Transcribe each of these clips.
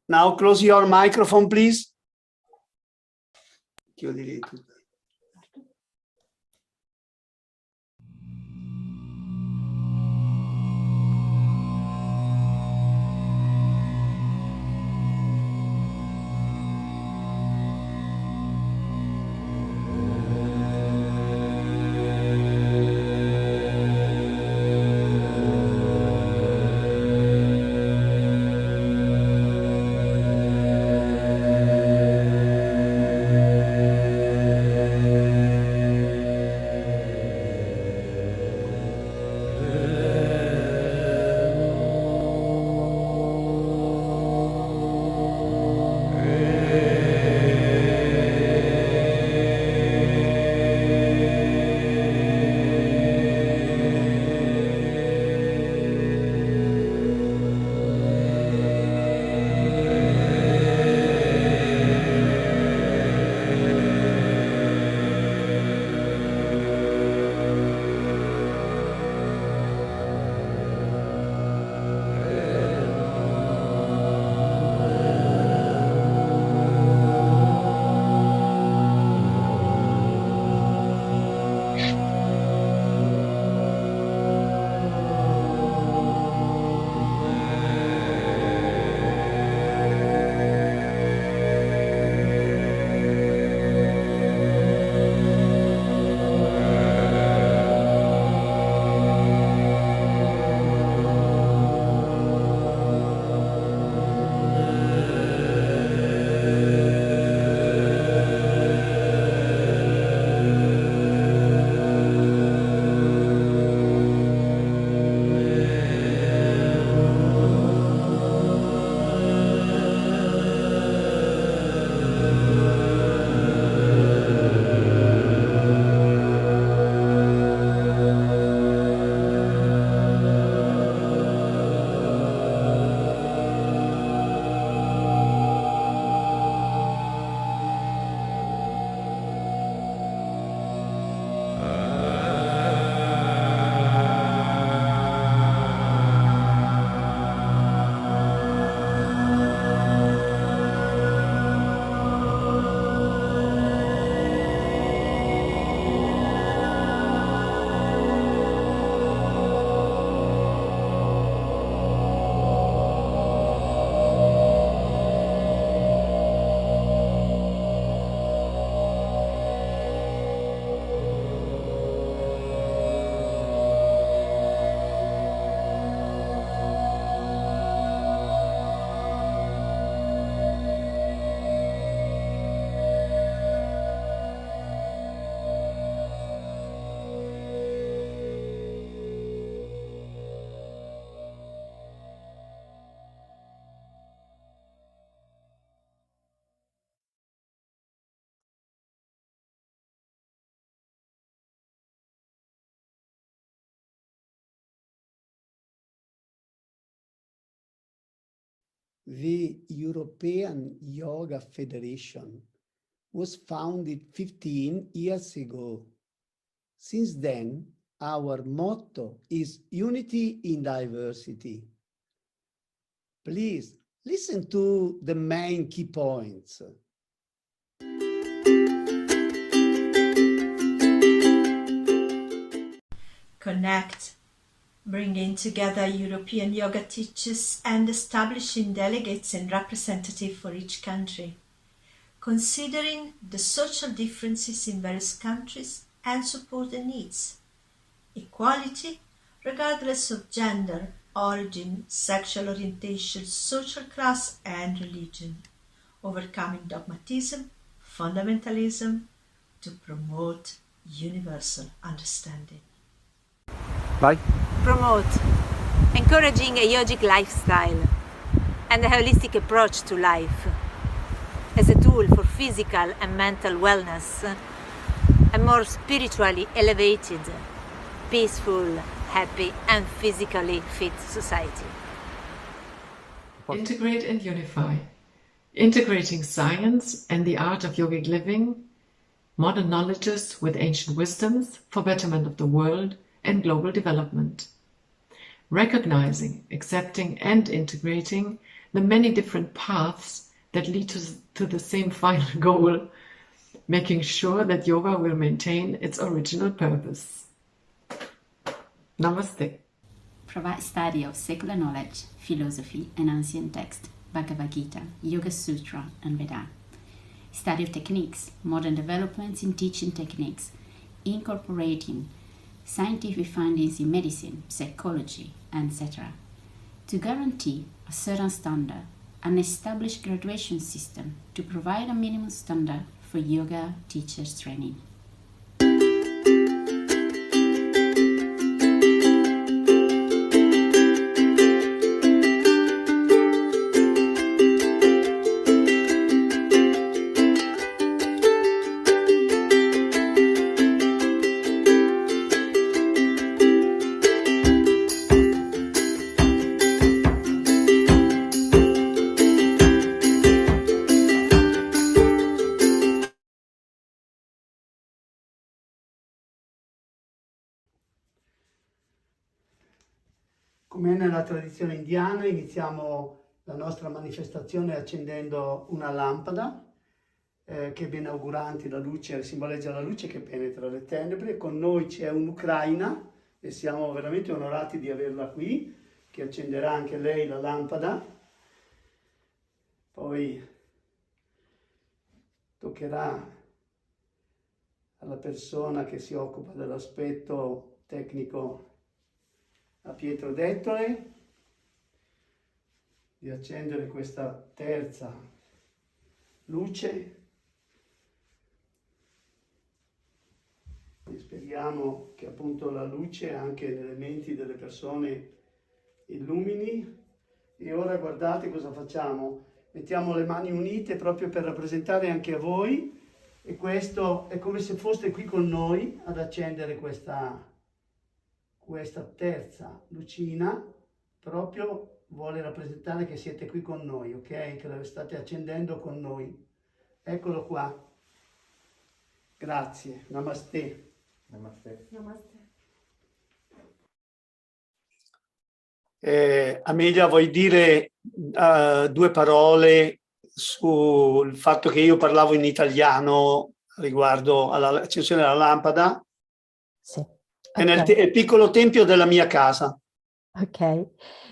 Now close your microphone, please. Chiudi tutto. The European Yoga Federation was founded 15 years ago. Since then, our motto is unity in diversity. Please listen to the main key points. Connect, bringing together European yoga teachers and establishing delegates and representatives for each country, considering the social differences in various countries and support the needs, equality regardless of gender, origin, sexual orientation, social class and religion, overcoming dogmatism, fundamentalism to promote universal understanding. Bye. Promote, encouraging a yogic lifestyle and a holistic approach to life as a tool for physical and mental wellness, a more spiritually elevated, peaceful, happy and physically fit society. Integrate and unify, integrating science and the art of yogic living, modern knowledges with ancient wisdoms for betterment of the world and global development. recognizing, accepting, and integrating the many different paths that lead to the same final goal, making sure that yoga will maintain its original purpose. Namaste. Provide study of secular knowledge, philosophy, and ancient text, Bhagavad Gita, Yoga Sutra, and Veda. Study of techniques, modern developments in teaching techniques, incorporating scientific findings in medicine, psychology, etc. To guarantee a certain standard, an established graduation system to provide a minimum standard for yoga teachers training. Come nella tradizione indiana, iniziamo la nostra manifestazione accendendo una lampada che benauguranti la luce, simboleggia la luce che penetra le tenebre. Con noi c'è un'ucraina e siamo veramente onorati di averla qui, che accenderà anche lei la lampada. Poi toccherà alla persona che si occupa dell'aspetto tecnico, a Pietro Dettole, di accendere questa terza luce e speriamo che appunto la luce anche nelle menti delle persone illumini. E ora guardate cosa facciamo, mettiamo le mani unite proprio per rappresentare anche a voi, e questo è come se foste qui con noi ad accendere questa terza lucina, proprio vuole rappresentare che siete qui con noi, ok? Che la state accendendo con noi. Eccolo qua. Grazie. Namaste. Namaste. Namaste. Amelia, vuoi dire due parole sul fatto che io parlavo in italiano riguardo all'accensione della lampada? Sì. È nel piccolo tempio della mia casa. Okay,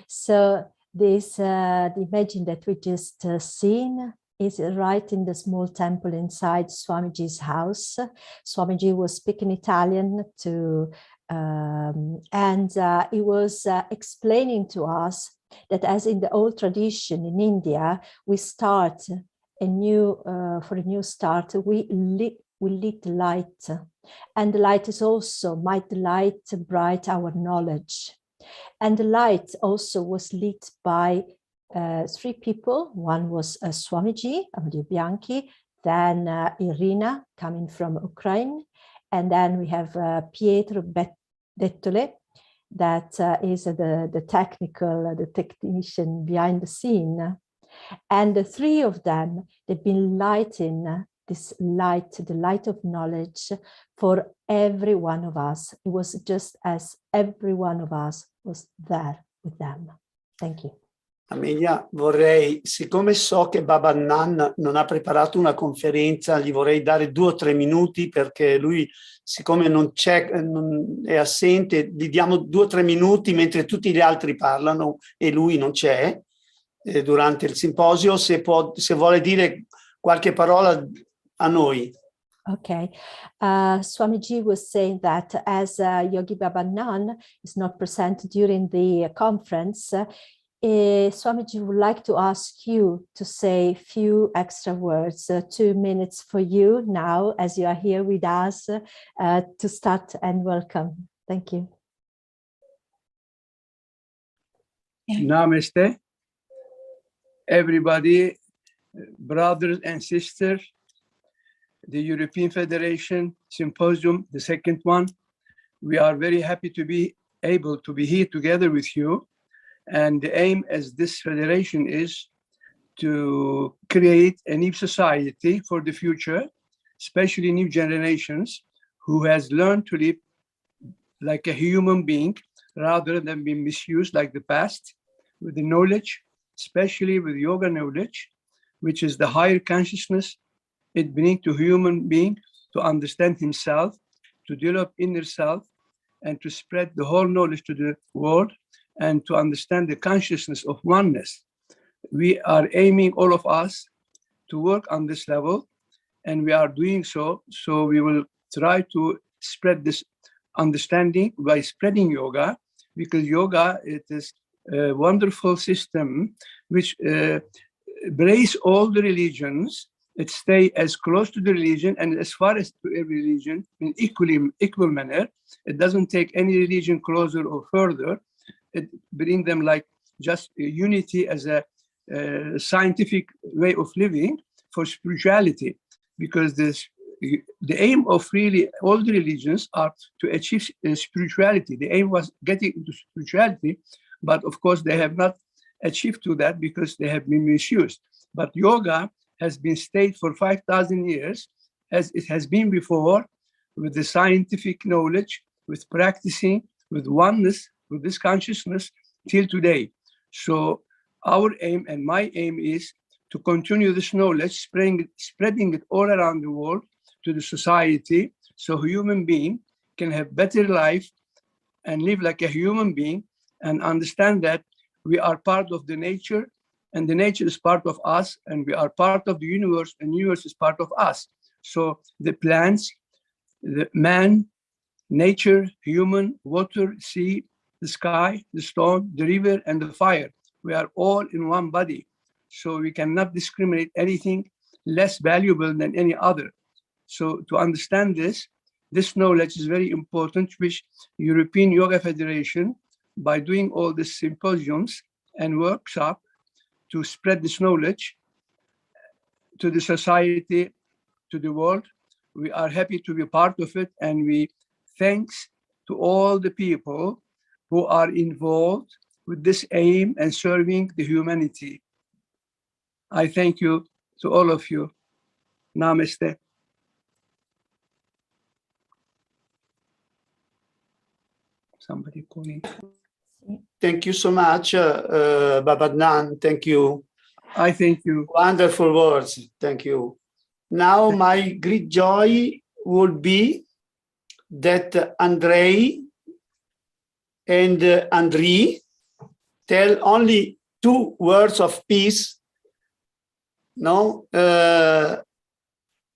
so this the imagine that we just seen is right in the small temple inside Swamiji's house. Swamiji was speaking Italian to and he was explaining to us that as in the old tradition in India, we start a new for a new start, we lit light, and the light is also might light bright our knowledge. And the light also was lit by three people. One was Swamiji, Amra Bianchi, then Irina coming from Ukraine, and then we have Pietro Dettole, that is the technician behind the scene. And the three of them, they've been lighting this light, the light of knowledge for every one of us. It was just as every one of us was there with them. Thank you. Amelia, vorrei, siccome so che Baba Anām non ha preparato una conferenza, gli vorrei dare 2 o 3 minuti, perché lui, siccome non c'è, è assente, gli diamo 2 o 3 minuti mentre tutti gli altri parlano e lui non c'è durante il simposio, se vuole dire qualche parola a noi. Okay, Swamiji was saying that as Yogi Baba Anām is not present during the conference, Swamiji would like to ask you to say a few extra words, 2 minutes for you now, as you are here with us, to start and welcome. Thank you. Namaste, everybody, brothers and sisters, the European Federation Symposium, the second one. We are very happy to be able to be here together with you. And the aim as this federation is to create a new society for the future, especially new generations who has learned to live like a human being, rather than being misused like the past, with the knowledge, especially with yoga knowledge, which is the higher consciousness it brings to human being to understand himself, to develop inner self, and to spread the whole knowledge to the world, and to understand the consciousness of oneness. We are aiming, all of us, to work on this level, and we are doing so. So we will try to spread this understanding by spreading yoga, because yoga, it is a wonderful system which embrace all the religions. It stay as close to the religion and as far as to every religion in equal manner. It doesn't take any religion closer or further. It bring them like just unity as a scientific way of living for spirituality, because the aim of really all the religions are to achieve spirituality. The aim was getting into spirituality, but of course they have not achieved to that because they have been misused. But yoga has been stayed for 5,000 years as it has been before, with the scientific knowledge, with practicing, with oneness, with this consciousness till today. So our aim and my aim is to continue this knowledge, spreading it all around the world to the society, so human being can have better life and live like a human being, and understand that we are part of the nature, and the nature is part of us, and we are part of the universe, and the universe is part of us. So the plants, the man, nature, human, water, sea, the sky, the stone, the river, and the fire, we are all in one body. So we cannot discriminate anything less valuable than any other. So to understand this knowledge is very important, which European Yoga Federation, by doing all these symposiums and workshops to spread this knowledge to the society, to the world, we are happy to be part of it. And we thanks to all the people who are involved with this aim and serving the humanity. I thank you to all of you. Namaste. Somebody calling. Thank you so much, Baba Adnan. Thank you. I thank you. Wonderful words. Thank you. Now, my great joy would be that Andrey and Andrey tell only 2 words of peace. No,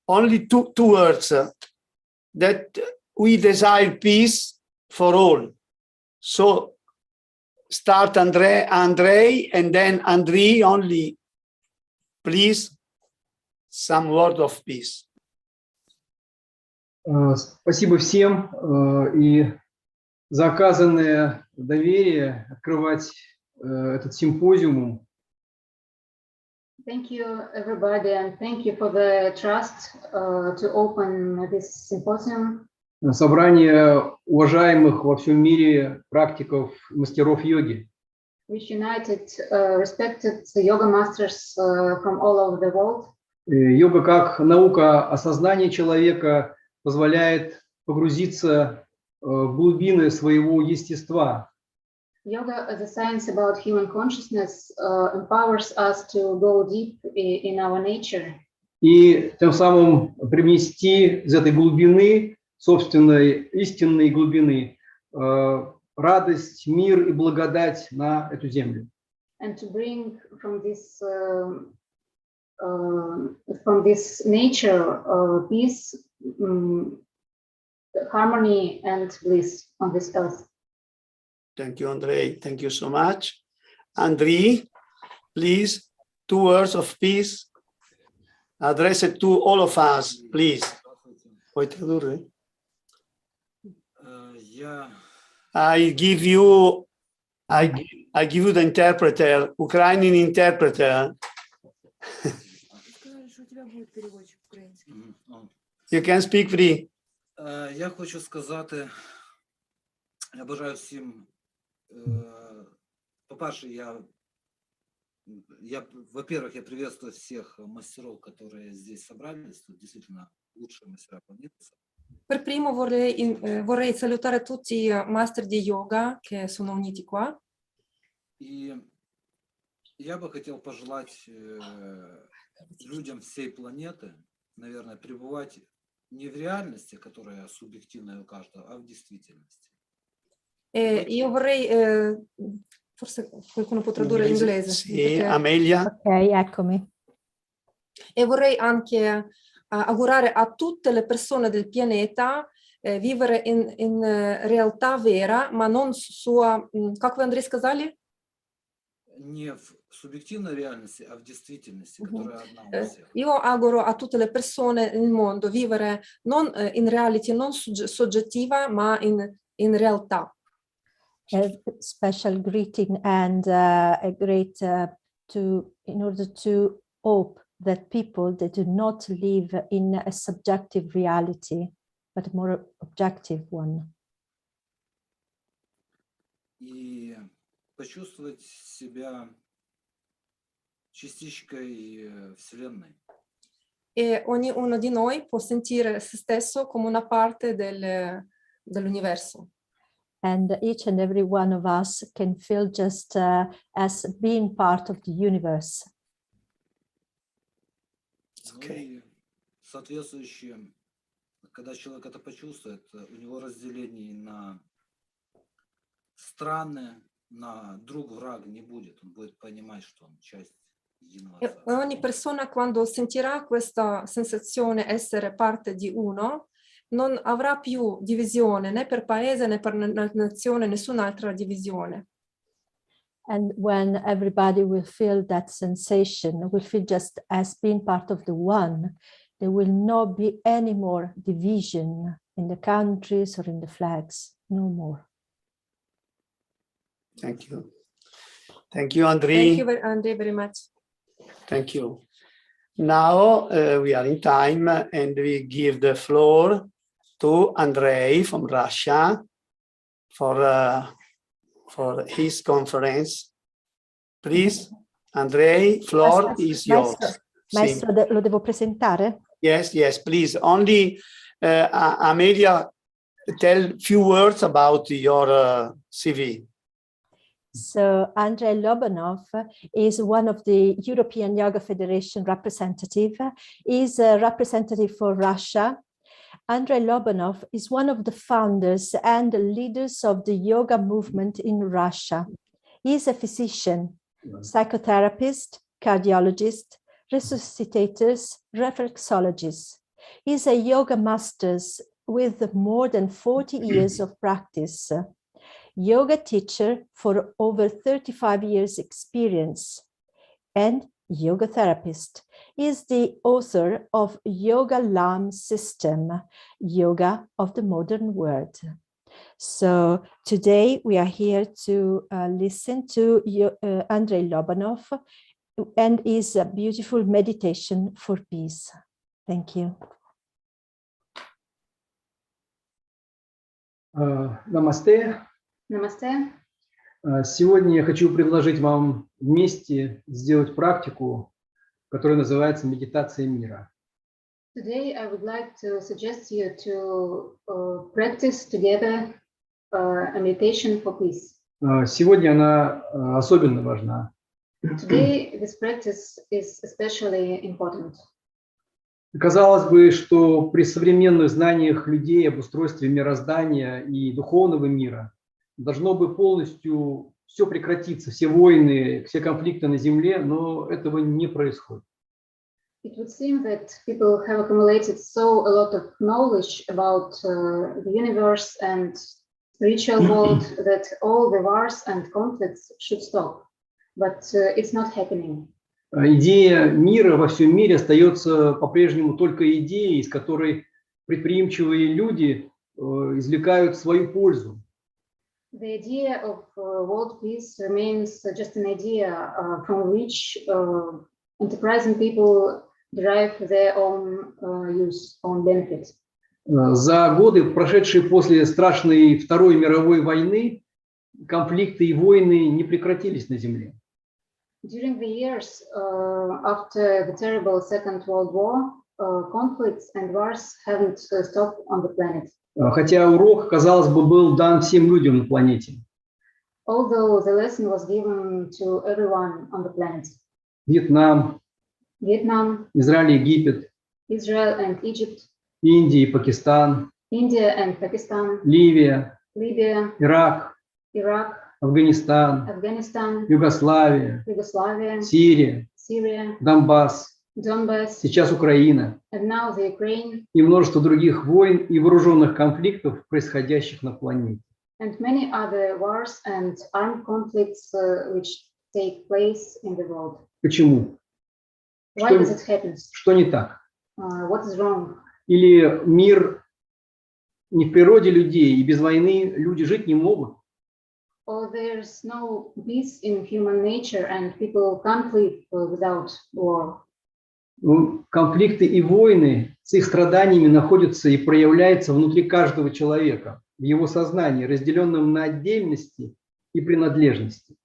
only two words that we desire peace for all. So start Andrey, and then Andrey only, please, some word of peace. Спасибо всем и за оказанное доверие открывать этот симпозиум. Thank you, everybody, and thank you for the trust to open this symposium. Собрание уважаемых во всем мире практиков, мастеров йоги. Which united respected yoga masters from all over the world. Йога как наука осознания человека позволяет погрузиться в глубины своего естества. Yoga as a science about human consciousness empowers us to go deep in our nature. И тем самым привнести из этой глубины, собственной истинной глубины, радость, мир и благодать на эту землю. And to bring from this nature peace, harmony and bliss on this earth. Thank you, Andrey. Thank you so much. Andrey, please, 2 words of peace. Address it to all of us, please. I give you the interpreter, Ukrainian interpreter. You can speak free. Я хочу сказати, я бажаю всім, по-перше, во-первых, я приветствую всех мастеров, которые здесь собрались, тут действительно лучшие мастера планеты. Per primo vorrei salutare tutti i master di yoga che sono uniti qua. И я бы хотел пожелать людям всей планеты, наверное, пребывать не в реальности, которая субъективная у каждого, а в действительности. Io vorrei, forse qualcuno può tradurre in inglese. Sì, Amelia. Ok, eccomi. E vorrei anche augurare a tutte le persone del pianeta vivere in realtà vera, ma non sua, как вы, Андрей, сказали? Не в субъективной реальности, а в действительности, которая одна у всех. Io auguro a tutte le persone nel mondo vivere non in reality, non soggettiva, ma in realtà. A special greeting and a great in order to hope that people that do not live in a subjective reality, but a more objective one. И почувствовать себя частичкой Вселенной. E ognuno di noi può sentire se stesso come una parte dell'universo. And each and every one of us can feel just as being part of the universe. Okay. Соответствующее, когда человек это почувствует, у него разделений на страны, на друг-враг не будет. Он будет понимать, что он часть единого. E ogni persona, quando sentirà questa sensazione essere parte di uno, non avrà più divisione né per paese né per nazione, nessun'altra divisione. And when everybody will feel that sensation, will feel just as being part of the one, there will not be any more division in the countries or in the flags, no more. Thank you. Thank you, Andrey. Thank you, Andrey, very much. Thank you. Now we are in time and we give the floor to Andrey from Russia for his conference. Please, Andrey, floor is yours. Maestro, lo devo presentare? Yes, yes, please. Only Amelia, tell few words about your CV. So Andrey Lobanov is one of the European Yoga Federation representative. He's a representative for Russia. Andrey Lobanov is one of the founders and leaders of the yoga movement in Russia. He is a physician, psychotherapist, cardiologist, resuscitators, reflexologist. He is a yoga master with more than 40 years of practice. Yoga teacher for over 35 years experience, and yoga therapist. He is the author of Yoga Lam System, Yoga of the Modern World. So today we are here to listen to Andrey Lobanov and his beautiful meditation for peace. Thank you. Namaste. Namaste. Сегодня я хочу предложить вам вместе сделать практику, которая называется медитация мира. Today I would like to suggest you to practice together a meditation for peace. Сегодня она особенно важна. Today this practice is especially important. Казалось бы, что при современных знаниях людей об устройстве мироздания и духовного мира должно бы полностью все прекратиться, все войны, все конфликты на Земле, но этого не происходит. It would seem that people have accumulated a lot of knowledge about the universe and spiritual world that all the wars and conflicts should stop, but it's not happening. Идея мира во всем мире остается по-прежнему только идеей, из которой предприимчивые люди извлекают свою пользу. The idea of world peace remains just an idea from which enterprising people derive their own use, own benefit. За годы, прошедшие после страшной Второй мировой войны, конфликты и войны не прекратились на Земле. During the years after the terrible Second World War, conflicts and wars haven't stopped on the planet. Хотя урок, казалось бы, был дан всем людям на планете. Although the lesson was given to everyone on the planet. Вьетнам, Vietnam, Израиль, Египет, Israel and Egypt, Индия и Пакистан, India and Pakistan, Ливия, Libya, Ирак, Iraq, Афганистан, Afghanistan, Югославия, Yugoslavia, Сирия, Syria, Донбасс, Donbass, сейчас Украина and now the Ukraine, и множество других войн и вооруженных конфликтов, происходящих на планете. and many other wars and armed conflicts which take place in the world. Почему? Why does it happen? Что не так? What is wrong? Или мир не в природе людей, и без войны люди жить не могут? Or there's no peace in human nature and people can't live without war. Конфликты и войны с их страданиями находятся и проявляются внутри каждого человека, в его сознании, разделенном на отдельности и принадлежности.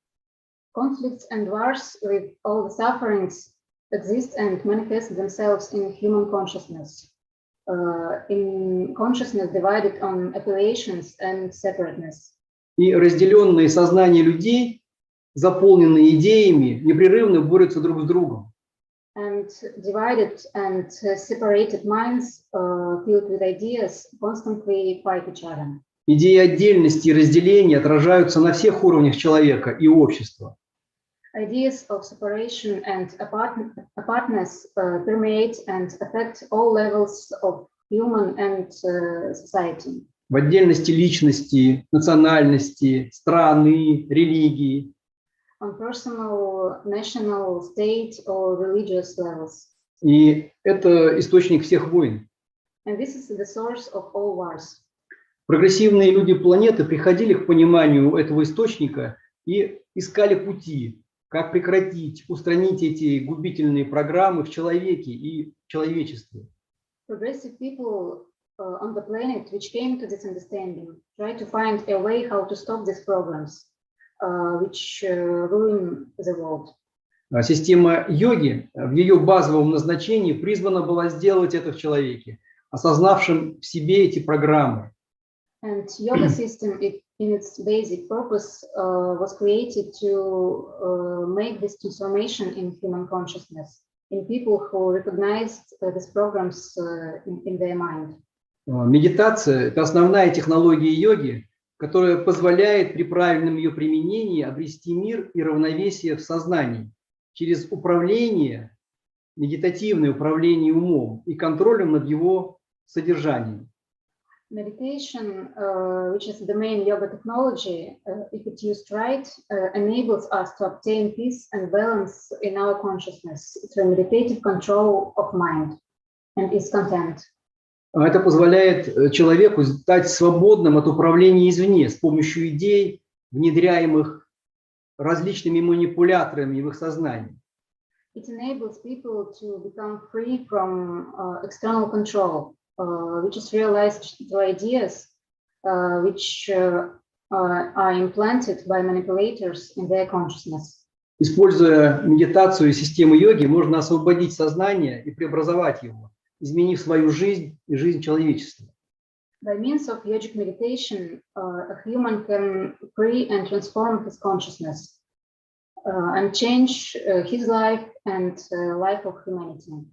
Conflicts and wars with all the sufferings exist and manifest themselves in human consciousness, in consciousness divided on appellations and separateness. И разделенные сознания людей, заполненные идеями, непрерывно борются друг с другом. And divided and separated minds filled with ideas constantly fight each other. Идеи отдельности и разделения отражаются на всех уровнях человека и общества. Ideas of separation and apartness permeate and affect all levels of human and society. В отдельности личности, национальности, страны, религии. On personal, national, state or religious levels. И это источник всех войн. And this is the source of all wars. Прогрессивные люди планеты приходили к пониманию этого источника и искали пути, как прекратить, устранить эти губительные программы в человеке и человечестве. Progressive people on the planet which came to this understanding try to find a way how to stop these programs which ruin the world. Система йоги в ее базовом назначении призвана была сделать это в человеке, осознавшим в себе эти программы. And yoga system, in its basic purpose, was created to make this transformation in human consciousness, in people who recognized these programs in their mind. Медитация – это основная технология йоги, которая позволяет при правильном ее применении обрести мир и равновесие в сознании через управление, медитативное управление умом и контролем над его содержанием. Meditation, which is the main yoga technology, if it used right, enables us to obtain peace and balance in our consciousness through meditative control of mind and its content. Это позволяет человеку стать свободным от управления извне с помощью идей, внедряемых различными манипуляторами в их сознании. It enables people to become free from external control, which is realized through ideas which are implanted by manipulators in their consciousness. Используя медитацию и систему йоги, можно освободить сознание и преобразовать его, изменив свою жизнь и жизнь человечества. By means of yogic meditation, a human can free and transform his consciousness and change his life and life of humanity.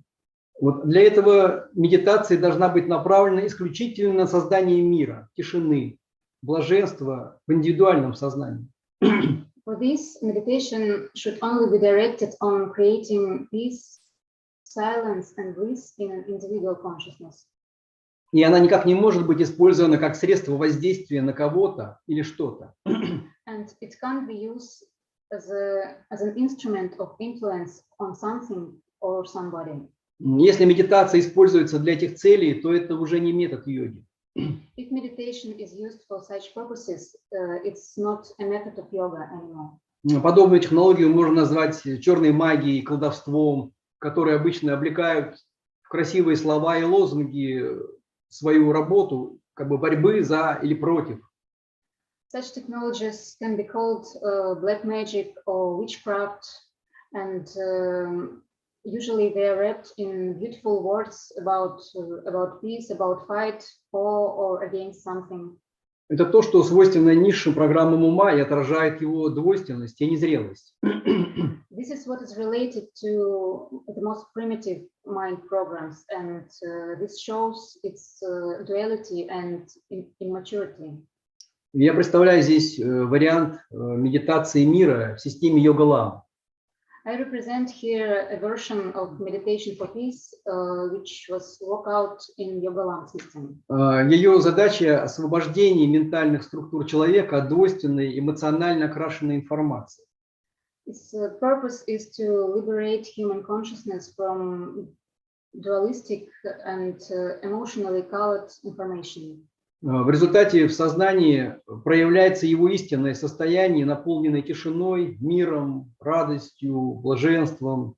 Вот для этого медитация должна быть направлена исключительно на создание мира, тишины, блаженства в индивидуальном сознании. For this, meditation should only be directed on creating peace, silence and bliss in an individual consciousness. И она никак не может быть использована как средство воздействия на кого-то или что-то. And it can't be used as an instrument of influence on something or somebody. Если медитация используется для этих целей, то это уже не метод йоги. If meditation is used for such purposes, it's not a method of yoga anymore. Подобную технологию можно назвать черной магией, колдовством, которые обычно облекают в красивые слова и лозунги свою работу, как бы борьбы за или против. Such technologies can be called black magic or witchcraft, and usually they are wrapped in beautiful words about peace, about fight for or against something. Это то, что свойственно низшим программам ума и отражает его двойственность и незрелость. This is what is related to the most primitive mind programs, and this shows its duality and immaturity. Я представляю здесь вариант медитации мира в системе йога-лам. I represent here a version of meditation for peace, which was worked out in Yoga-Lam system. Ее задача — освобождение ментальных структур человека от двойственной, эмоционально окрашенной информации. Its purpose is to liberate human consciousness from dualistic and emotionally colored information. В результате в сознании проявляется его истинное состояние, наполненное тишиной, миром, радостью, блаженством.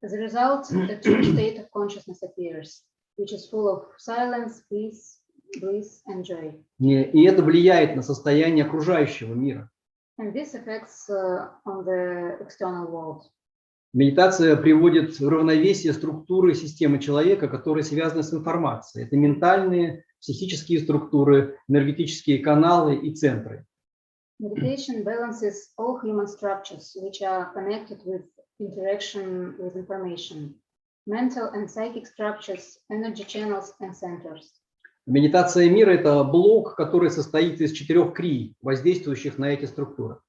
As a result, a true state of consciousness appears, which is full of silence, peace, bliss, and joy. И это влияет на состояние окружающего мира. And this affects on the external world. Медитация приводит в равновесие структуры системы человека, которые связаны с информацией. Это ментальные, психические структуры, энергетические каналы и центры. Meditation balances all human structures which are connected with interaction with information, mental and psychic structures, energy channels and centers. Медитация мира — это блок, который состоит из 4 крий, воздействующих на эти структуры.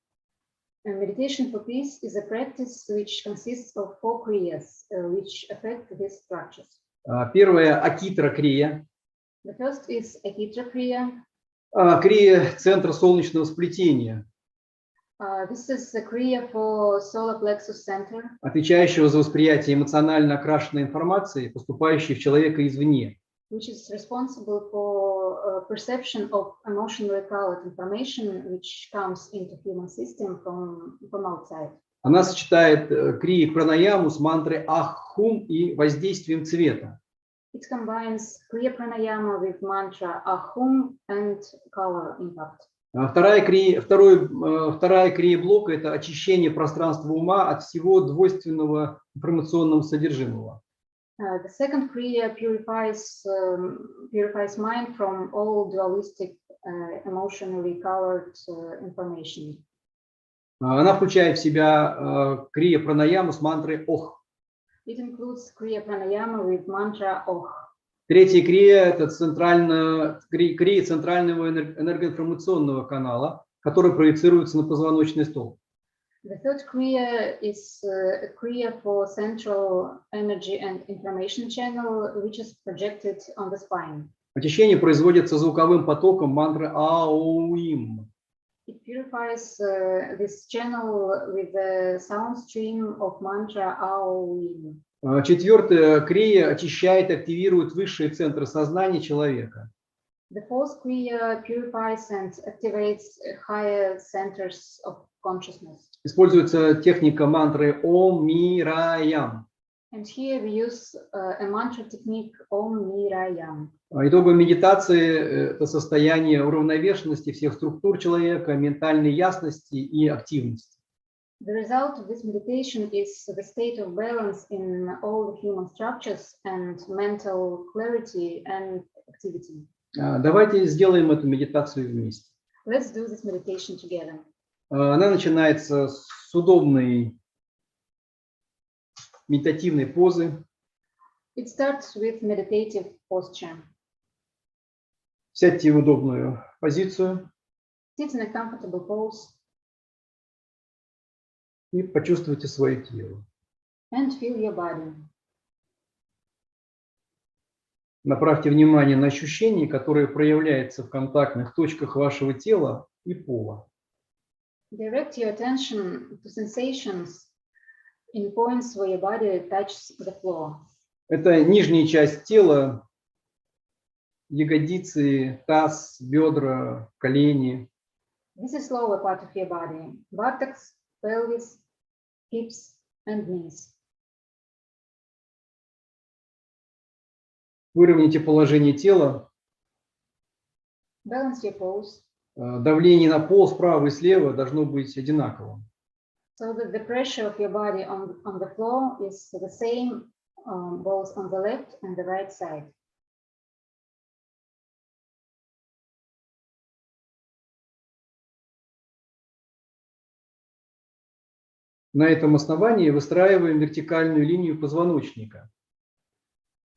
Meditation for peace is a practice which consists of 4 kriyas, which affect these structures. Первая — акитра-крия. The first is Akitra Kriya. Крия — центр солнечного сплетения, This is the Kriya for solar plexus center, отвечающего за восприятие эмоционально окрашенной информации, поступающей в человека извне. which is responsible for perception of emotionally colored information which comes into human system from outside. Она сочетает крии пранаяму с мантрой Ах-Хум и воздействием цвета. It combines Kriya Pranayama with mantra Ahum and color impact. Вторая крия блока — это очищение пространства ума от всего двойственного информационного содержимого. The second Kriya purifies mind from all dualistic, emotionally colored information. Она включает в себя крия пранаяму с мантрой Ох. It includes Kriya Pranayama with mantra Oh. Третья крия — это крия центрального энергоинформационного канала, который проецируется на позвоночный столб. The third Kriya is a Kriya for central energy and information channel, which is projected on the spine. Очищение производится звуковым потоком мантры Ауим. It purifies this channel with the sound stream of mantra Aum. Четвертая крия очищает и активирует высшие центры сознания человека. The fourth Kriya purifies and activates higher centers of consciousness. Используется техника мантры Ом Мираям. And here we use a mantra technique Om Nirayam. Итогом медитации — это состояние уравновешенности всех структур человека, ментальной ясности и активности. The result of this meditation is the state of balance in all the human structures and mental clarity and activity. Давайте сделаем эту медитацию вместе. Let's do this meditation together. Она начинается с удобной медитативной позы. It starts with meditative posture. Сядьте в удобную позицию. Sit in a comfortable pose. И почувствуйте свое тело. And feel your body. Направьте внимание на ощущения, которые проявляются в контактных точках вашего тела и пола. Direct your attention to sensations in points where your body touches the floor. Это нижняя часть тела, ягодицы, таз, бедра, колени. This is lower part of your body, buttocks, pelvis, hips, and knees. Выровняйте положение тела. Balance your pose. Давление на пол справа и слева должно быть одинаковым. So that the pressure of your body on the floor is the same both on the left and the right side. На этом основании выстраиваем вертикальную линию позвоночника.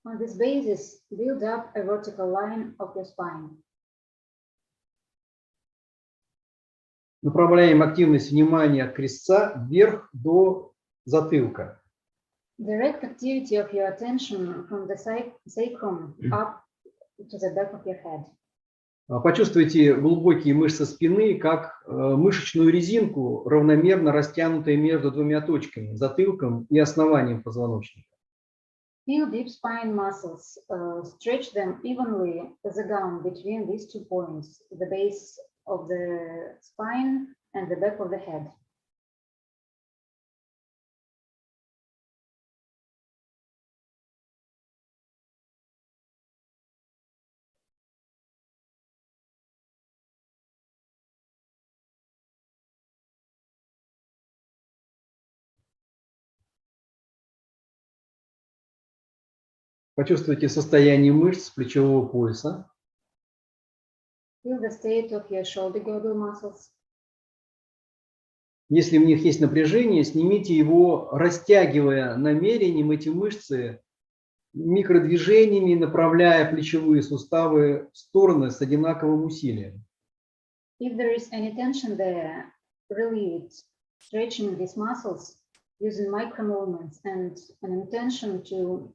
On this basis, build up a vertical line of your spine. Направляем активность внимания от крестца вверх до затылка. Direct activity of your attention from the sacrum up to the back of your head. Почувствуйте глубокие мышцы спины, как мышечную резинку, равномерно растянутые между двумя точками, затылком и основанием позвоночника. Feel deep spine muscles, stretch them evenly as a gum between these 2 points, the base of the spine and the back of the head. Почувствуйте состояние мышц плечевого пояса. Feel the state of your shoulder girdle muscles. Если в них есть напряжение, снимите его, растягивая намерением эти мышцы микродвижениями, направляя плечевые суставы в стороны с одинаковым усилием. If there is any tension there, relieve it, stretching these muscles using micro movements and an intention to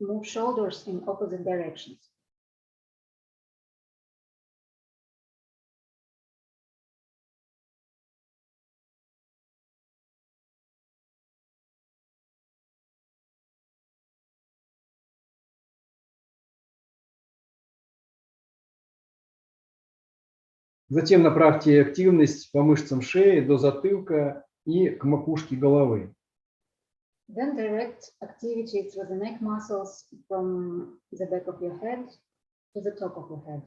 move shoulders in opposite directions. Затем направьте активность по мышцам шеи до затылка и к макушке головы. Then direct activity through the neck muscles from the back of your head to the top of your head.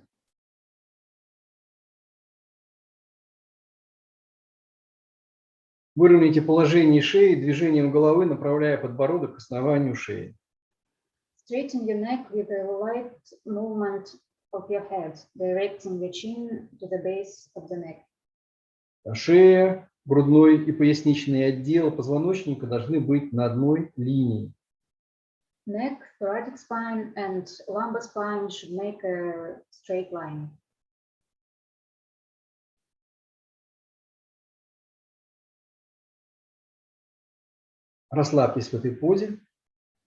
Выровняйте положение шеи движением головы, направляя подбородок к основанию шеи. Straighten your neck with a light movement of your head, directing your chin to the base of the neck. Шея, грудной и поясничный отдел позвоночника должны быть на одной линии. Neck, thoracic spine, and lumbar spine should make a straight line. Расслабьтесь в этой позе.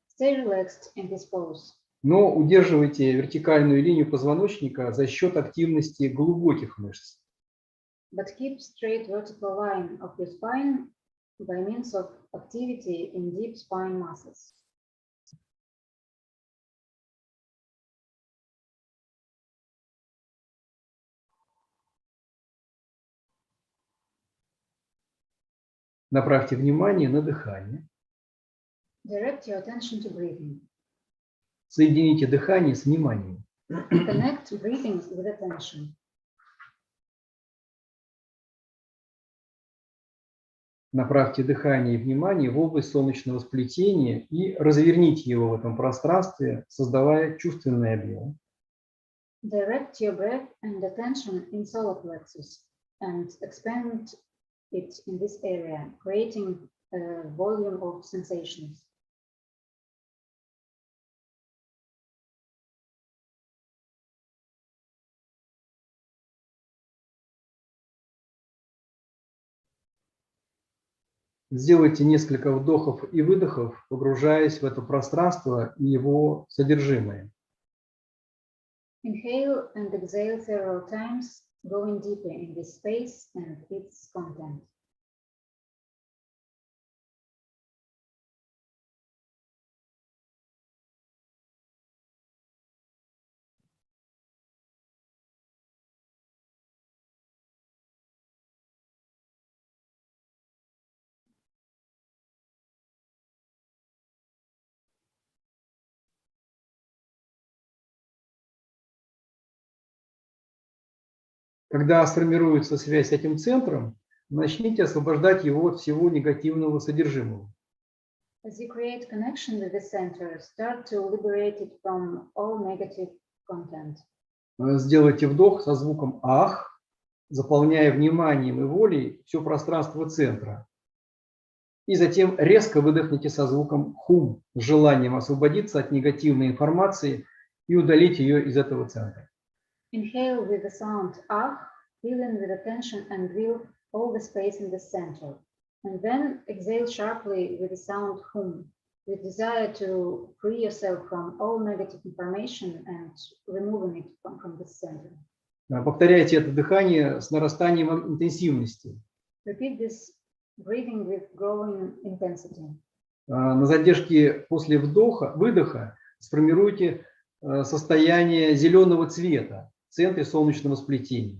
Stay relaxed in this pose. Но удерживайте вертикальную линию позвоночника за счет активности глубоких мышц. But keep straight vertical line of your spine by means of activity in deep spine muscles. Направьте внимание на дыхание. Direct your attention to breathing. Соедините дыхание с вниманием. Connect breathing with attention. Направьте дыхание и внимание в область солнечного сплетения и разверните его в этом пространстве, создавая чувственный объем. Direct your breath and attention in solar plexus and expand it in this area, creating a volume of sensations. Сделайте несколько вдохов и выдохов, погружаясь в это пространство и его содержимое. Inhale and exhale several times, going deeper in this space and its content. Когда сформируется связь с этим центром, начните освобождать его от всего негативного содержимого. As you create connection with the center, start to liberate it from all negative content. Сделайте вдох со звуком «ах», заполняя вниманием и волей все пространство центра. И затем резко выдохните со звуком «хум», с желанием освободиться от негативной информации и удалить ее из этого центра. Inhale with the sound ah, fill in with attention and will all the space in the center. And then exhale sharply with the sound hum, with desire to free yourself from all negative information and removing it from the center. Повторяйте это дыхание с нарастанием интенсивности. Repeat this breathing with growing intensity. На задержке после выдоха сформируйте состояние зеленого цвета в центре солнечного сплетения.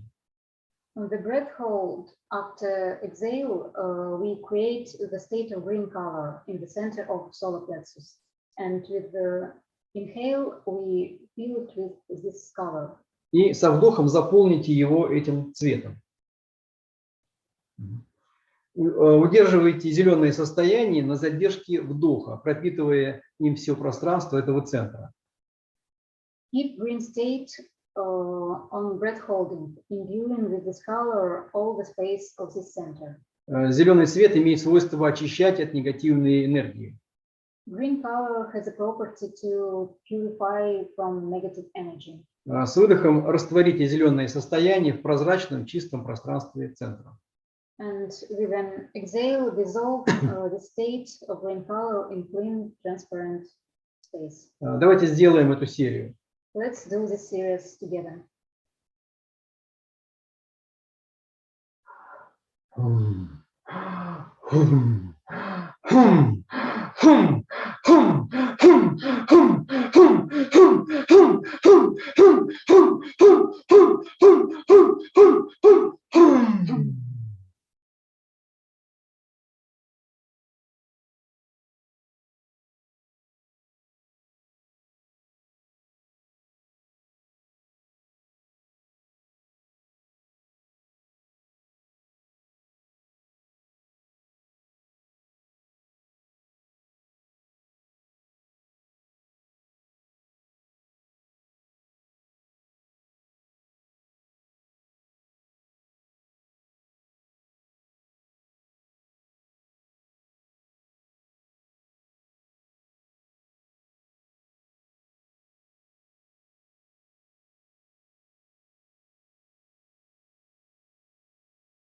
On the breath hold, after exhale, we create the state of green color in the center of solar plexus. And with the inhale, we fill it with this color. И со вдохом заполните его этим цветом. Удерживайте зеленое состояние на задержке вдоха, пропитывая им все пространство этого центра. Keep green state on breath holding, imbuing with this color all the space of this center. Зеленый цвет имеет свойство очищать от негативной энергии. Green color has a property to purify from negative energy. С выдохом растворите зеленое состояние в прозрачном чистом пространстве центра. And with an exhale, dissolve the state of green color in clean, transparent space. Давайте сделаем эту серию. Let's do this series together. Hum, hum, hum, hum, hum, hum, hum, hum, hum, hum, hum, hum, hum, hum, hum, hum, hum, hum.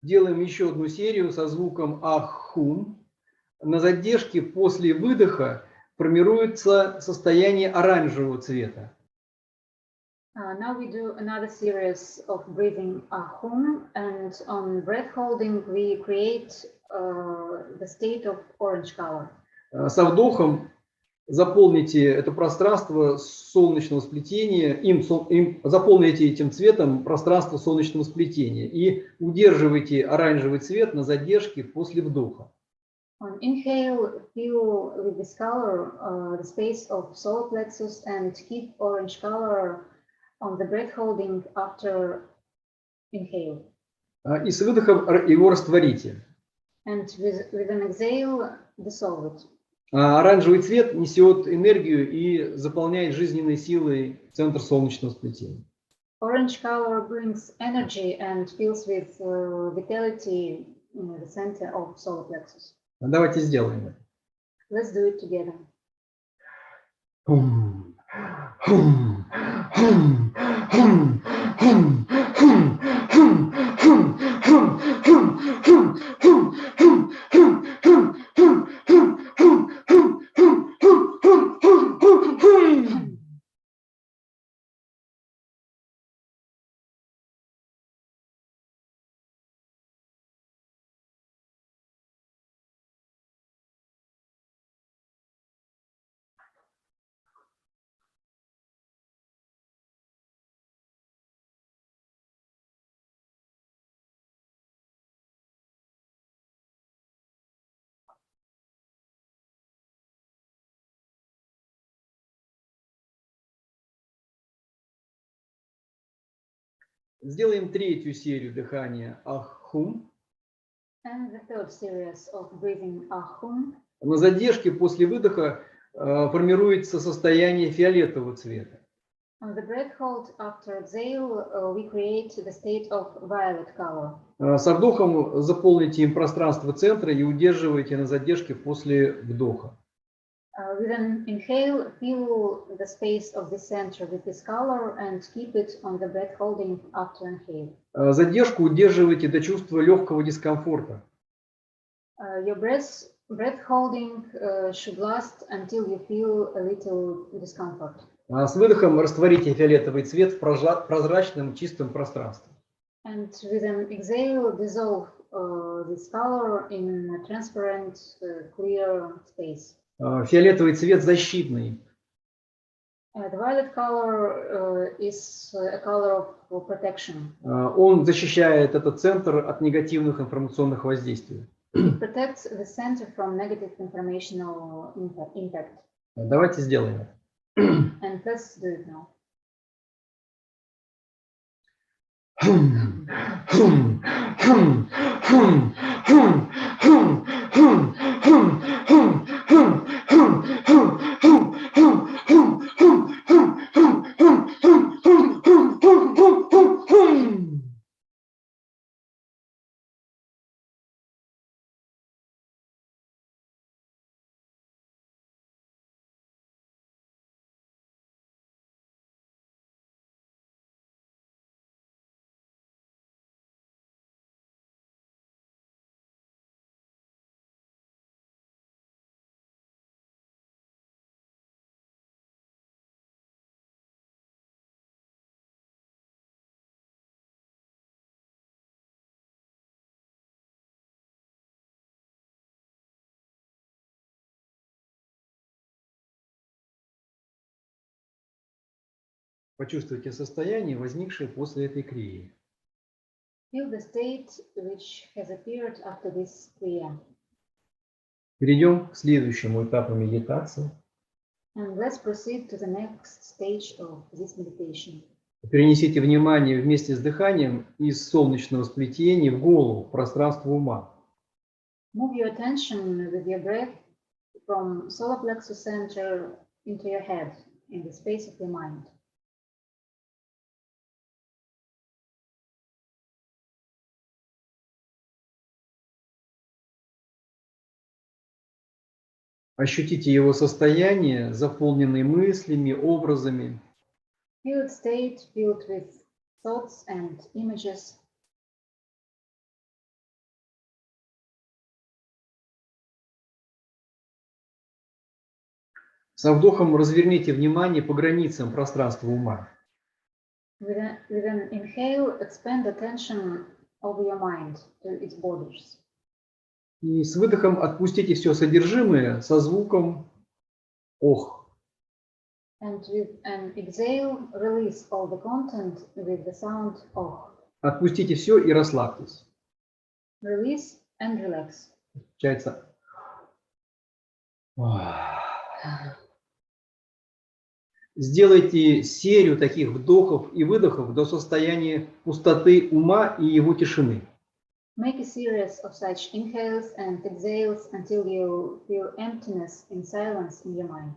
Делаем еще одну серию со звуком ах-хум. На задержке после выдоха формируется состояние оранжевого цвета. Now we do another series of breathing ahum, and on breath holding we create the state of orange color. Со вдохом заполните это пространство солнечного сплетения, заполните этим цветом пространство солнечного сплетения и удерживайте оранжевый цвет на задержке после вдоха. On inhale, fill with this color the space of solar plexus and keep orange color on the breath holding after inhale. И с выдохом его растворите. And with an exhale, dissolve it. Оранжевый цвет несет энергию и заполняет жизненной силой центр солнечного сплетения. Orange color brings energy and fills with vitality in the center of solar plexus. Давайте сделаем это. Let's do it together. Hum, hum, hum, hum, hum, hum, hum, hum, hum, hum, hum, hum, hum, hum, hum, hum, hum. Сделаем третью серию дыхания ах-хум. And the third series of breathing ahum. На задержке после выдоха формируется состояние фиолетового цвета. On the breath hold after exhale, we create the state of violet color. Со вдохом заполните им пространство центра и удерживайте на задержке после вдоха. With an inhale, fill the space of the center with this color and keep it on the breath holding after inhale. Задержку удерживайте до чувства легкого дискомфорта. Your breath holding should last until you feel a little discomfort. С выдохом растворите фиолетовый цвет в прозрачном чистом пространстве. And with an exhale, dissolve this color in a transparent, clear space. Фиолетовый цвет защитный. The violet color is a color of protection. Он защищает этот центр от негативных информационных воздействий. It protects the center from negative informational impact. Давайте сделаем это. And let's do it now. Почувствуйте состояние, возникшее после этой крии. Feel the state which has appeared after this kriya. Перейдем к следующему этапу медитации. And let's proceed to the next stage of this meditation. Перенесите внимание вместе с дыханием из солнечного сплетения в голову, в пространство ума. Move your attention with your breath from solar plexus center into your head, in the space of your mind. Ощутите его состояние, заполненное мыслями, образами. Feel its state filled with thoughts and images. Со вдохом разверните внимание по границам пространства ума. With an inhale, expand attention over your mind to its borders. И с выдохом отпустите все содержимое со звуком «ох». And with an exhale, release all the content with the sound «ох». Отпустите все и расслабьтесь. Release and relax. Получается. Сделайте серию таких вдохов и выдохов до состояния пустоты ума и его тишины. Make a series of such inhales and exhales until you feel emptiness and silence in your mind.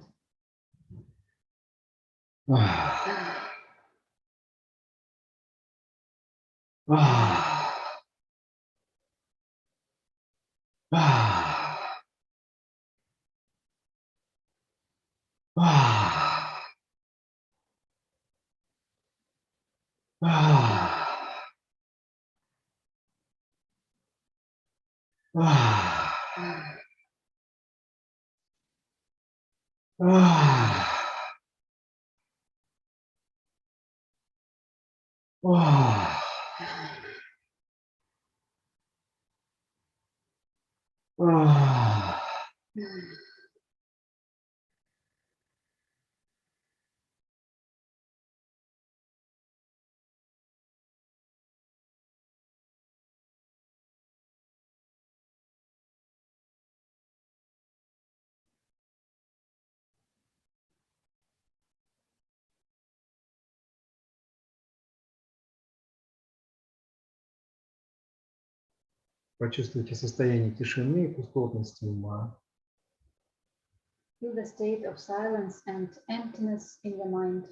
Почувствуйте состояние тишины и пустотности ума. Feel the state of silence and emptiness in the mind.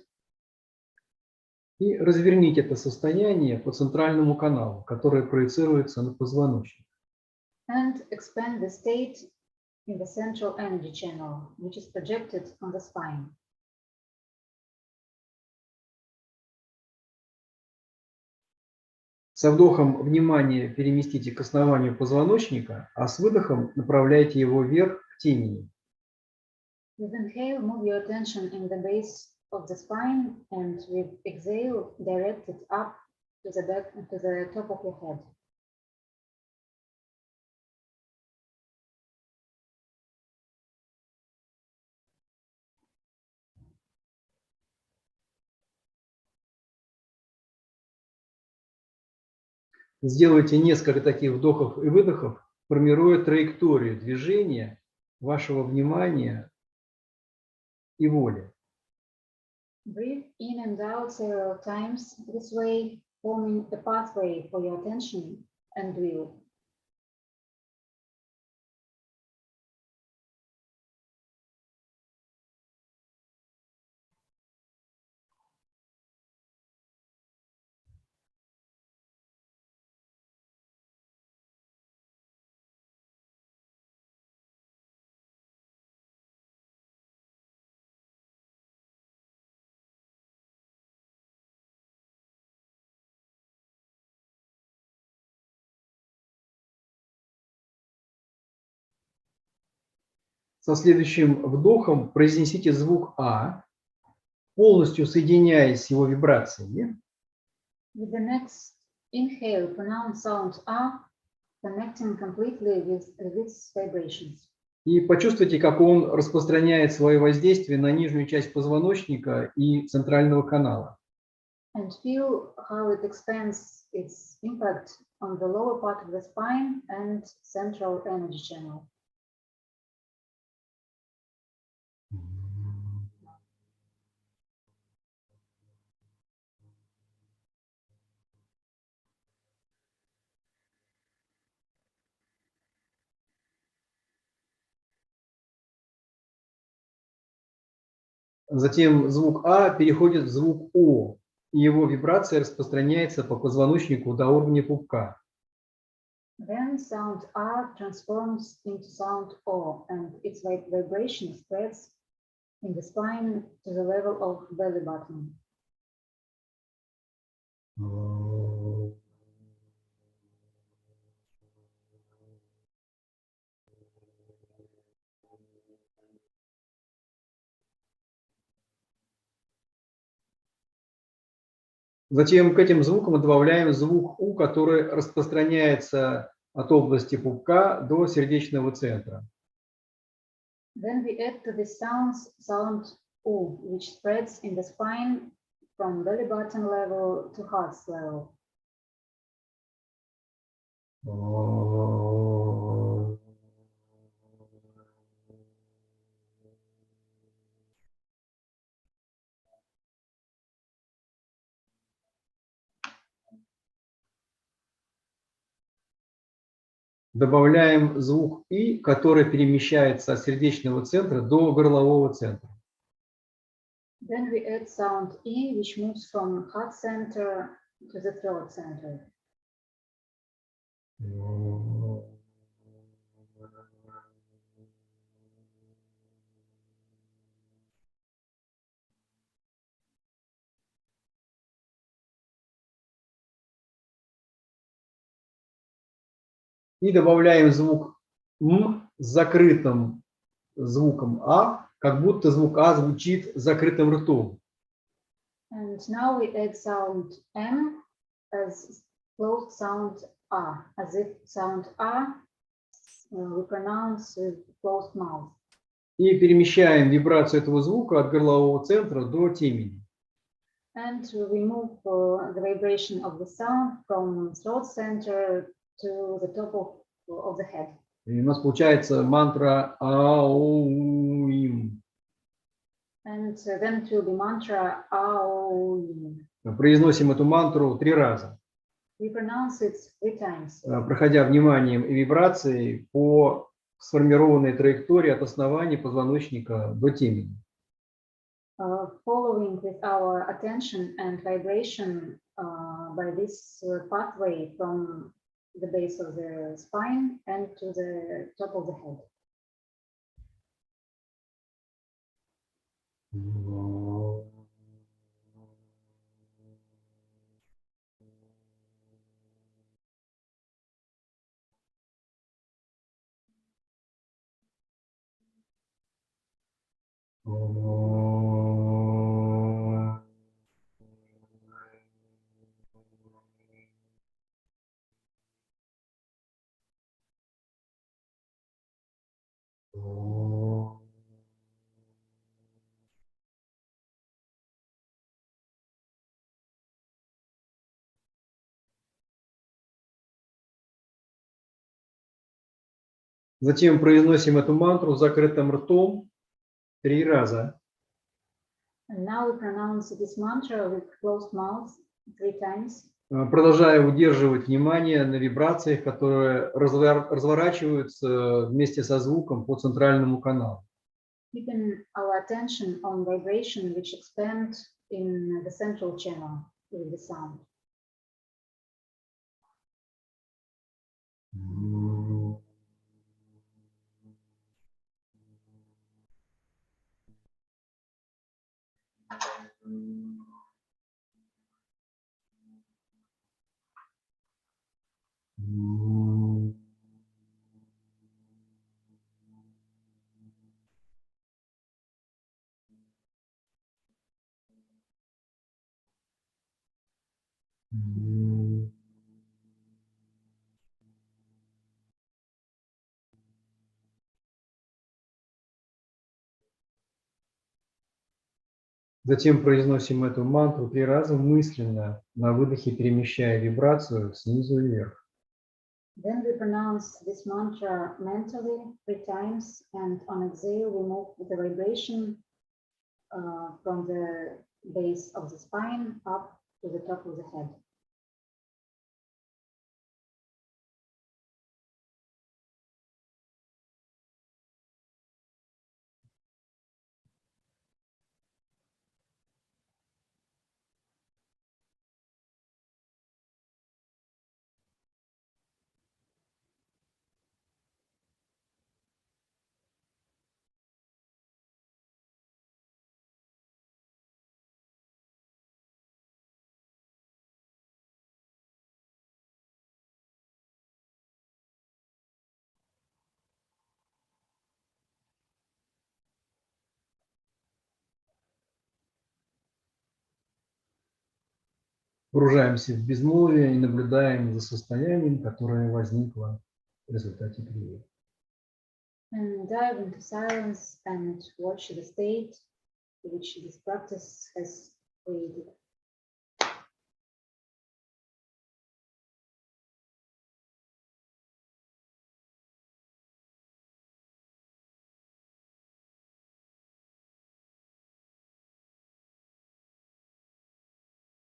И разверните это состояние по центральному каналу, который проецируется на позвоночник. And expand the state in the central energy channel, which is projected on the spine. Со вдохом внимание переместите к основанию позвоночника, а с выдохом направляйте его вверх к темени. With inhale, move your attention in the base of the spine, and with exhale, direct it up to the back, to the top of your head. Сделайте несколько таких вдохов и выдохов, формируя траекторию движения вашего внимания и воли. Breathe in and out several times this way, forming a pathway for your attention and will. Со следующим вдохом произнесите звук А, полностью соединяясь с его вибрациями. With the next inhale, pronounce sound A, connecting completely with its vibrations. И почувствуйте, как он распространяет свое воздействие на нижнюю часть позвоночника и центрального канала. And feel how it expands its impact on the lower part of the spine and central energy channel. Затем звук А переходит в звук О, и его вибрация распространяется по позвоночнику до уровня пупка. Then sound A transforms into sound O, and its vibration spreads in the spine to the level of belly button. Затем к этим звукам добавляем звук У, который распространяется от области пупка до сердечного центра. Then we add to the sound U, which spreads in the spine from belly button level to heart level. Добавляем звук И, который перемещается от сердечного центра до горлового центра. Then we add sound E, which moves from heart center to the throat center. И добавляем звук М с закрытым звуком А, как будто звук А звучит с закрытым ртом. And now we add sound M as closed sound A, as if sound A we pronounce with closed mouth. И перемещаем вибрацию этого звука от горлового центра до темени. And we move the vibration of the sound from throat center to the top of the head. И у нас получается мантра Аум. And then it will be mantra Aum. Мы произносим эту мантру 3 раза. We pronounce it 3 times. Проходя вниманием и вибрацией по сформированной траектории от основания позвоночника до темени. Following with our attention and vibration by this pathway from the base of the spine and to the top of the head. Затем произносим эту мантру закрытым ртом 3 раза. And now we pronounce this mantra with closed mouth 3 times. Продолжая удерживать внимание на вибрациях, которые разворачиваются вместе со звуком по центральному каналу. Keeping our attention on vibration which expand in the central channel with the sound. Затем произносим эту мантру 3 раза мысленно, на выдохе перемещая вибрацию снизу вверх. Then we pronounce this mantra mentally 3 times, and on exhale we move the vibration from the base of the spine up to the top of the head. Погружаемся в безмолвие и наблюдаем за состоянием, которое возникло в результате крии. And dive into silence and watch the state which this practice has created.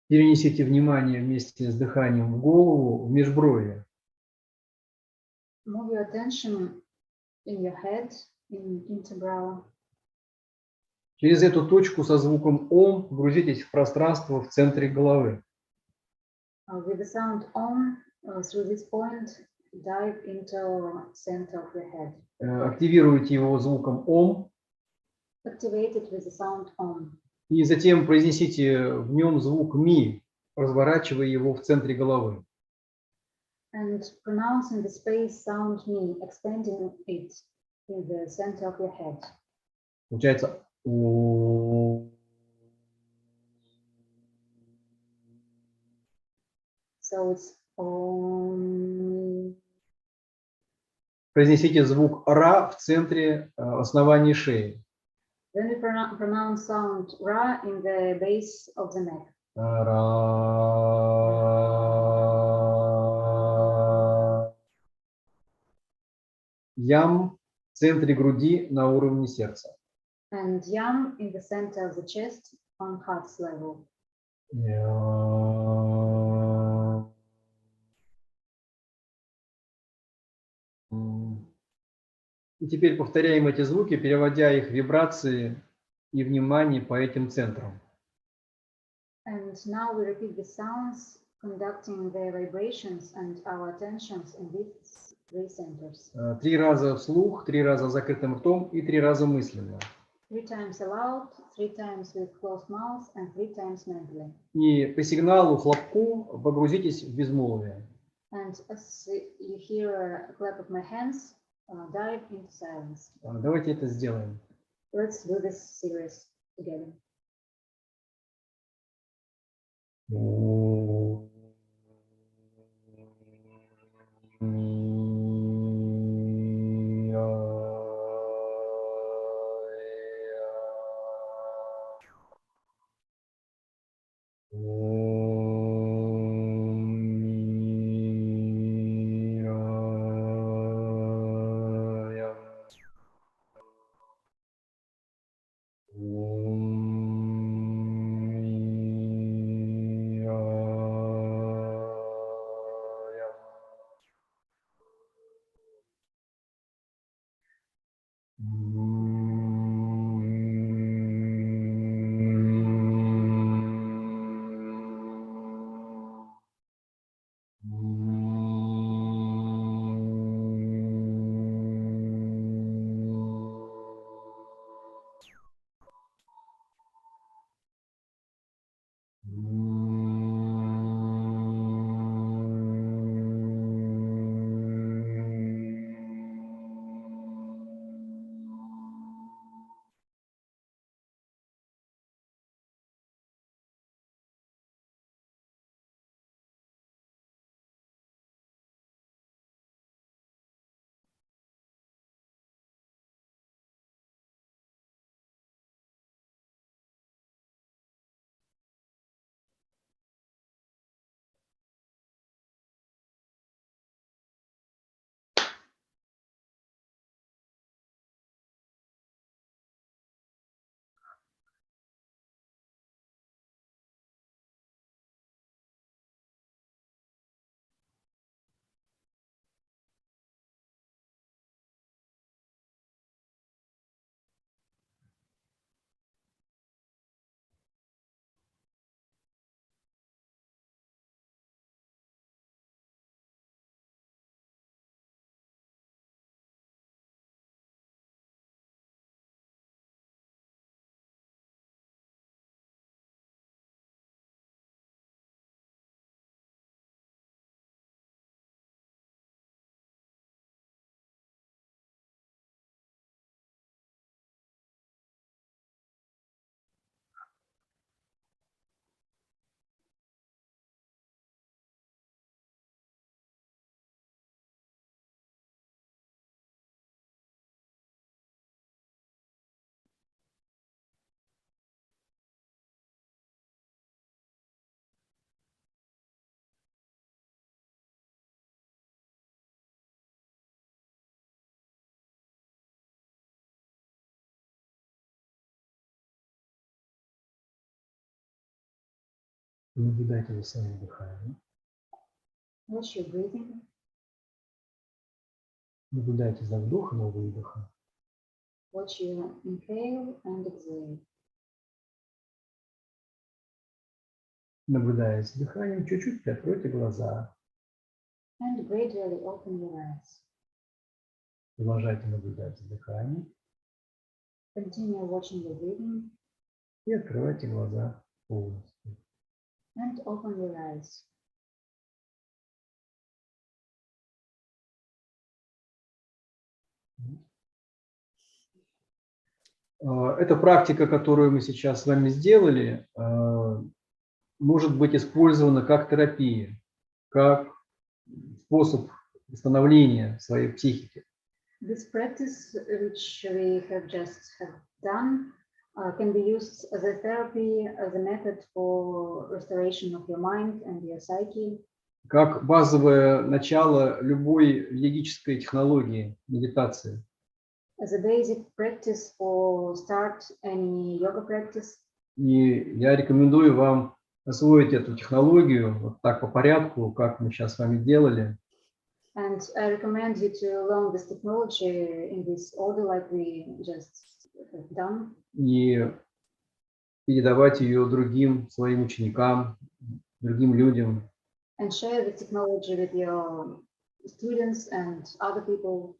Перенесите внимание вместе с дыханием в голову, в межбровье. Move your attention in your head, in interbrow. Через эту точку со звуком «Ом» погрузитесь в пространство в центре головы. With the sound OM, through this point, dive into center of your head. Активируйте его звуком «Ом». Activate it with the sound OM. И затем произнесите в нем звук «Ми», разворачивая его в центре головы. And pronouncing the space sound Mi, expanding it in the center of your head. Получается «О». So it's Om. Произнесите звук «Ра» в центре основания шеи. Then we pronounce sound Ra in the base of the neck. Ра. Ям в центре груди на уровне сердца. And Yam in the center of the chest on heart's level. И теперь повторяем эти звуки, переводя их в вибрации и внимание по этим центрам. And now we repeat the sounds, conducting their vibrations and our attentions in these three centers. 3 раза вслух, 3 раза с закрытым ртом и 3 раза мысленно. 3 times aloud, 3 times with closed mouth, and 3 times mentally. И по сигналу хлопку погрузитесь в безмолвие. And as you hear a clap of my hands, dive into silence. Давайте это сделаем. Let's do this series together. Наблюдайте за своим дыханием. Watch your breathing. Наблюдайте за вдохом и выдохом. Watch your inhale and exhale. Наблюдая за дыханием, чуть-чуть приоткройте глаза. And gradually open your eyes. Продолжайте наблюдать за дыханием. Continue watching your breathing. И открывайте глаза полностью. And open your eyes. Эта практика, которую мы сейчас с вами сделали, может быть использована как терапия, как способ восстановления своей психики. This practice, which we have just done, can be used as a therapy, as a method for restoration of your mind and your psyche. Как базовое начало любой йогической технологии медитации. As a basic practice for start any yoga practice. И я рекомендую вам освоить эту технологию вот так по порядку, как мы сейчас с вами делали. And I recommend you to learn this technology in this order like we just have done. И передавать ее другим своим ученикам, другим людям. And share the technology with your students and other people.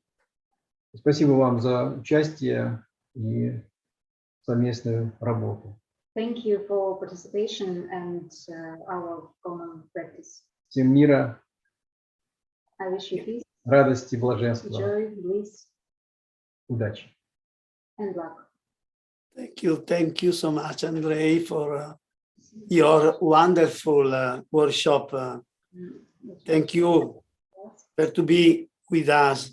Спасибо вам за участие и совместную работу. Thank you for participation and our common practice. Всем мира, I wish you peace, радости, блаженства, joy, bliss, удачи. and luck. Thank you so much, Andrey, for your wonderful workshop. Thank you for to be with us.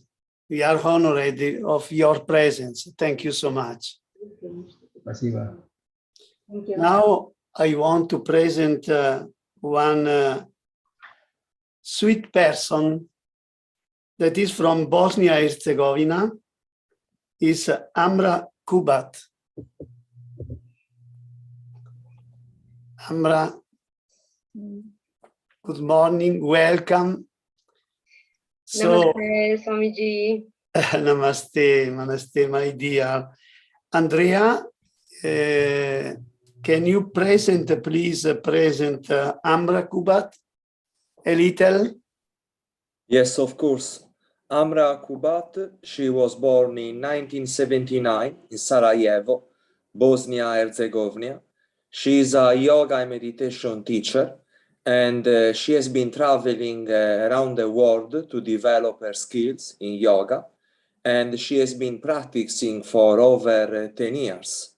We are honored of your presence. Thank you so much. Спасибо. Thank you. Now I want to present one sweet person that is from Bosnia+Hercegovina. Is Amra Kubat. Amra, good morning, welcome. Namaste, Swamiji. Namaste, my dear. Andrea, can you please present Amra Kubat a little? Yes, of course. Amra Kubat, she was born in 1979 in Sarajevo, Bosnia-Herzegovina. She is a yoga and meditation teacher, and she has been traveling around the world to develop her skills in yoga, and she has been practicing for over 10 years.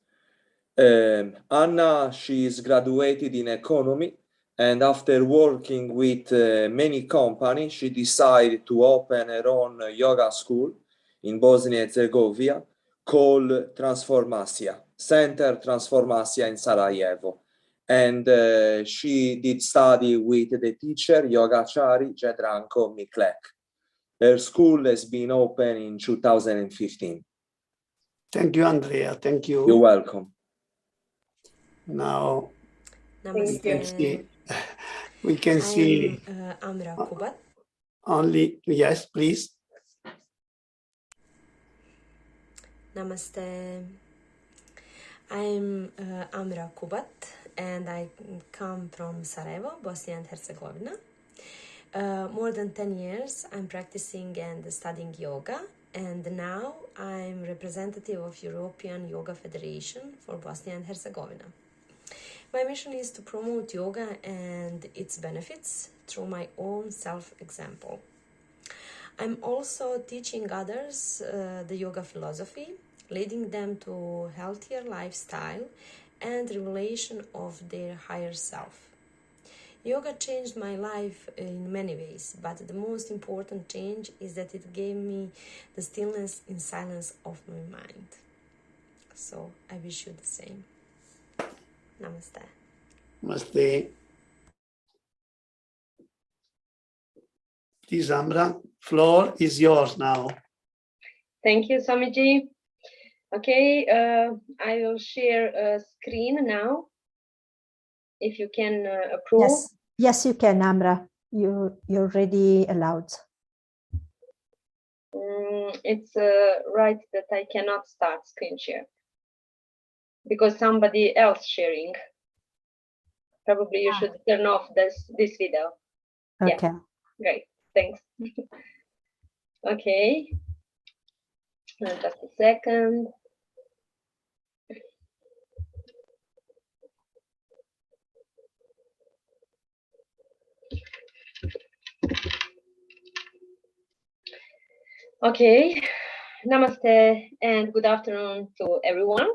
Anna, she is graduated in economy, and after working with many companies, she decided to open her own yoga school in Bosnia-Herzegovina called Transformacija, Center Transformacija in Sarajevo. And she did study with the teacher, Yogachari Jadranko Miklec. Her school has been open in 2015. Thank you, Andrea. Thank you. You're welcome. Now, Namaste. we can see Amra Kubat. only, yes, please. Namaste. I'm Amra Kubat, and I come from Sarajevo, Bosnia and Herzegovina. More than 10 years I'm practicing and studying yoga, and now I'm representative of European Yoga Federation for Bosnia and Herzegovina. My mission is to promote yoga and its benefits through my own self-example. I'm also teaching others the yoga philosophy, leading them to healthier lifestyle and revelation of their higher self. Yoga changed my life in many ways, but the most important change is that it gave me the stillness and silence of my mind. So I wish you the same. Namaste. Namaste. Please, Amra, floor is yours now. Thank you, Swamiji. Okay, I will share a screen now. If you can approve. Yes, you can, Amra. You're already allowed. It's right that I cannot start screen share because somebody else sharing. Probably you should turn off this video. Okay. Yeah. Great. Thanks. Okay. Just a second. Okay, namaste and good afternoon to everyone.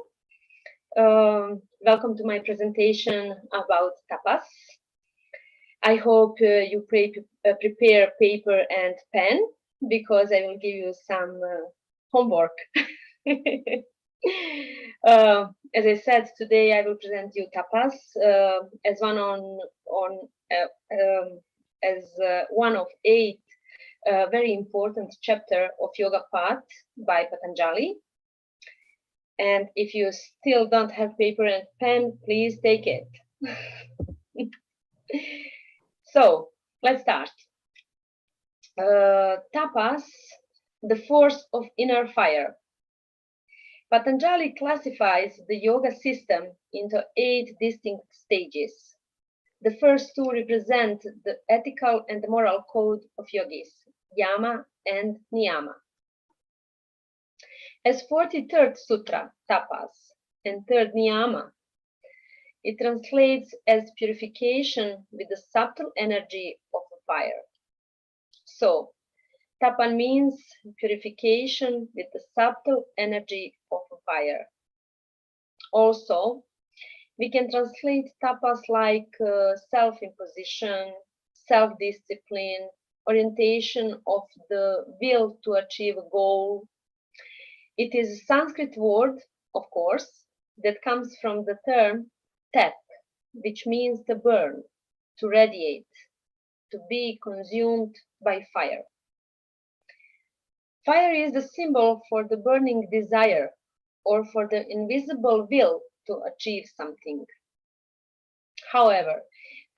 Welcome to my presentation about tapas. I hope you prepare paper and pen because I will give you some homework. As I said, today I will present you tapas as one of 8 very important chapter of Yoga Path by Patanjali. And if you still don't have paper and pen, please take it. So let's start. Tapas, the force of inner fire. Patanjali classifies the yoga system into 8 distinct stages. The first 2 represent the ethical and moral code of yogis, yama and niyama. As 43rd Sutra, Tapas, and 3rd Niyama, it translates as purification with the subtle energy of the fire. So, Tapan means purification with the subtle energy of a fire. Also, we can translate tapas like self-imposition, self-discipline, orientation of the will to achieve a goal. It is a Sanskrit word, of course, that comes from the term tap, which means to burn, to radiate, to be consumed by fire. Fire is the symbol for the burning desire or for the invisible will to achieve something. However,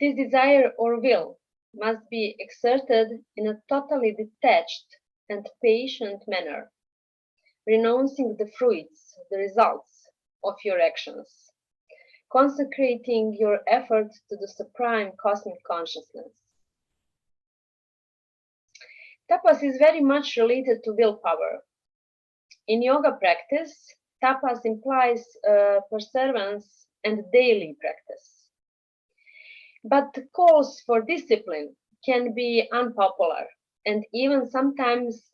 this desire or will must be exerted in a totally detached and patient manner, renouncing the fruits, the results of your actions, consecrating your effort to the supreme cosmic consciousness. Tapas is very much related to willpower. In yoga practice, tapas implies perseverance and daily practice. But the calls for discipline can be unpopular and even sometimes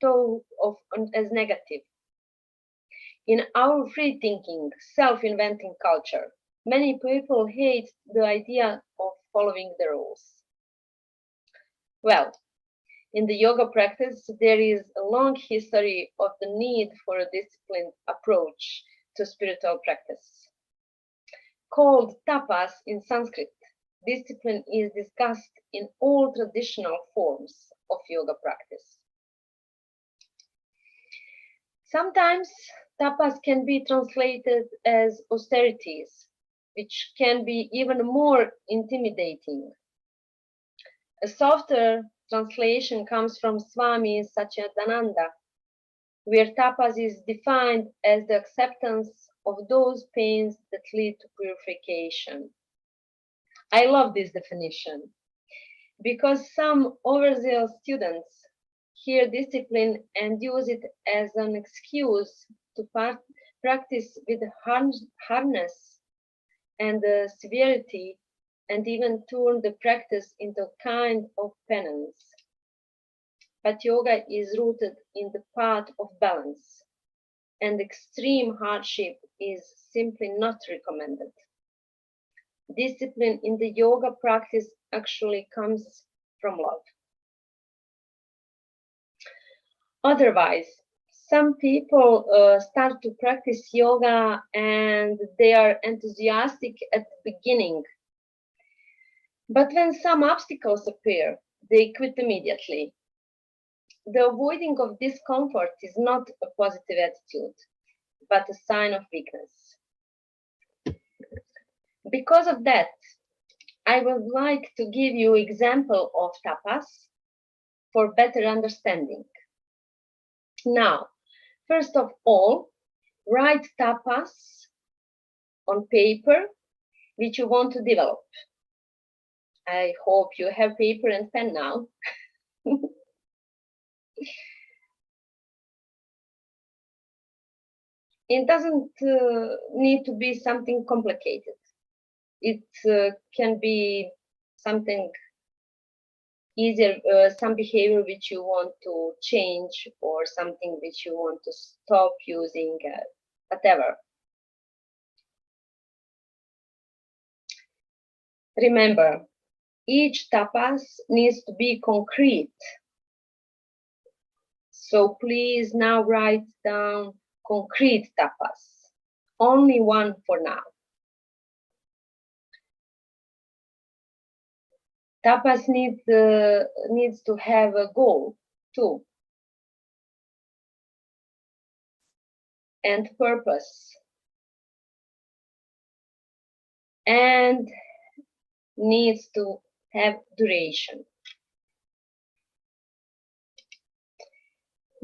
thought of as negative. In our free-thinking, self-inventing culture, many people hate the idea of following the rules. Well, in the yoga practice, there is a long history of the need for a disciplined approach to spiritual practice. Called tapas in Sanskrit, discipline is discussed in all traditional forms of yoga practice. Sometimes tapas can be translated as austerities, which can be even more intimidating. A softer translation comes from Swami Satchidananda, where tapas is defined as the acceptance of those pains that lead to purification. I love this definition because some overzealous students hear discipline and use it as an excuse to practice with hardness and severity, and even turn the practice into a kind of penance. But yoga is rooted in the path of balance, and extreme hardship is simply not recommended. Discipline in the yoga practice actually comes from love. Otherwise, some people start to practice yoga and they are enthusiastic at the beginning. But when some obstacles appear, they quit immediately. The avoiding of discomfort is not a positive attitude, but a sign of weakness. Because of that, I would like to give you an example of tapas for better understanding. Now, first of all, write tapas on paper which you want to develop. I hope you have paper and pen now. It doesn't need to be something complicated. It can be something easier, some behavior which you want to change or something which you want to stop using, whatever. Remember, each tapas needs to be concrete. So please now write down concrete tapas, only one for now. Tapas needs to have a goal too, and purpose, and needs to have duration.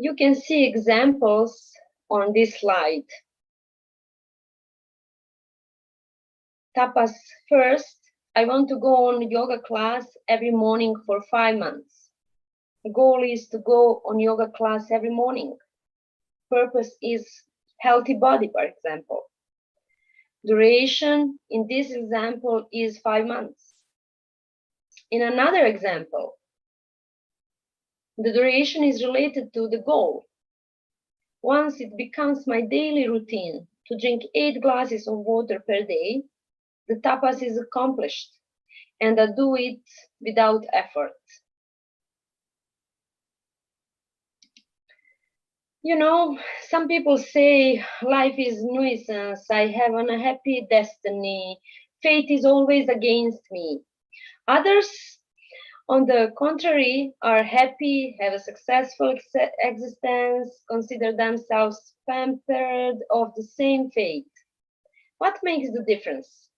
You can see examples on this slide. Tapas. First, I want to go on yoga class every morning for 5 months. The goal is to go on yoga class every morning. Purpose is healthy body, for example. Duration in this example is 5 months. In another example, the duration is related to the goal. Once it becomes my daily routine to drink 8 glasses of water per day, the tapas is accomplished, and I do it without effort. You know, some people say life is nuisance, I have an unhappy destiny, fate is always against me. Others, on the contrary, are happy, have a successful existence, consider themselves pampered of the same fate. What makes the difference?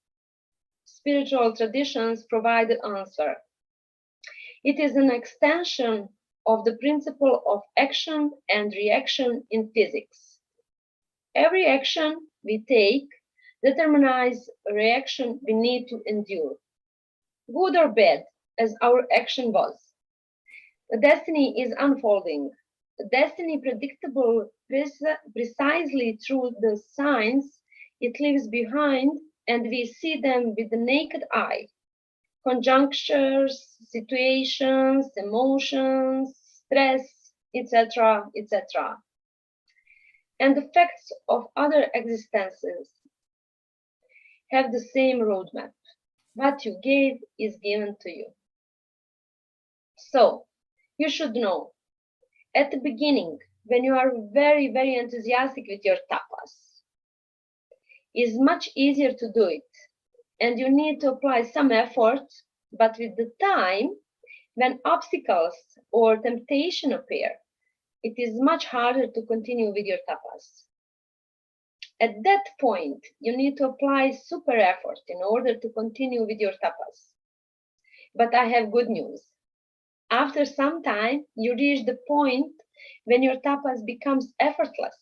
Spiritual traditions provide the answer. It is an extension of the principle of action and reaction in physics. Every action we take determines a reaction we need to endure, good or bad, as our action was. The destiny is unfolding. The destiny predictable precisely through the signs it leaves behind, and we see them with the naked eye. Conjunctures, situations, emotions, stress, etc., etc. And the facts of other existences have the same roadmap. What you gave is given to you. So, you should know, at the beginning, when you are very, very enthusiastic with your tapas, it's much easier to do it. And you need to apply some effort, but with the time, when obstacles or temptation appear, it is much harder to continue with your tapas. At that point, you need to apply super effort in order to continue with your tapas. But I have good news. After some time, you reach the point when your tapas becomes effortless.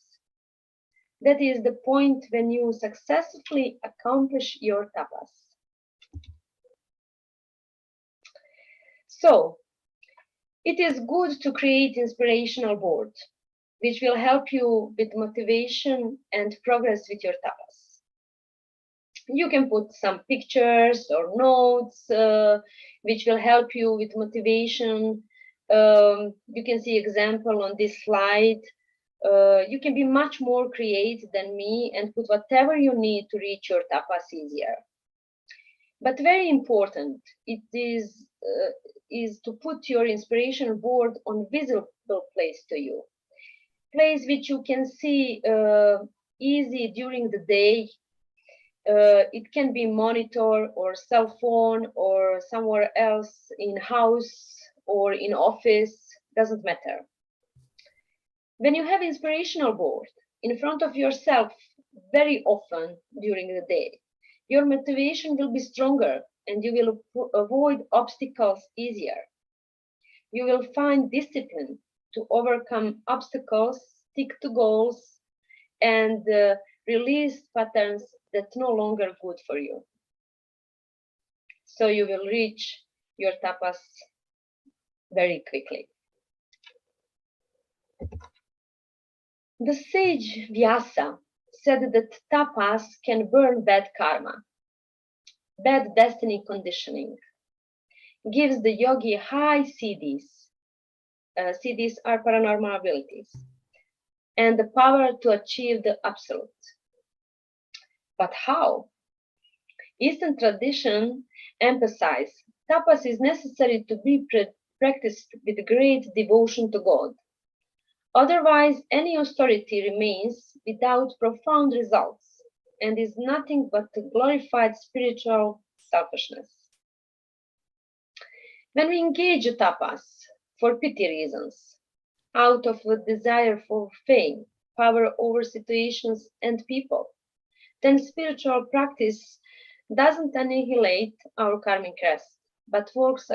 That is the point when you successfully accomplish your tapas. So, it is good to create inspirational board, which will help you with motivation and progress with your tapas. You can put some pictures or notes, which will help you with motivation. You can see example on this slide. You can be much more creative than me and put whatever you need to reach your tapas easier. But very important, it is to put your inspiration board on visible place to you. Place which you can see easy during the day. It can be monitor or cell phone or somewhere else in house or in office, doesn't matter. When you have inspirational board in front of yourself very often during the day, your motivation will be stronger and you will avoid obstacles easier. You will find discipline to overcome obstacles, stick to goals, and release patterns that no longer good for you. So you will reach your tapas very quickly. The sage Vyasa said that tapas can burn bad karma, bad destiny conditioning, gives the yogi high CDs. CDs are paranormal abilities, and the power to achieve the absolute. But how? Eastern tradition emphasizes tapas is necessary to be practiced with great devotion to God. Otherwise, any austerity remains without profound results and is nothing but glorified spiritual selfishness. When we engage tapas for pity reasons, out of a desire for fame, power over situations and people, then spiritual practice doesn't annihilate our karmic rest, but works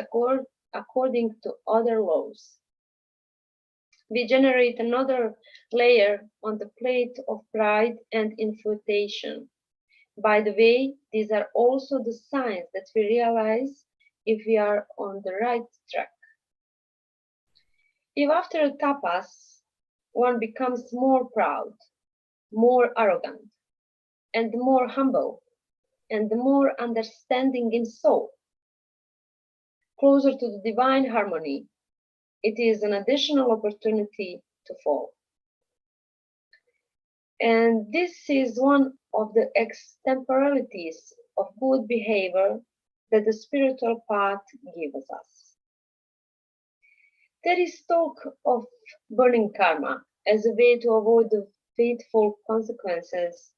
according to other laws. we generate another layer on the plate of pride and infatuation. By the way, these are also the signs that we realize if we are on the right track. If after a tapas, one becomes more proud, more arrogant, and more humble, and more understanding in soul, closer to the divine harmony, it is an additional opportunity to fall. And this is one of the extemporalities of good behavior that the spiritual path gives us. There is talk of burning karma as a way to avoid the fateful consequences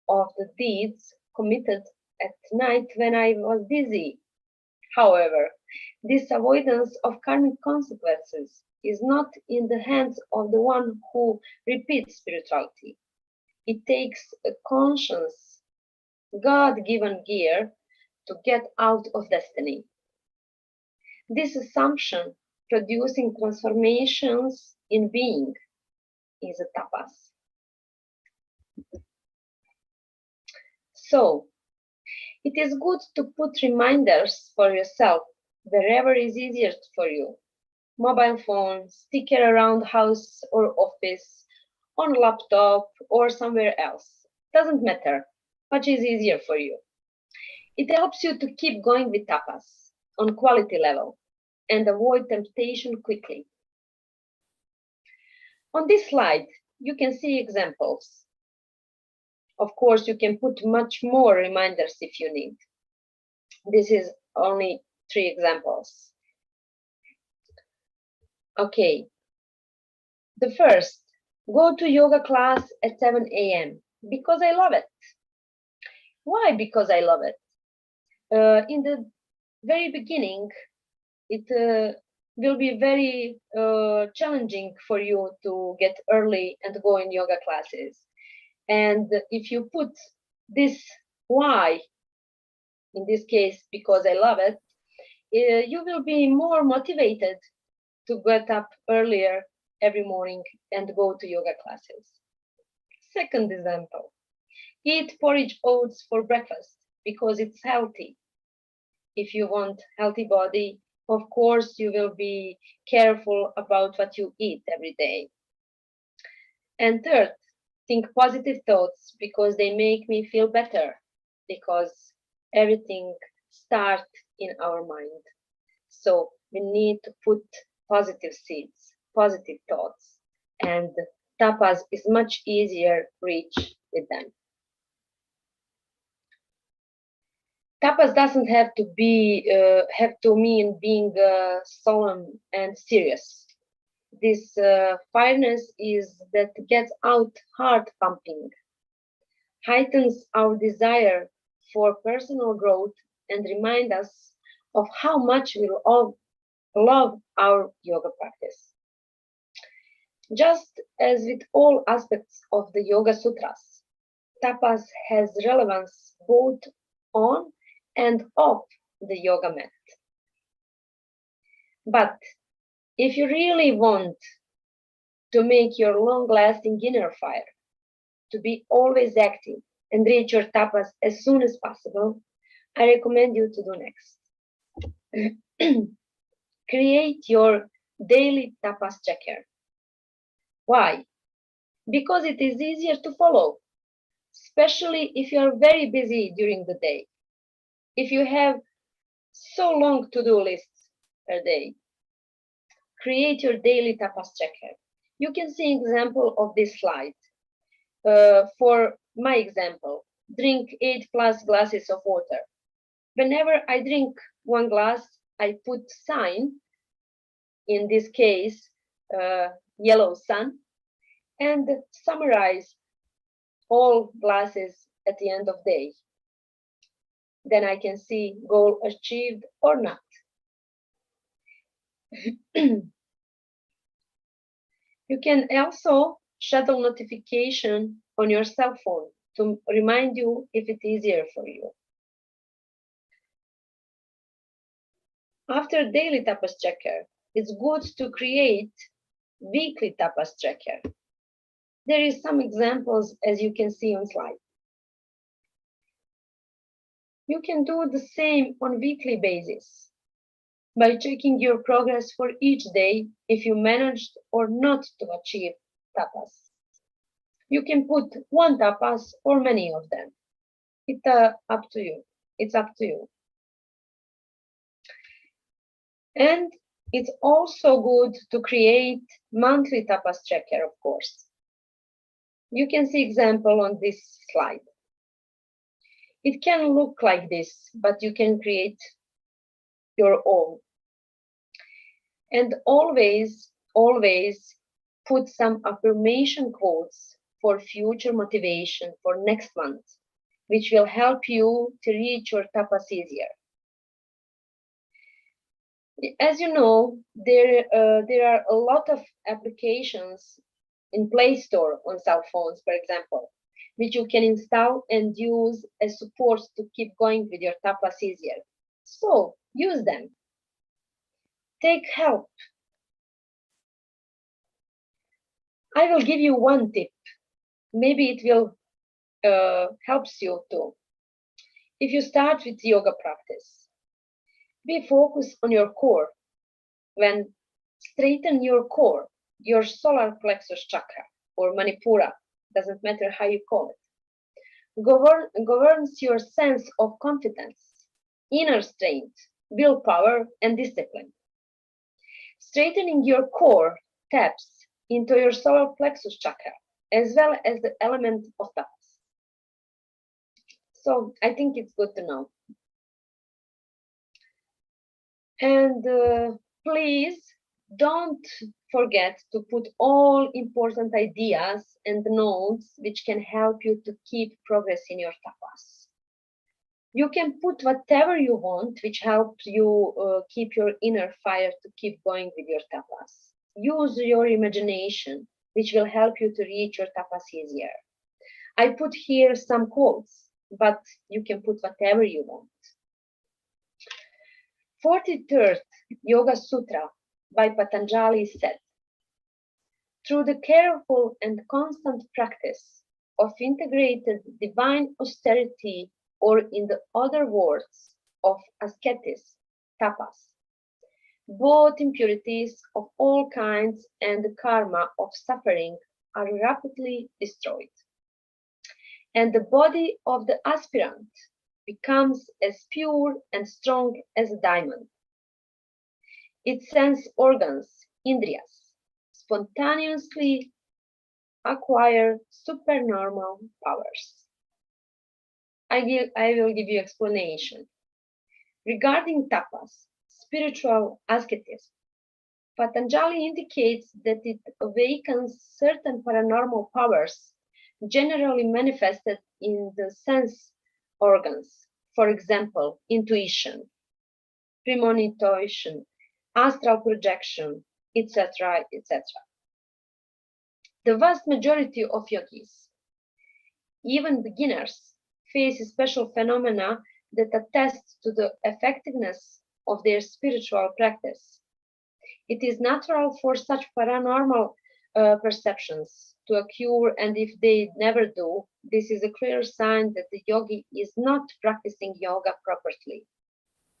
of the deeds committed at night when I was busy. However, this avoidance of karmic consequences is not in the hands of the one who repeats spirituality. It takes a conscious, God-given gear to get out of destiny. This assumption producing transformations in being is a tapas. So, it is good to put reminders for yourself wherever is easiest for you. Mobile phone, sticker around house or office, on laptop or somewhere else. Doesn't matter, which is easier for you. It helps you to keep going with tapas on quality level and avoid temptation quickly. On this slide, you can see examples. Of course, you can put much more reminders if you need. This is only 3 examples. Okay. The first, go to yoga class at 7 a.m. because I love it. Why because I love it? In the very beginning, it will be very challenging for you to get early and go in yoga classes. And if you put this why, in this case, because I love it, you will be more motivated to get up earlier every morning and go to yoga classes. Second example, eat porridge oats for breakfast because it's healthy. If you want healthy body, of course, you will be careful about what you eat every day. And third, think positive thoughts because they make me feel better, because everything starts in our mind. So we need to put positive seeds, positive thoughts, and tapas is much easier reach with them. Tapas doesn't have to be have to mean being solemn and serious. This fireness is that gets out heart pumping, heightens our desire for personal growth, and remind us of how much we all love our yoga practice. Just as with all aspects of the Yoga Sutras, tapas has relevance both on and off the yoga mat. But if you really want to make your long-lasting inner fire, to be always active and reach your tapas as soon as possible, I recommend you to do next. Create your daily tapas checker. Why? Because it is easier to follow, especially if you are very busy during the day. If you have so long to-do lists per day, create your daily tapas checker. You can see an example of this slide. For my example, drink 8+ glasses of water. Whenever I drink 1 glass, I put sign, in this case, yellow sun, and summarize all glasses at the end of day. Then I can see goal achieved or not. You can also schedule notification on your cell phone to remind you if it's easier for you. After daily tapas checker, it's good to create weekly tapas tracker. There is some examples as you can see on slide. You can do the same on weekly basis by checking your progress for each day if you managed or not to achieve tapas. You can put one tapas or many of them. It's up to you. It's up to you. And it's also good to create monthly tapas tracker, of course. You can see example on this slide. It can look like this, but you can create your own. And always put some affirmation quotes for future motivation for next month, which will help you to reach your tapas easier. As you know, there are a lot of applications in Play Store on cell phones, for example, which you can install and use as support to keep going with your tapas easier. So use them. Take help. I will give you one tip. Maybe it will helps you too. If you start with yoga practice, be focused on your core. When straighten your core, your solar plexus chakra or manipura, doesn't matter how you call it, governs your sense of confidence, inner strength, willpower, and discipline. Straightening your core taps into your solar plexus chakra, as well as the element of tapas. So I think it's good to know. And please don't forget to put all important ideas and notes which can help you to keep progress in your tapas. You can put whatever you want, which helps you keep your inner fire to keep going with your tapas. Use your imagination, which will help you to reach your tapas easier. I put here some quotes, but you can put whatever you want. 43rd Yoga Sutra by Patanjali said, through the careful and constant practice of integrated divine austerity, or in the other words of ascetics, tapas, both impurities of all kinds and the karma of suffering are rapidly destroyed, and the body of the aspirant becomes as pure and strong as a diamond. Its sense organs, indriyas, spontaneously acquire supernormal powers. I will give you explanation. Regarding tapas, spiritual asceticism, Patanjali indicates that it awakens certain paranormal powers generally manifested in the sense organs, for example, intuition, premonition, astral projection, etc., etc. The vast majority of yogis, even beginners, face special phenomena that attest to the effectiveness of their spiritual practice. It is natural for such paranormal perceptions to occur, and if they never do, this is a clear sign that the yogi is not practicing yoga properly.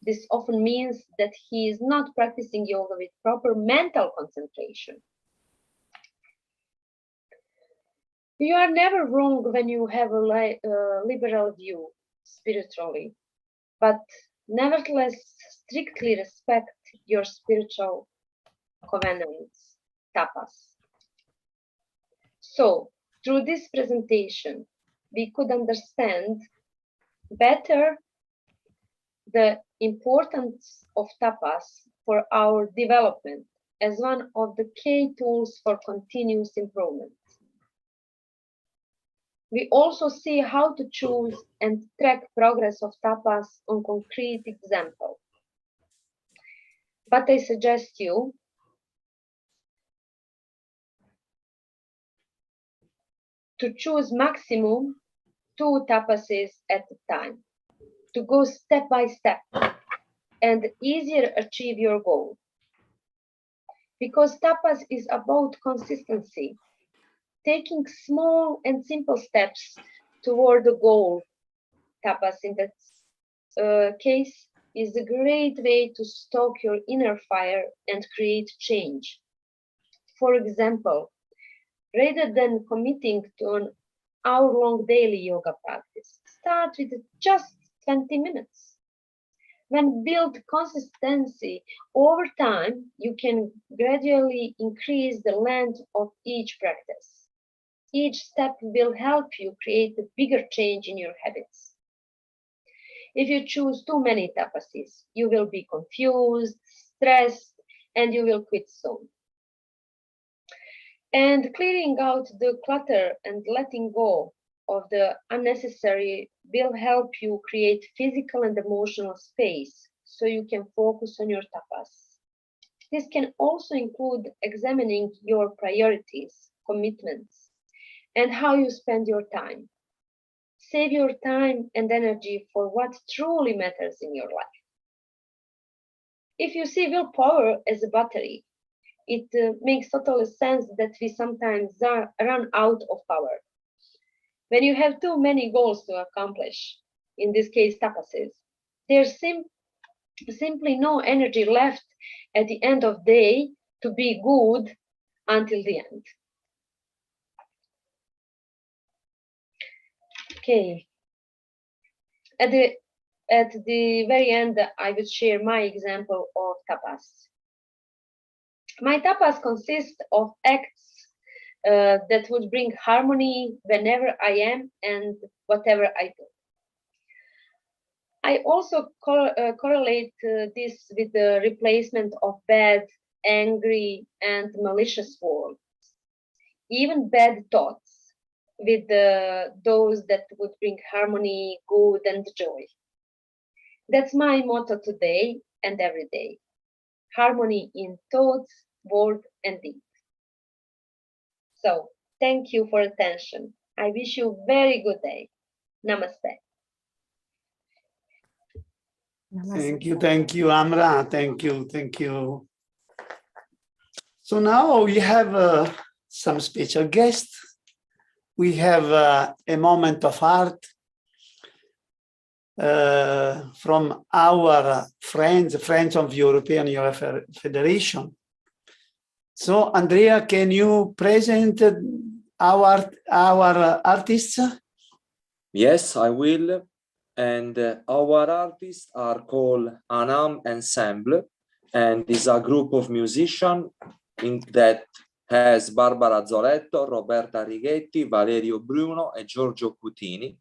This often means that he is not practicing yoga with proper mental concentration. You are never wrong when you have a liberal view spiritually, but nevertheless strictly respect your spiritual covenants, tapas. So, through this presentation, we could understand better the importance of tapas for our development as one of the key tools for continuous improvement. We also see how to choose and track progress of tapas on concrete example. But I suggest you to choose maximum 2 tapases at a time, to go step by step and easier achieve your goal. because tapas is about consistency, taking small and simple steps toward the goal. Tapas in that case is a great way to stoke your inner fire and create change. For example, rather than committing to an hour-long daily yoga practice, start with just 20 minutes. When build consistency over time, you can gradually increase the length of each practice. Each step will help you create a bigger change in your habits. If you choose too many tapases, you will be confused, stressed, and you will quit soon. And clearing out the clutter and letting go of the unnecessary will help you create physical and emotional space so you can focus on your tapas. This can also include examining your priorities, commitments, and how you spend your time. Save your time and energy for what truly matters in your life. If you see willpower as a battery, it makes total sense that we sometimes run out of power. When you have too many goals to accomplish, in this case tapases, there's simply no energy left at the end of the day to be good until the end. Okay. At the very end, I will share my example of tapas. My tapas consist of acts that would bring harmony whenever I am and whatever I do. I also correlate this with the replacement of bad, angry, and malicious words, even bad thoughts, with those that would bring harmony, good, and joy. That's my motto today and every day. Harmony in thoughts, word, and deed. So, thank you for attention. I wish you a very good day. Namaste. Thank you, Amra. Thank you. So now we have some special guests. We have a moment of art from our friends of European Yoga Federation. So, Andrea, can you present our artists? Yes, I will. And our artists are called Anām Ensemble, and is a group of musicians that has Barbara Zoletto, Roberta Righetti, Valerio Bruno, and Giorgio Cutini.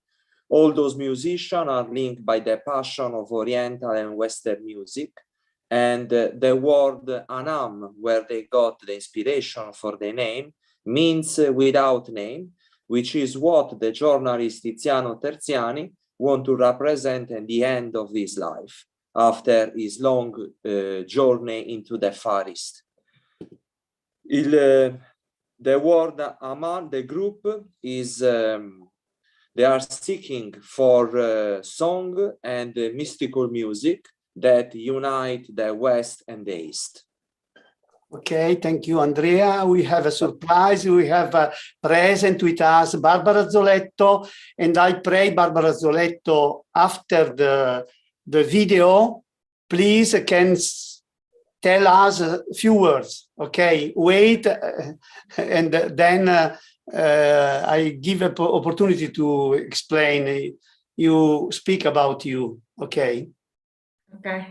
All those musicians are linked by the passion of Oriental and Western music. And the word Anām, where they got the inspiration for the name, means without name, which is what the journalist Tiziano Terziani want to represent at the end of his life, after his long journey into the Far East. The word Amman, the group, is they are seeking for song and mystical music that unite the West and the East. Okay, thank you, Andrea. We have a surprise. We have present with us Barbara Zoletto, and I pray Barbara Zoletto, after the video, please can tell us a few words. Okay, wait, and then I give an opportunity to explain. You speak about you. Okay. Okay.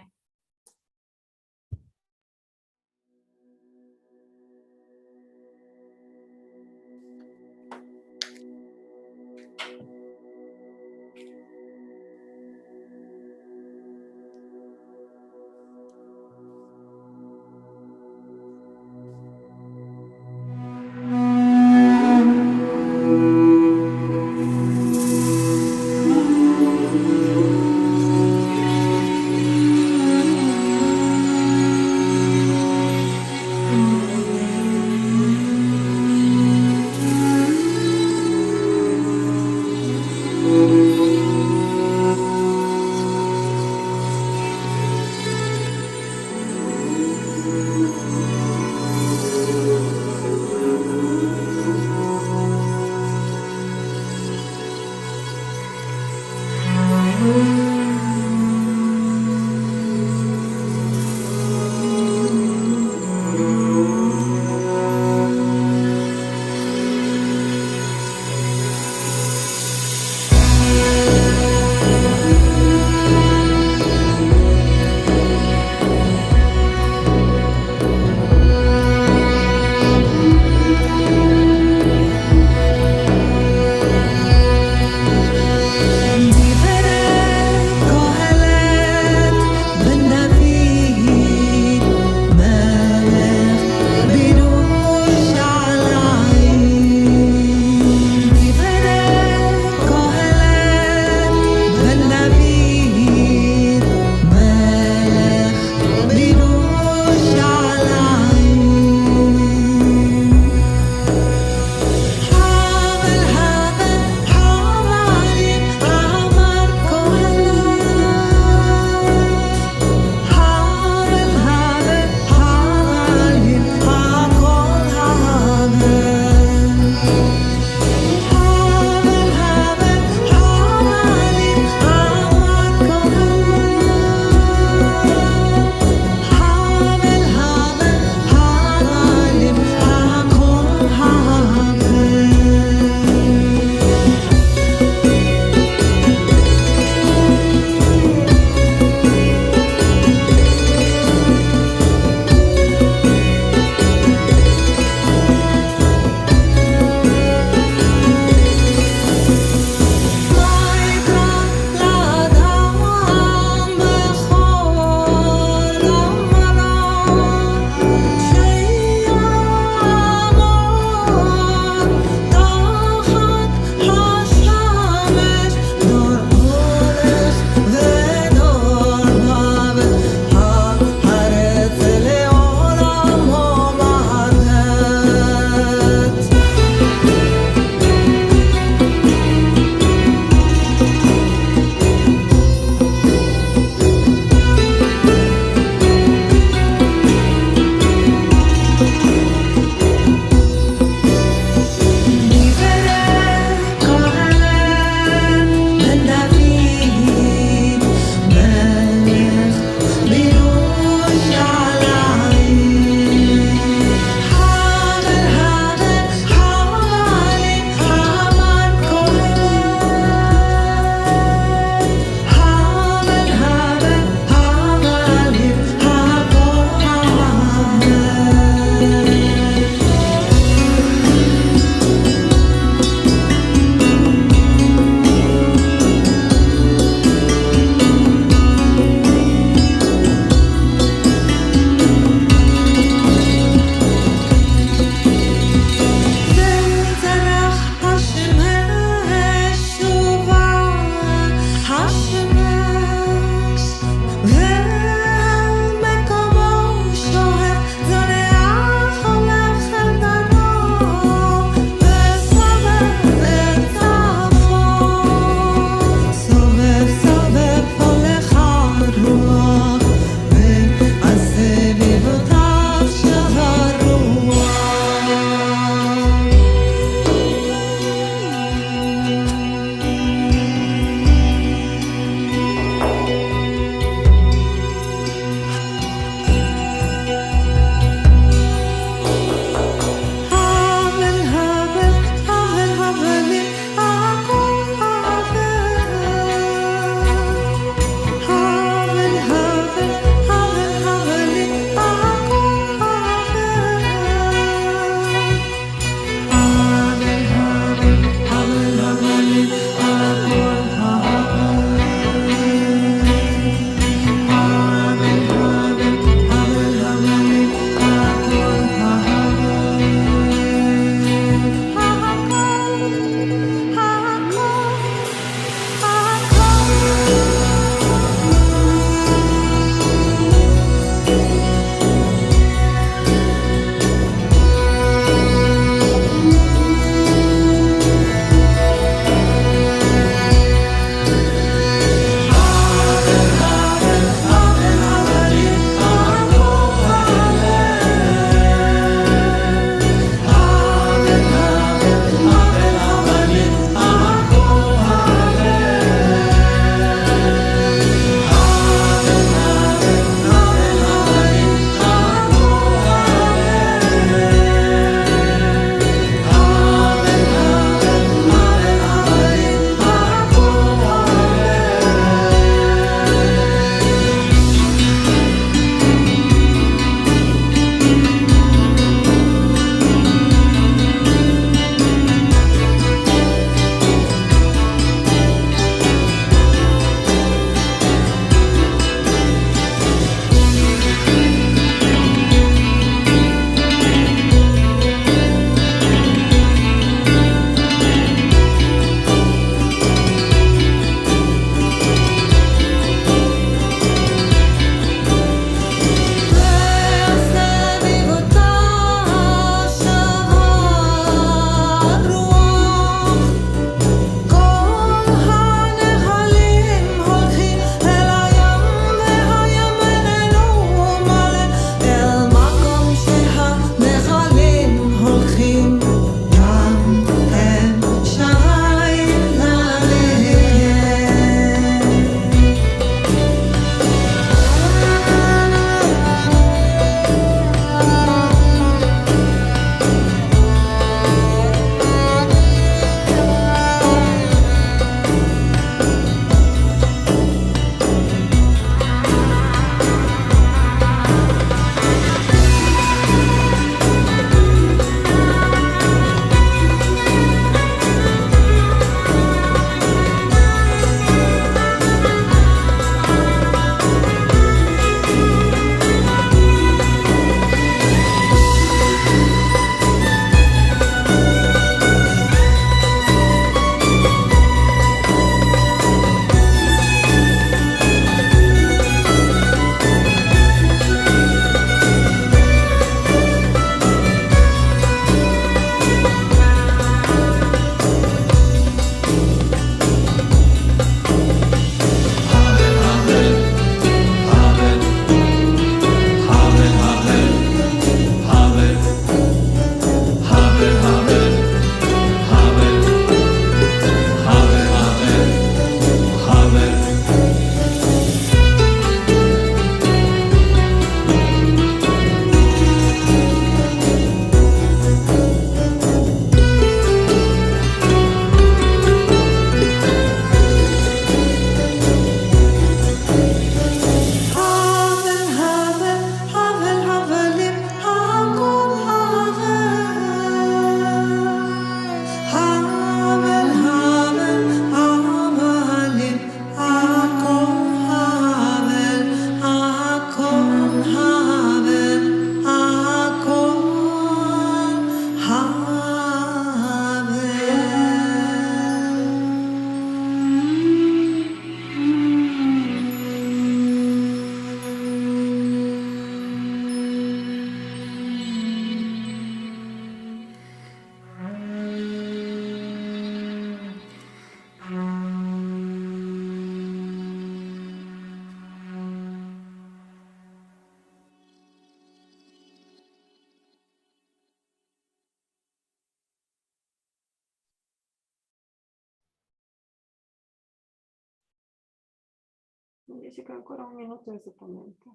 Dice che ancora un minuto esattamente.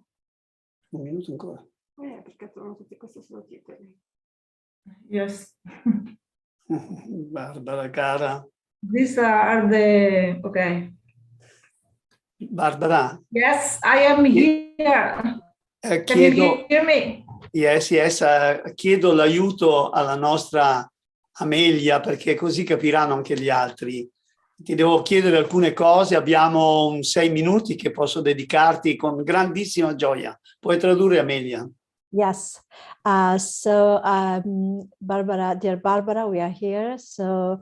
Un minuto ancora. Perché sono tutti questi sottotitoli. Yes. Barbara, cara. These are the, okay. Barbara. Yes, I am here. Can you hear me? Yes, chiedo l'aiuto alla nostra Amelia perché così capiranno anche gli altri. Ti devo chiedere alcune cose, abbiamo 6 minuti che posso dedicarti con grandissima gioia. Puoi tradurre, Amelia? Yes. Barbara, dear Barbara, we are here. So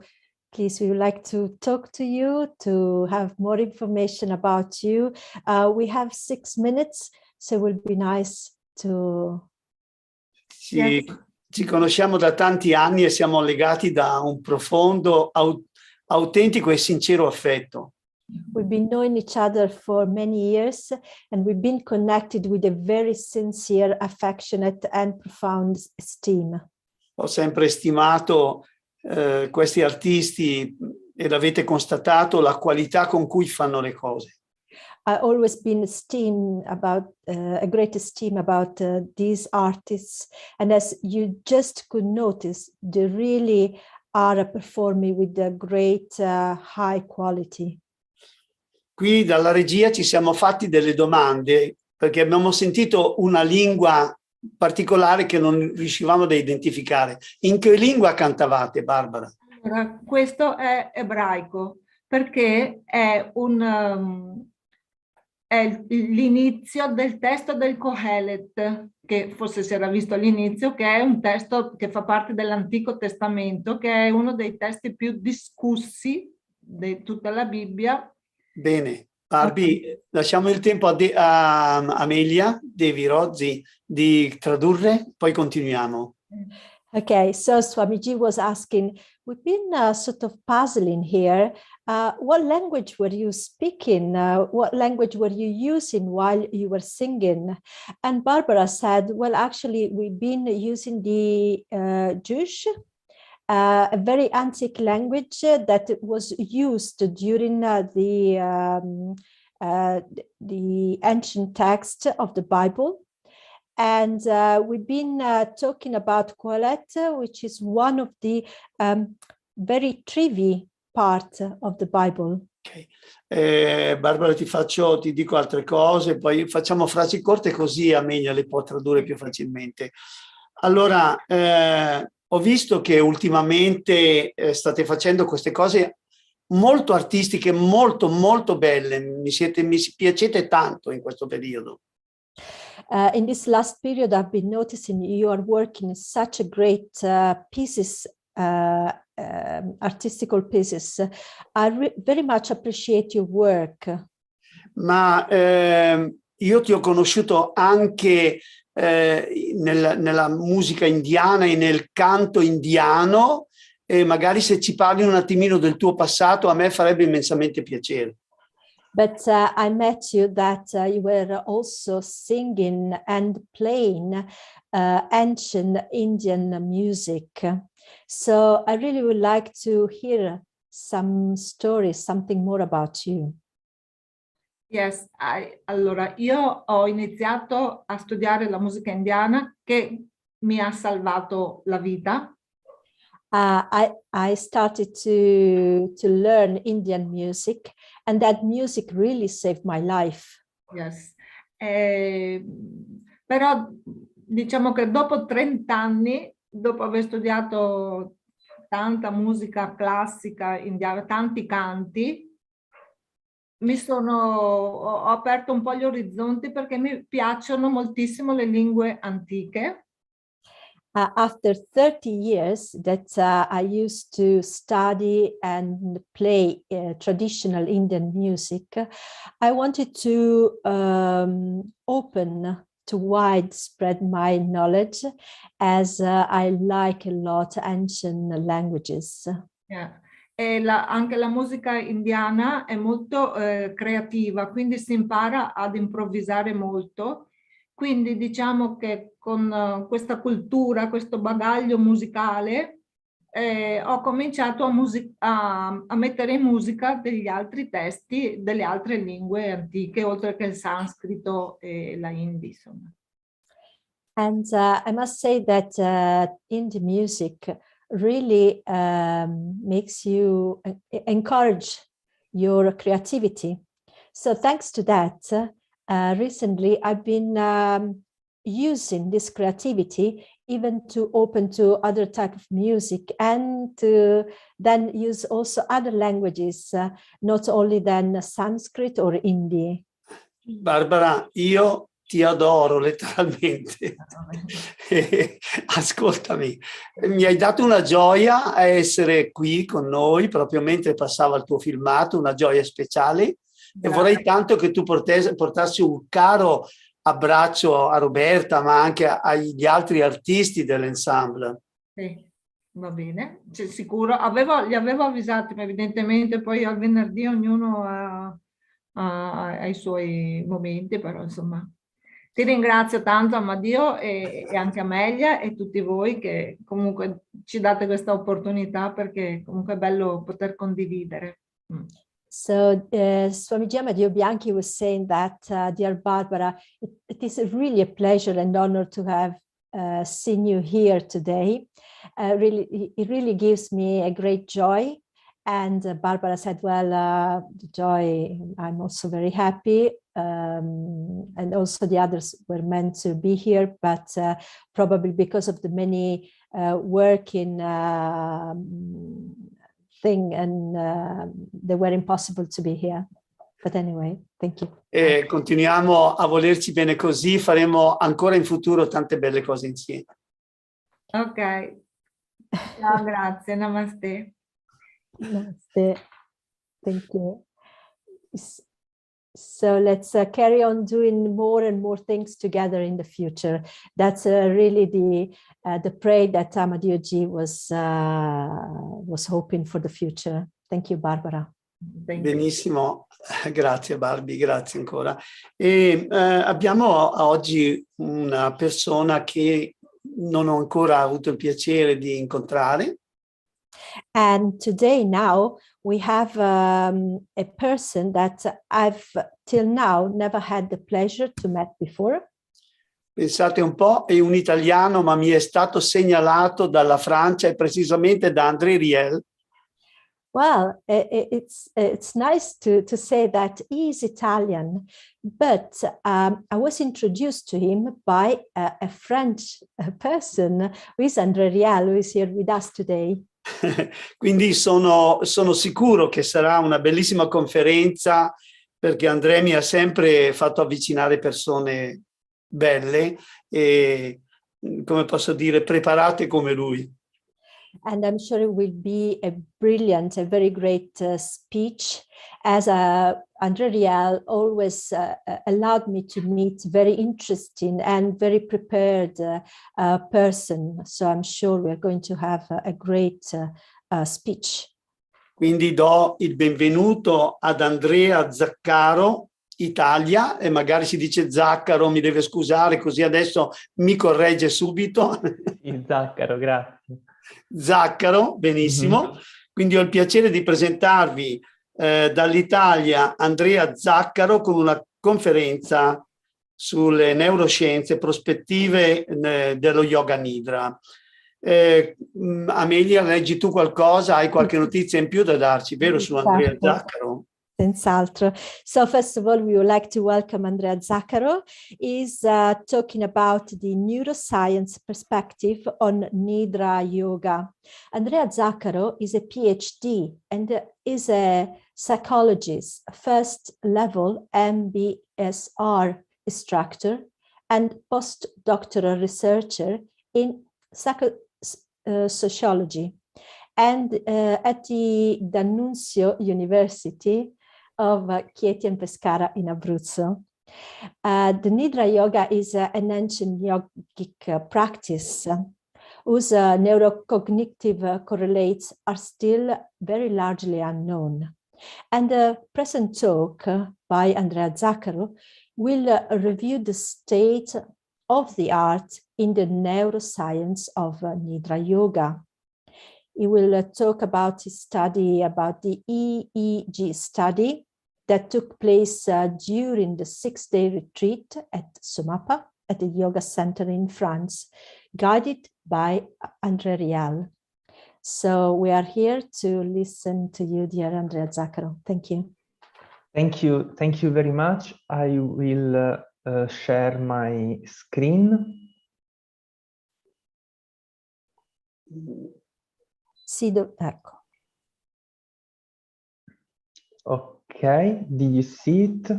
please, we would like to talk to you, to have more information about you. We have 6 minutes, so it will be nice to... Ci conosciamo da tanti anni e siamo legati da un profondo, autentico e sincero affetto. We've been knowing each other for many years and we've been connected with a very sincere, affectionate and profound esteem. Ho sempre stimato questi artisti e l'avete constatato la qualità con cui fanno le cose. I've always been a great esteem about these artists, and as you just could notice, they really are performing with a great high quality. Qui dalla regia ci siamo fatti delle domande perché abbiamo sentito una lingua particolare che non riuscivamo ad identificare. In che lingua cantavate, Barbara? Allora, questo è ebraico perché è l'inizio del testo del Qohelot, che forse si era visto all'inizio, che è un testo che fa parte dell'Antico Testamento, che è uno dei testi più discussi di tutta la Bibbia. Bene, Barbie, lasciamo il tempo a Amelia Devi Rozzi di tradurre, poi continuiamo. Okay, so Swamiji was asking, we've been sort of puzzling here. What language were you speaking? What language were you using while you were singing? And Barbara said, well, actually, we've been using the Jewish, a very antique language that was used during the ancient text of the Bible. And we've been talking about Qohelot, which is one of the very trivial part of the Bible. Okay. Barbara, ti dico altre cose, poi facciamo frasi corte così Amelia le può tradurre più facilmente. Allora, ho visto che ultimamente state facendo queste cose molto artistiche, molto, molto belle. Mi piacete tanto in questo periodo. In this last period, I've been noticing you are working in such a great pieces, artistical pieces. I very much appreciate your work. Ma io ti ho conosciuto anche nella musica indiana e nel canto indiano, e magari se ci parli un attimino del tuo passato a me farebbe immensamente piacere. But I met you that you were also singing and playing ancient Indian music. So I really would like to hear some stories, something more about you. Yes, allora io ho iniziato a studiare la musica indiana che mi ha salvato la vita. I started to learn Indian music, and that music really saved my life. Yes. Però diciamo che dopo 30 anni, dopo aver studiato tanta musica classica indiana, tanti canti, ho aperto un po' gli orizzonti perché mi piacciono moltissimo le lingue antiche. After 30 years that I used to study and play traditional Indian music, I wanted to open to widespread my knowledge, as I like a lot ancient languages. Yeah. E anche la musica indiana è molto creativa, quindi si impara ad improvvisare molto. Quindi diciamo che con questa cultura, questo bagaglio musicale, ho cominciato a mettere in musica degli altri testi delle altre lingue antiche, oltre che il sanscrito e la hindi, insomma. And I must say that indie music really makes you encourage your creativity. So thanks to that, recently I've been using this creativity even to open to other type of music and to then use also other languages, not only than Sanskrit or Hindi. Barbara, io ti adoro letteralmente. Ascoltami, mi hai dato una gioia a essere qui con noi proprio mentre passava il tuo filmato, una gioia speciale. E vorrei tanto che tu portassi un caro abbraccio a Roberta, ma anche agli altri artisti dell'ensemble. Sì, va bene, c'è sicuro. Li avevo avvisati, ma evidentemente poi al venerdì ognuno ha i suoi momenti, però insomma. Ti ringrazio tanto, Amadio, e anche Amelia e tutti voi che comunque ci date questa opportunità, perché comunque è bello poter condividere. So Swamiji Amadio Bianchi was saying that, dear Barbara, it is really a pleasure and honor to have seen you here today. It really gives me a great joy. And Barbara said, well, joy, I'm also very happy. And also the others were meant to be here, but probably because of the many working thing and they were impossible to be here. But anyway, thank you. E continuiamo a volerci bene così, faremo ancora in futuro tante belle cose insieme. Ok. Ciao, grazie, namaste. Namaste. Thank you. So let's carry on doing more and more things together in the future. That's really the prayer that Amadioji was hoping for the future. Thank you, Barbara. Benissimo, grazie Barbie, grazie ancora. E abbiamo oggi una persona che non ho ancora avuto il piacere di incontrare. And today now we have a person that I've till now never had the pleasure to meet before. Pensate un po', è un italiano, ma mi è stato segnalato dalla Francia e precisamente da Andrey. Well, it's nice to say that he is Italian, but I was introduced to him by a French person who is Andrey, who is here with us today. Quindi sono sicuro che sarà una bellissima conferenza, perché Andrea mi ha sempre fatto avvicinare persone belle e, come posso dire, preparate come lui. And I'm sure it will be a brilliant, a very great speech, as Andrey Rial always allowed me to meet very interesting and very prepared person. So I'm sure we're going to have a great speech. Quindi do il benvenuto ad Andrea Zaccaro, Italia, e magari si dice Zaccaro, mi deve scusare, così adesso mi corregge subito. Il Zaccaro, grazie. Zaccaro, benissimo. Quindi ho il piacere di presentarvi dall'Italia Andrea Zaccaro con una conferenza sulle neuroscienze, prospettive dello yoga nidra. Amelia, leggi tu qualcosa? Hai qualche notizia in più da darci, vero, su Andrea Zaccaro? Senz'altro. So first of all, we would like to welcome Andrea Zaccaro. He's talking about the neuroscience perspective on Nidrā Yoga. Andrea Zaccaro is a PhD and is a psychologist, first level MBSR instructor and postdoctoral researcher in psychosociology and at the D'Annunzio University of Chieti and Pescara in Abruzzo. The Nidrā Yoga is an ancient yogic practice whose neurocognitive correlates are still very largely unknown. And the present talk by Andrea Zaccaro will review the state of the art in the neuroscience of Nidrā Yoga. He will talk about his study, about the EEG study that took place during the 6-day retreat at Sumapa, at the yoga center in France, guided by Andrey. So we are here to listen to you, dear Andrea Zaccaro. Thank you. Thank you very much. I will share my screen. Sì, ecco. Ok, did you see it?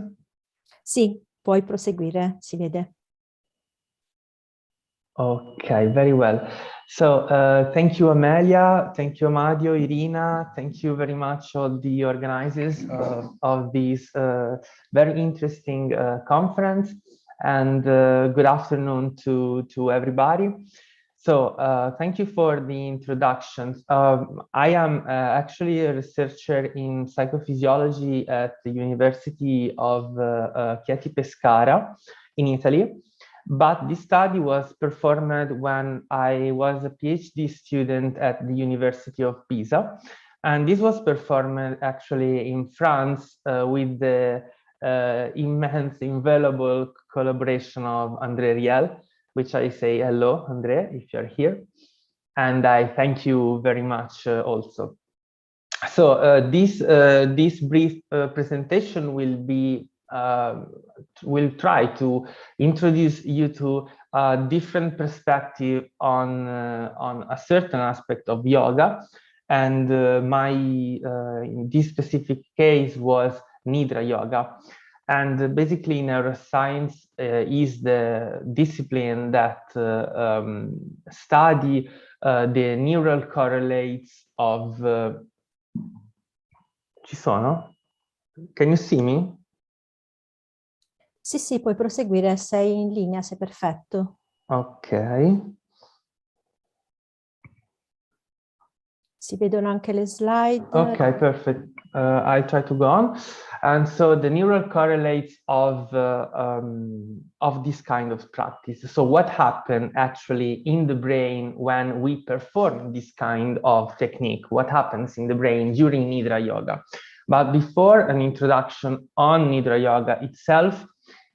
Sì, puoi proseguire, si vede. Okay, very well. So thank you, Amelia. Thank you, Amadio, Irina. Thank you very much, all the organizers of this very interesting conference. And good afternoon to everybody. So thank you for the introductions. I am actually a researcher in psychophysiology at the University of Chieti Pescara in Italy. But this study was performed when I was a PhD student at the University of Pisa. And this was performed actually in France with the immense, invaluable collaboration of Andrey, which I say hello, Andrea, if you're here. And I thank you very much also. So this brief presentation will try to introduce you to a different perspective on a certain aspect of yoga. And in this specific case was Nidrā Yoga. And basically neuroscience is the discipline that study the neural correlates of... Ci sono? Can you see me? Sì, sì, puoi proseguire, sei in linea, sei perfetto. Ok. Si vedono anche le slide. Okay, perfect. I'll try to go on. And so the neural correlates of this kind of practice. So what happened actually in the brain when we perform this kind of technique? What happens in the brain during Nidrā Yoga? But before an introduction on Nidrā Yoga itself,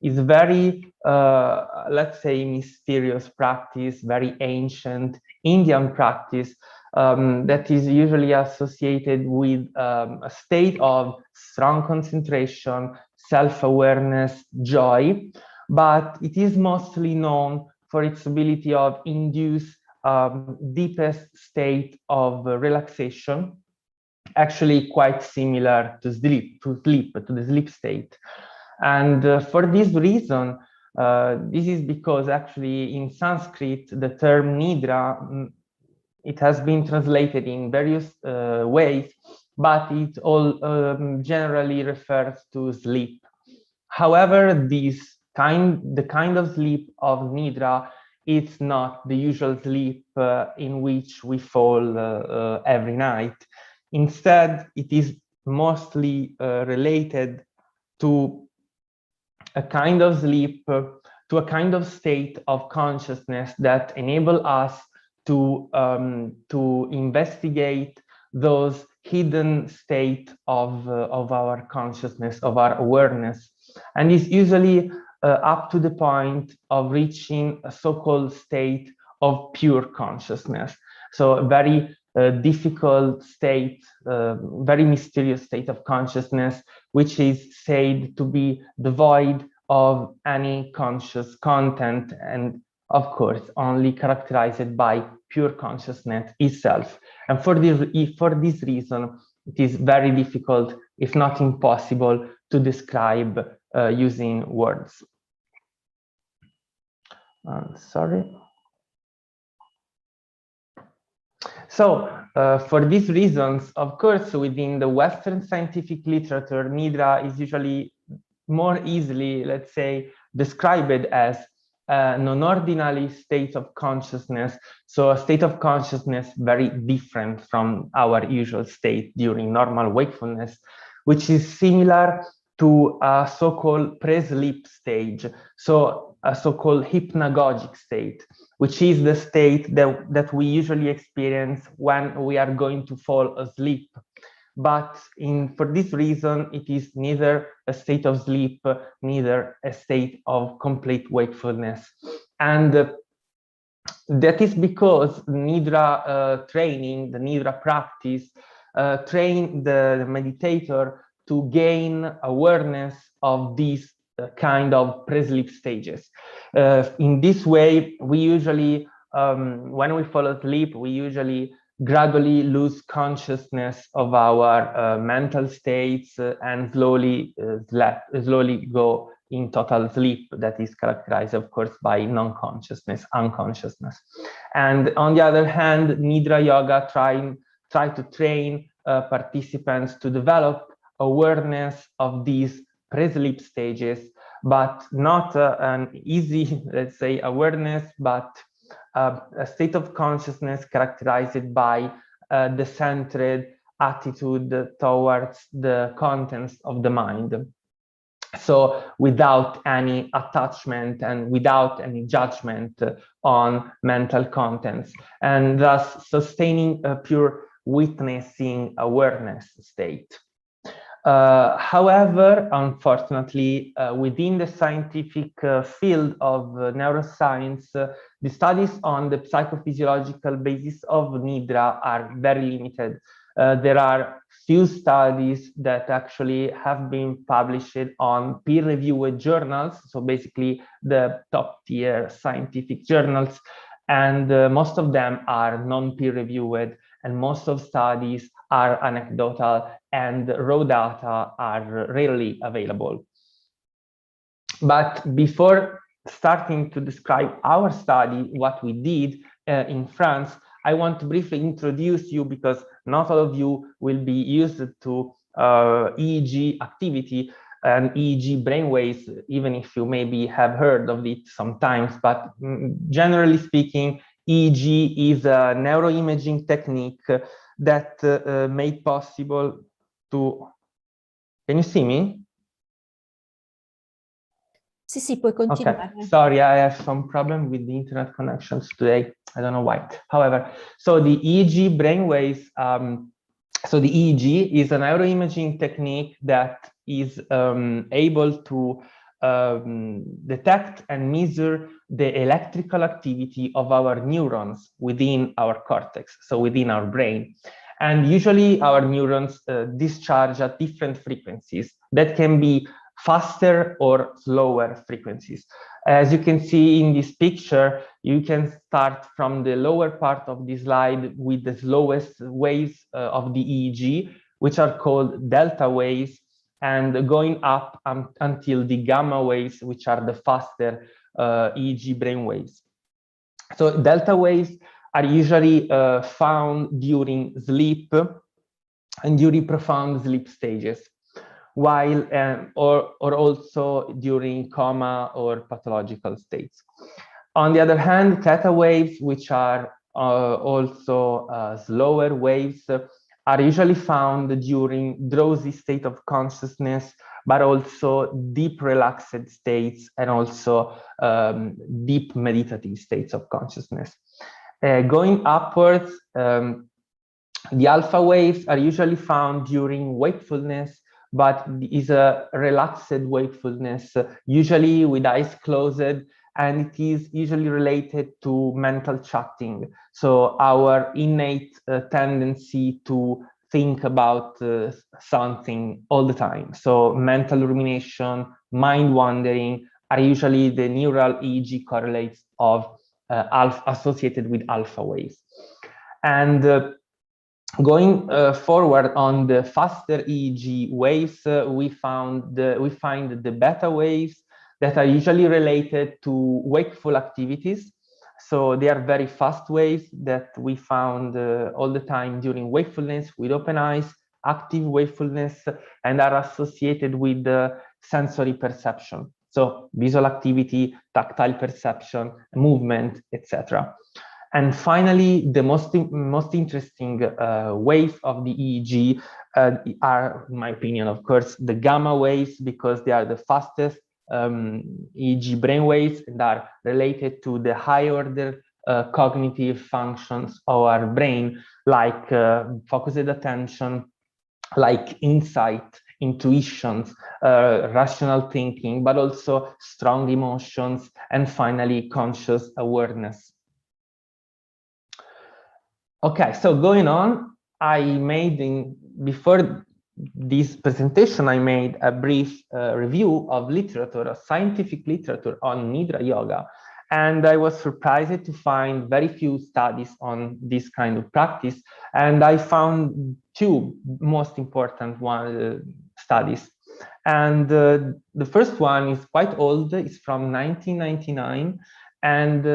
is very, let's say, mysterious practice, very ancient Indian practice that is usually associated with a state of strong concentration, self-awareness, joy, but it is mostly known for its ability of induce deepest state of relaxation, actually quite similar to the sleep state. And for this reason, this is because actually in Sanskrit, the term Nidra, it has been translated in various ways, but it all generally refers to sleep. However, the kind of sleep of Nidra, it's not the usual sleep in which we fall every night. Instead, it is mostly related to a kind of sleep, to a kind of state of consciousness that enable us to investigate those hidden state of our consciousness, of our awareness, and is usually up to the point of reaching a so-called state of pure consciousness. So a very difficult state, very mysterious state of consciousness, which is said to be devoid of any conscious content and, of course, only characterized by pure consciousness itself. And for this reason, it is very difficult, if not impossible, to describe using words. Sorry. So, for these reasons, of course, within the Western scientific literature, Nidra is usually more easily, let's say, described as a non-ordinary state of consciousness. So a state of consciousness very different from our usual state during normal wakefulness, which is similar to a so-called pre-sleep stage. So a so-called hypnagogic state, which is the state that we usually experience when we are going to fall asleep. But for this reason, it is neither a state of sleep, neither a state of complete wakefulness. And that is because Nidra training, the Nidra practice, train the meditator to gain awareness of these kind of pre-sleep stages. In this way, we usually, when we fall asleep, we usually gradually lose consciousness of our mental states and slowly go in total sleep that is characterized, of course, by non-consciousness, unconsciousness. And on the other hand, Nidra Yoga try to train participants to develop awareness of these pre-sleep stages, but not an easy, let's say, awareness, but a state of consciousness characterized by the centered attitude towards the contents of the mind. So without any attachment and without any judgment on mental contents, and thus sustaining a pure witnessing awareness state. However, unfortunately, within the scientific field of neuroscience, the studies on the psychophysiological basis of Nidra are very limited. There are few studies that actually have been published on peer-reviewed journals, so basically the top-tier scientific journals, and most of them are non-peer-reviewed, and most of studies are anecdotal, and raw data are rarely available. But before starting to describe our study, what we did in France, I want to briefly introduce you, because not all of you will be used to EEG activity and EEG brainwaves, even if you maybe have heard of it sometimes. But generally speaking, EEG is a neuroimaging technique that made possible to... Can you see me? Sì, sì, puoi continuare. Okay. Sorry, I have some problem with the internet connections today. I don't know why. However, so the EEG brainwaves, so the EEG is a neuroimaging technique that is able to detect and measure the electrical activity of our neurons within our cortex, so within our brain. And usually our neurons discharge at different frequencies that can be faster or slower frequencies. As you can see in this picture, you can start from the lower part of the slide with the slowest waves of the EEG, which are called delta waves, and going up until the gamma waves, which are the faster EEG brain waves. So delta waves are usually found during sleep and during profound sleep stages, while or also during coma or pathological states. On the other hand, theta waves, which are also slower waves, are usually found during drowsy state of consciousness, but also deep relaxed states and also deep meditative states of consciousness. Going upwards, the alpha waves are usually found during wakefulness, but is a relaxed wakefulness, usually with eyes closed, and it is usually related to mental chatting. So our innate tendency to think about something all the time. So mental rumination, mind wandering are usually the neural EEG correlates of associated with alpha waves. And going forward on the faster EEG waves, we find the beta waves that are usually related to wakeful activities. So they are very fast waves that we found all the time during wakefulness with open eyes, active wakefulness, and are associated with sensory perception. So visual activity, tactile perception, movement, etc. And finally, the most interesting waves of the EEG are, in my opinion, of course, the gamma waves, because they are the fastest EEG brainwaves that are related to the high order cognitive functions of our brain, like focused attention, like insight, intuitions, rational thinking, but also strong emotions, and finally conscious awareness. Okay, so going on, before this presentation, I made a brief review of literature, scientific literature on Nidrā Yoga, and I was surprised to find very few studies on this kind of practice, and I found two most important studies. And the first one is quite old, it's from 1999, and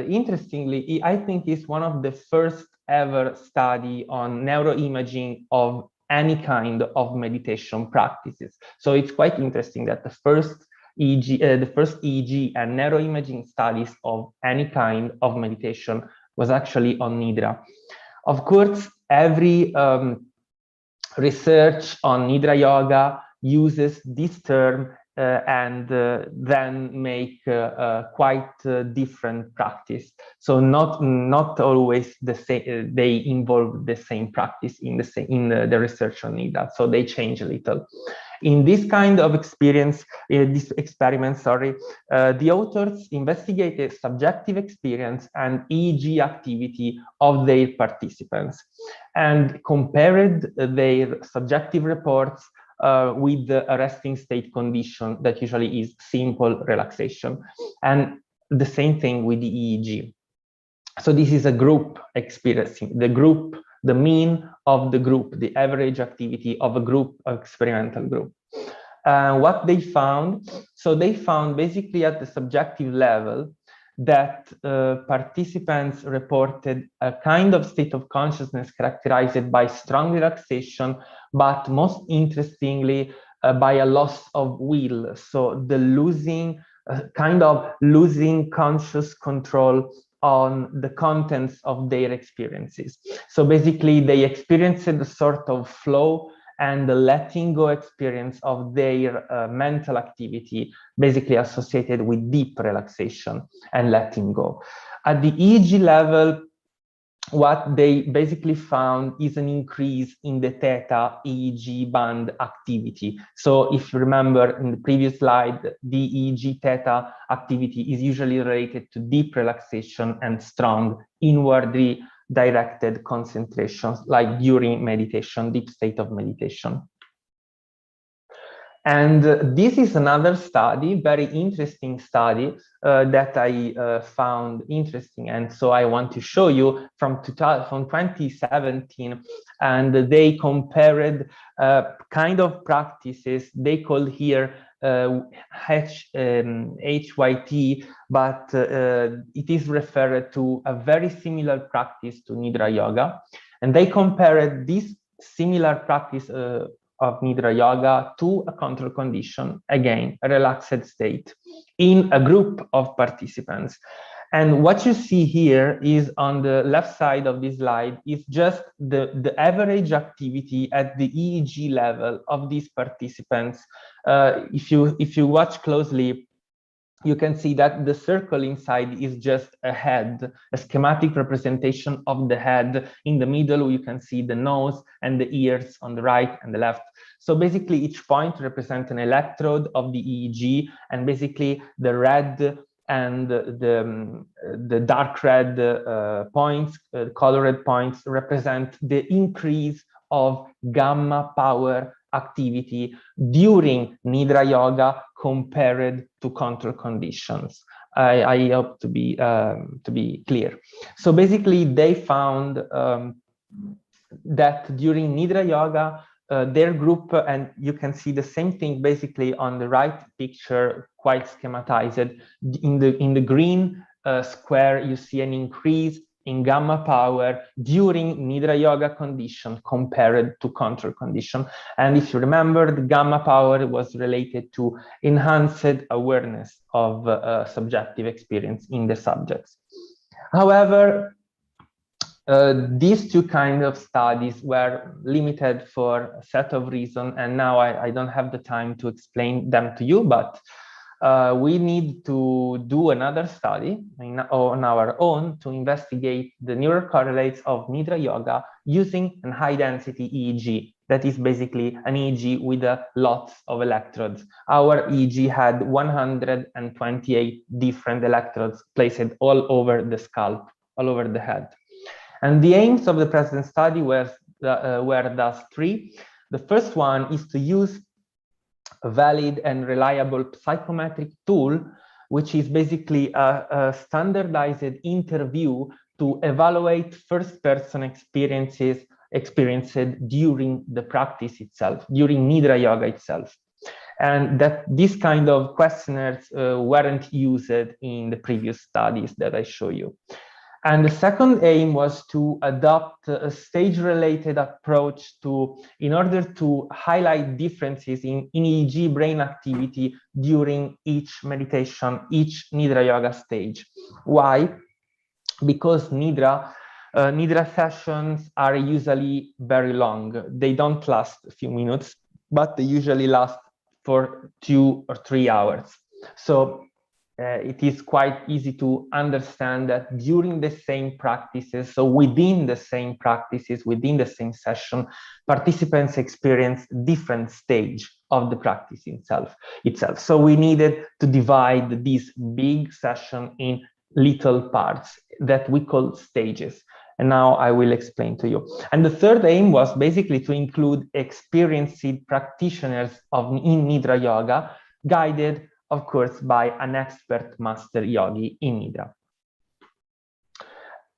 interestingly, I think it's one of the first ever study on neuroimaging of any kind of meditation practices. So it's quite interesting that the first EEG and neuroimaging studies of any kind of meditation was actually on Nidra. Of course, every research on Nidrā Yoga uses this term and then make quite different practice. So not always the same. They involve the same practice in the research on Nidrā. So they change a little. In this kind of experience, this experiment, the authors investigated subjective experience and EEG activity of their participants and compared their subjective reports with the resting state condition that usually is simple relaxation, and the same thing with the EEG. So this is a group experiencing the mean of the group, the average activity of a group, experimental group. What they found, so they found basically at the subjective level that participants reported a kind of state of consciousness characterized by strong relaxation, but most interestingly by a loss of will. So the losing conscious control on the contents of their experiences. So basically they experienced a sort of flow and the letting go experience of their mental activity, basically associated with deep relaxation and letting go. At the EEG level, what they basically found is an increase in the theta EEG band activity. So if you remember in the previous slide, the EEG theta activity is usually related to deep relaxation and strong inwardly directed concentrations, like during meditation, deep state of meditation. And this is another study, very interesting study that I found interesting. And so I want to show you from 2017, and they compared kind of practices they call here HYT, but it is referred to a very similar practice to Nidrā Yoga. And they compared this similar practice of Nidrā Yoga to a control condition, again, a relaxed state, in a group of participants. And what you see here is on the left side of this slide is just the average activity at the EEG level of these participants. If you watch closely, you can see that the circle inside is just a head, a schematic representation of the head. In the middle, you can see the nose and the ears on the right and the left. So basically, each point represents an electrode of the EEG, and basically the red and the dark red points, colored points, represent the increase of gamma power activity during Nidrā Yoga compared to control conditions. I hope to be clear. So basically, they found that during Nidrā Yoga, their group, and you can see the same thing basically on the right picture, quite schematized. In the green square, you see an increase in gamma power during Nidrā Yoga condition compared to control condition. And if you remember, the gamma power was related to enhanced awareness of subjective experience in the subjects. However, these two kinds of studies were limited for a set of reasons, and now I don't have the time to explain them to you, but we need to do another study on our own to investigate the neural correlates of Nidrā Yoga using a high-density EEG. That is basically an EEG with lots of electrodes. Our EEG had 128 different electrodes placed all over the scalp, all over the head. And the aims of the present study were thus three. The first one is to use a valid and reliable psychometric tool, which is basically a standardized interview to evaluate first-person experiences experienced during the practice itself, during Nidrā Yoga itself. And that this kind of questionnaires weren't used in the previous studies that I show you. And the second aim was to adopt a stage-related approach in order to highlight differences in EEG brain activity during each meditation, each Nidrā Yoga stage. Why? Because Nidra sessions are usually very long. They don't last a few minutes, but they usually last for 2 or 3 hours. So it is quite easy to understand that during the same practices, so within the same practices, within the same session, participants experience different stage of the practice itself. So we needed to divide this big session in little parts that we call stages. And now I will explain to you. And the third aim was basically to include experienced practitioners in Nidrā Yoga, guided of course, by an expert master yogi in Nidra.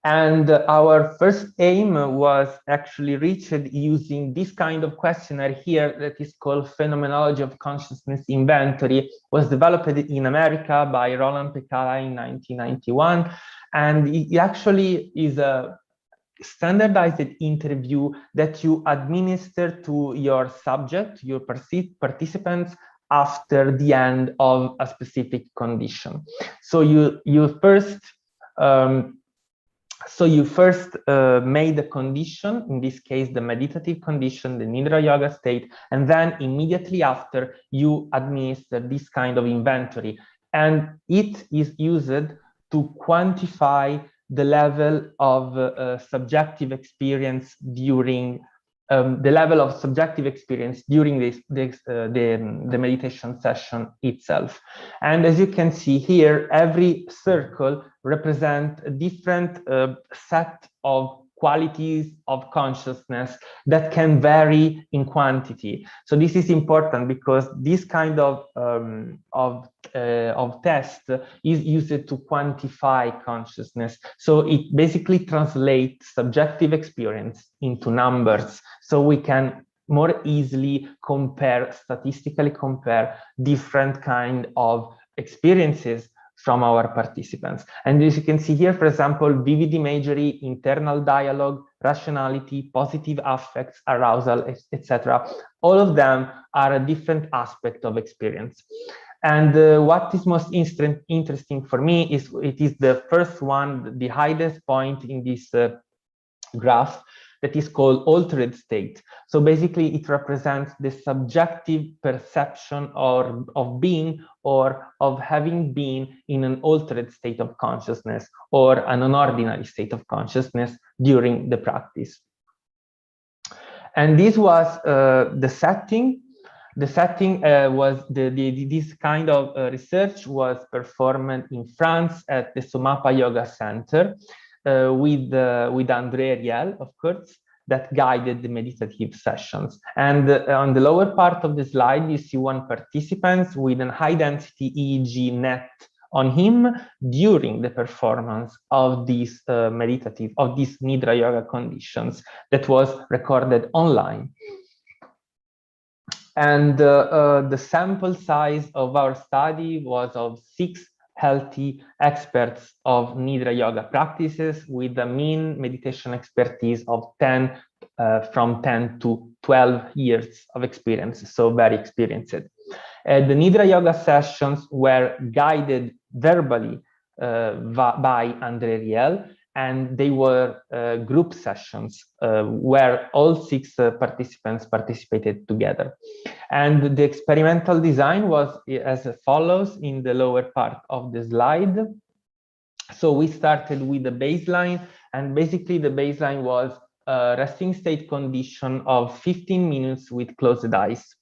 And our first aim was actually reached using this kind of questionnaire here that is called Phenomenology of Consciousness Inventory. Was developed in America by Roland Pecala in 1991. And it actually is a standardized interview that you administer to your subject, your participants, after the end of a specific condition. So you first made the condition, in this case the meditative condition, the Nidrā Yoga state, and then immediately after you administer this kind of inventory, and it is used to quantify the level of subjective experience during the meditation session itself. And as you can see here, every circle represents a different set of qualities of consciousness that can vary in quantity. So this is important because this kind of test is used to quantify consciousness. So it basically translates subjective experience into numbers, so we can more easily statistically compare different kind of experiences from our participants. And as you can see here, for example, vivid imagery, internal dialogue, rationality, positive affects, arousal, etc. All of them are a different aspect of experience. And what is most interesting for me is it is the first one, the highest point in this graph, that is called altered state. So basically it represents the subjective perception of being or of having been in an altered state of consciousness or an unordinary state of consciousness during the practice. And this was the setting. The setting was this kind of research was performed in France at the Somapa Yoga Center with Andrey, of course, that guided the meditative sessions. And on the lower part of the slide, you see one participant with a high-density EEG net on him during the performance of these these Nidrā Yoga conditions that was recorded online. And the sample size of our study was of 6 healthy experts of Nidrā Yoga practices with a mean meditation expertise of from 10 to 12 years of experience, so very experienced. The Nidrā Yoga sessions were guided verbally by Andrey, and they were group sessions where all 6 participants participated together. And the experimental design was as follows in the lower part of the slide. So we started with the baseline, and basically the baseline was a resting state condition of 15 minutes with closed eyes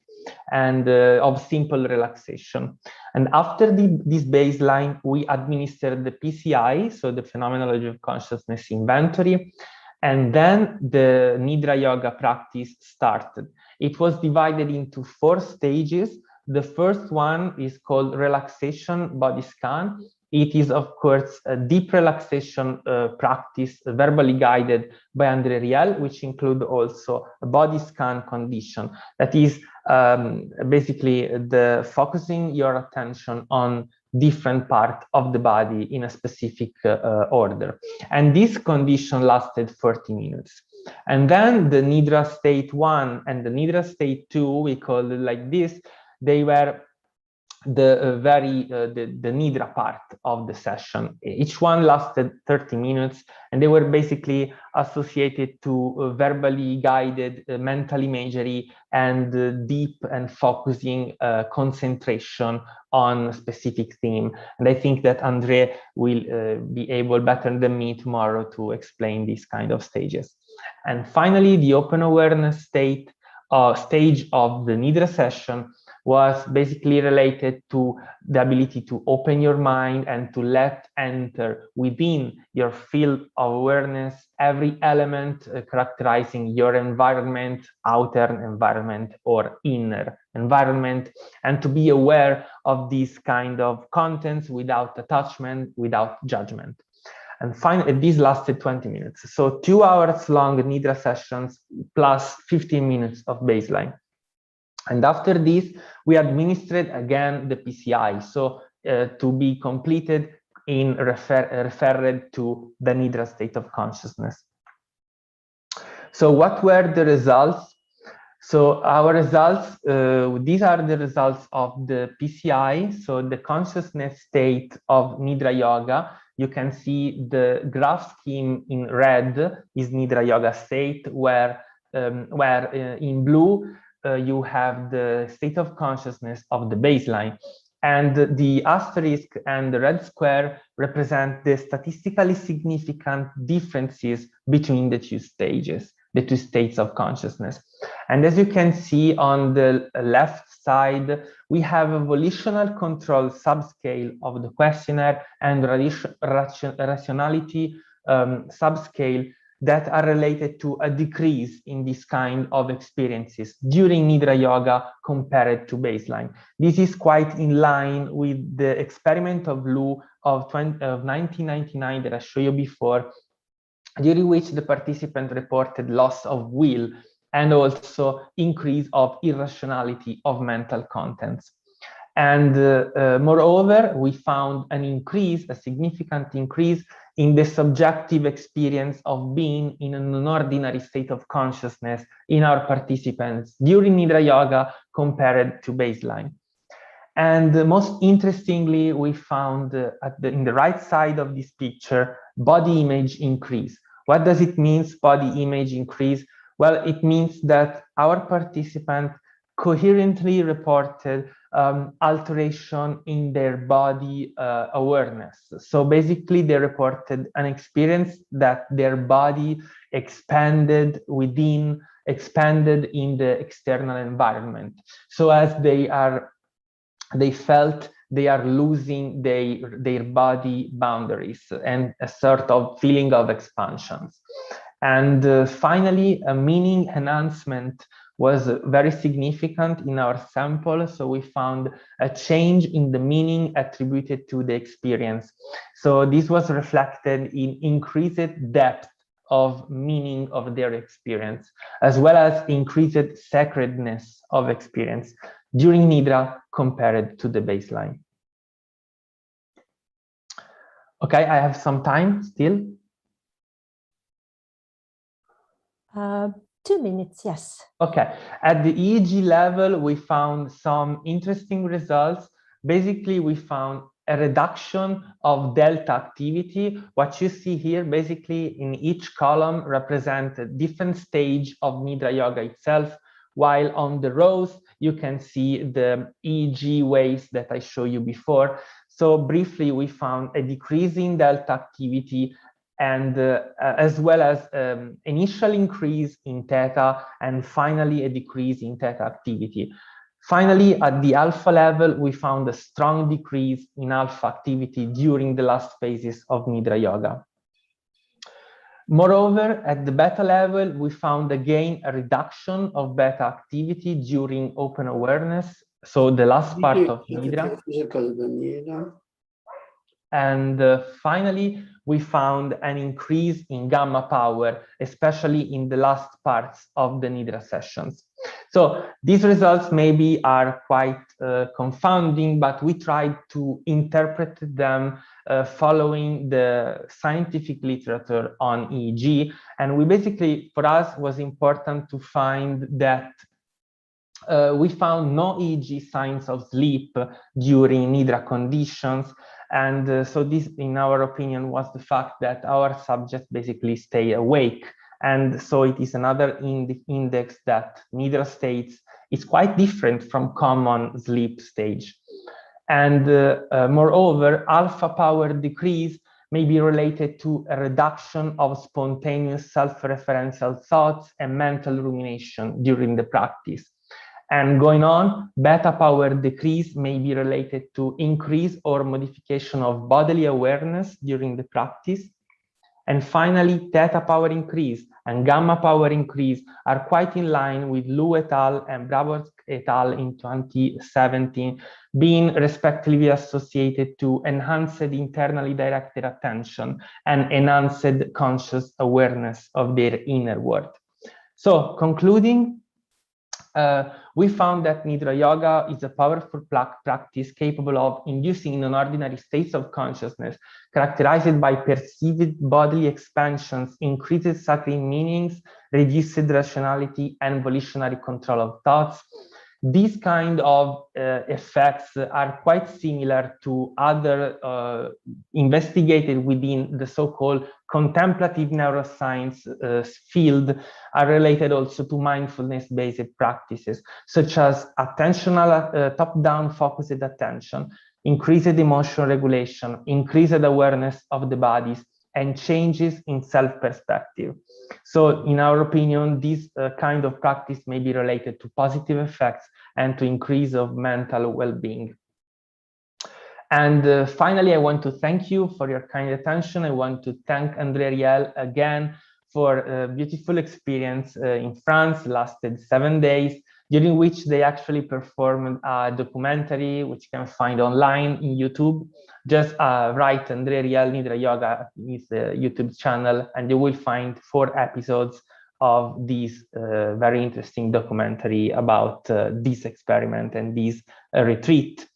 and of simple relaxation. And after this baseline, we administered the PCI, so the Phenomenology of Consciousness Inventory, and then the Nidrā Yoga practice started. It was divided into 4 stages. The first one is called relaxation body scan. It is, of course, a deep relaxation practice, verbally guided by Andrey, which include also a body scan condition. That is basically the focusing your attention on different part of the body in a specific order. And this condition lasted 40 minutes. And then the Nidra state 1 and the Nidra state 2, we call it like this, they were the Nidra part of the session. Each one lasted 30 minutes, and they were basically associated to verbally guided mental imagery and deep and focusing concentration on a specific theme. And I think that Andrea will be able better than me tomorrow to explain these kind of stages. And finally, the open awareness stage of the Nidra session was basically related to the ability to open your mind and to let enter within your field of awareness every element characterizing your environment, outer environment or inner environment, and to be aware of these kind of contents without attachment, without judgment. And finally, this lasted 20 minutes. So 2 hours long Nidra sessions plus 15 minutes of baseline. And after this, we administered again the PCI, so to be completed in referred to the Nidra state of consciousness. So what were the results? So our results, these are the results of the PCI, so the consciousness state of Nidra Yoga. You can see the graph scheme in red is Nidra Yoga state, where in blue, you have the state of consciousness of the baseline, and the asterisk and the red square represent the statistically significant differences between the 2 stages, the 2 states of consciousness. And as you can see on the left side, we have a volitional control subscale of the questionnaire and rationality subscale that are related to a decrease in this kind of experiences during Nidra Yoga compared to baseline. This is quite in line with the experiment of Lu of 1999 that I showed you before, during which the participant reported loss of will and also increase of irrationality of mental contents. And moreover, we found an increase, a significant increase in the subjective experience of being in an ordinary state of consciousness in our participants during Nidra Yoga compared to baseline. And most interestingly, we found in the right side of this picture, body image increase. What does it mean, body image increase? Well, it means that our participant coherently reported alteration in their body awareness. So basically they reported an experience that their body expanded in the external environment. So as they felt they are losing their body boundaries and a sort of feeling of expansions. And finally, a meaning enhancement was very significant in our sample. So we found a change in the meaning attributed to the experience. So this was reflected in increased depth of meaning of their experience, as well as increased sacredness of experience during Nidra compared to the baseline. Okay, I have some time still. 2 minutes, yes. Okay, at the EEG level, we found some interesting results. Basically, we found a reduction of delta activity. What you see here, basically in each column represents a different stage of Nidrā Yoga itself, while on the rows you can see the EEG waves that I showed you before. So briefly, we found a decrease in delta activity, and as well as initial increase in theta, and finally a decrease in theta activity. Finally, at the alpha level, we found a strong decrease in alpha activity during the last phases of Nidrā Yoga. Moreover, at the beta level, we found again a reduction of beta activity during open awareness, so the last part of Nidrā. And finally, we found an increase in gamma power, especially in the last parts of the Nidrā sessions. So these results maybe are quite confounding, but we tried to interpret them following the scientific literature on EEG. And we basically, for us, was important to find that we found no EEG signs of sleep during Nidrā conditions. And so this, in our opinion, was the fact that our subjects basically stay awake. And so it is another index that Nidrā states is quite different from common sleep stage. And moreover, alpha power decrease may be related to a reduction of spontaneous self-referential thoughts and mental rumination during the practice. And going on, beta power decrease may be related to increase or modification of bodily awareness during the practice. And finally, theta power increase and gamma power increase are quite in line with Lu et al. And Bravo et al. In 2017, being respectively associated to enhanced internally directed attention and enhanced conscious awareness of their inner world. So, concluding, we found that Nidrā Yoga is a powerful practice capable of inducing non-ordinary states of consciousness characterized by perceived bodily expansions, increased sacred meanings, reduced rationality, and volitionary control of thoughts. These kind of effects are quite similar to other investigated within the so-called contemplative neuroscience field, are related also to mindfulness-based practices, such as attentional top-down focused attention, increased emotional regulation, increased awareness of the bodies, and changes in self-perspective. So in our opinion, this kind of practice may be related to positive effects and to increase of mental well-being. And finally, I want to thank you for your kind attention. I want to thank Andrea again for a beautiful experience in France, lasted 7 days, during which they actually performed a documentary, which you can find online in YouTube. Just write Andrea Nidrā Yoga, his YouTube channel, and you will find 4 episodes of this very interesting documentary about this experiment and this retreat.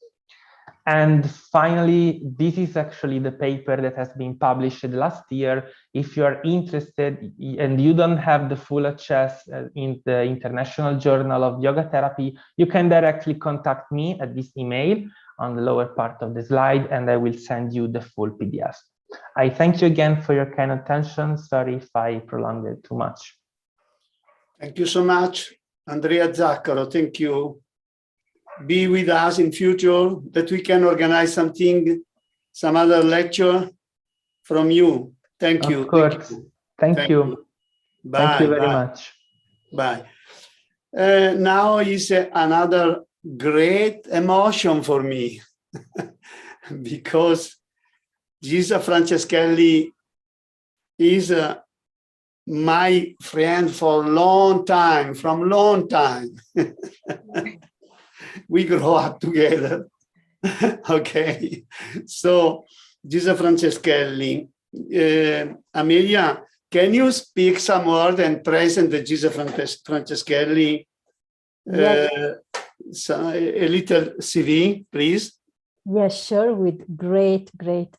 And finally, this is actually the paper that has been published last year. If you are interested and you don't have the full access in the International Journal of Yoga Therapy, you can directly contact me at this email on the lower part of the slide, and I will send you the full PDF. I thank you again for your kind attention. Sorry if I prolonged it too much. Thank you so much, Andrea Zaccaro. Thank you. Be with us in future, that we can organize something, some other lecture from you. Thank you. Of course. Thank you. Bye. Thank you very much. Bye. Now is another great emotion for me because Gisa Franceschelli is my friend for a long time, from long time. We grow up together. Okay. So, Gisa Franceschelli, Amelia, can you speak some word and present the Gisa Franceschelli? A little CV, please. Yes, sure. With great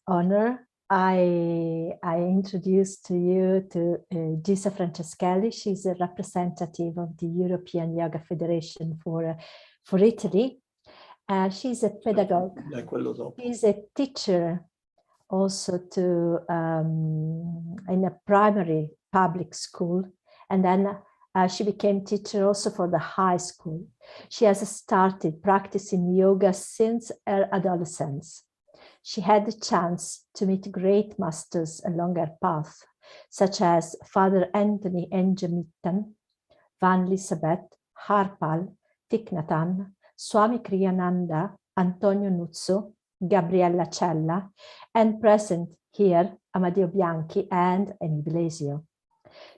honor. I introduced to you to Gisa Franceschelli. She's a representative of the European Yoga Federation for Italy. She's a pedagogue. She's a teacher also in a primary public school, and then she became teacher also for the high school. She has started practicing yoga since her adolescence. She had the chance to meet great masters along her path, such as Father Anthony Engemittan, Van Elisabeth, Harpal, Thich Nhat Hanh, Swami Kriyananda, Antonio Nuzzo, Gabriella Cella, and present here, Amadeo Bianchi and Eni Blesio.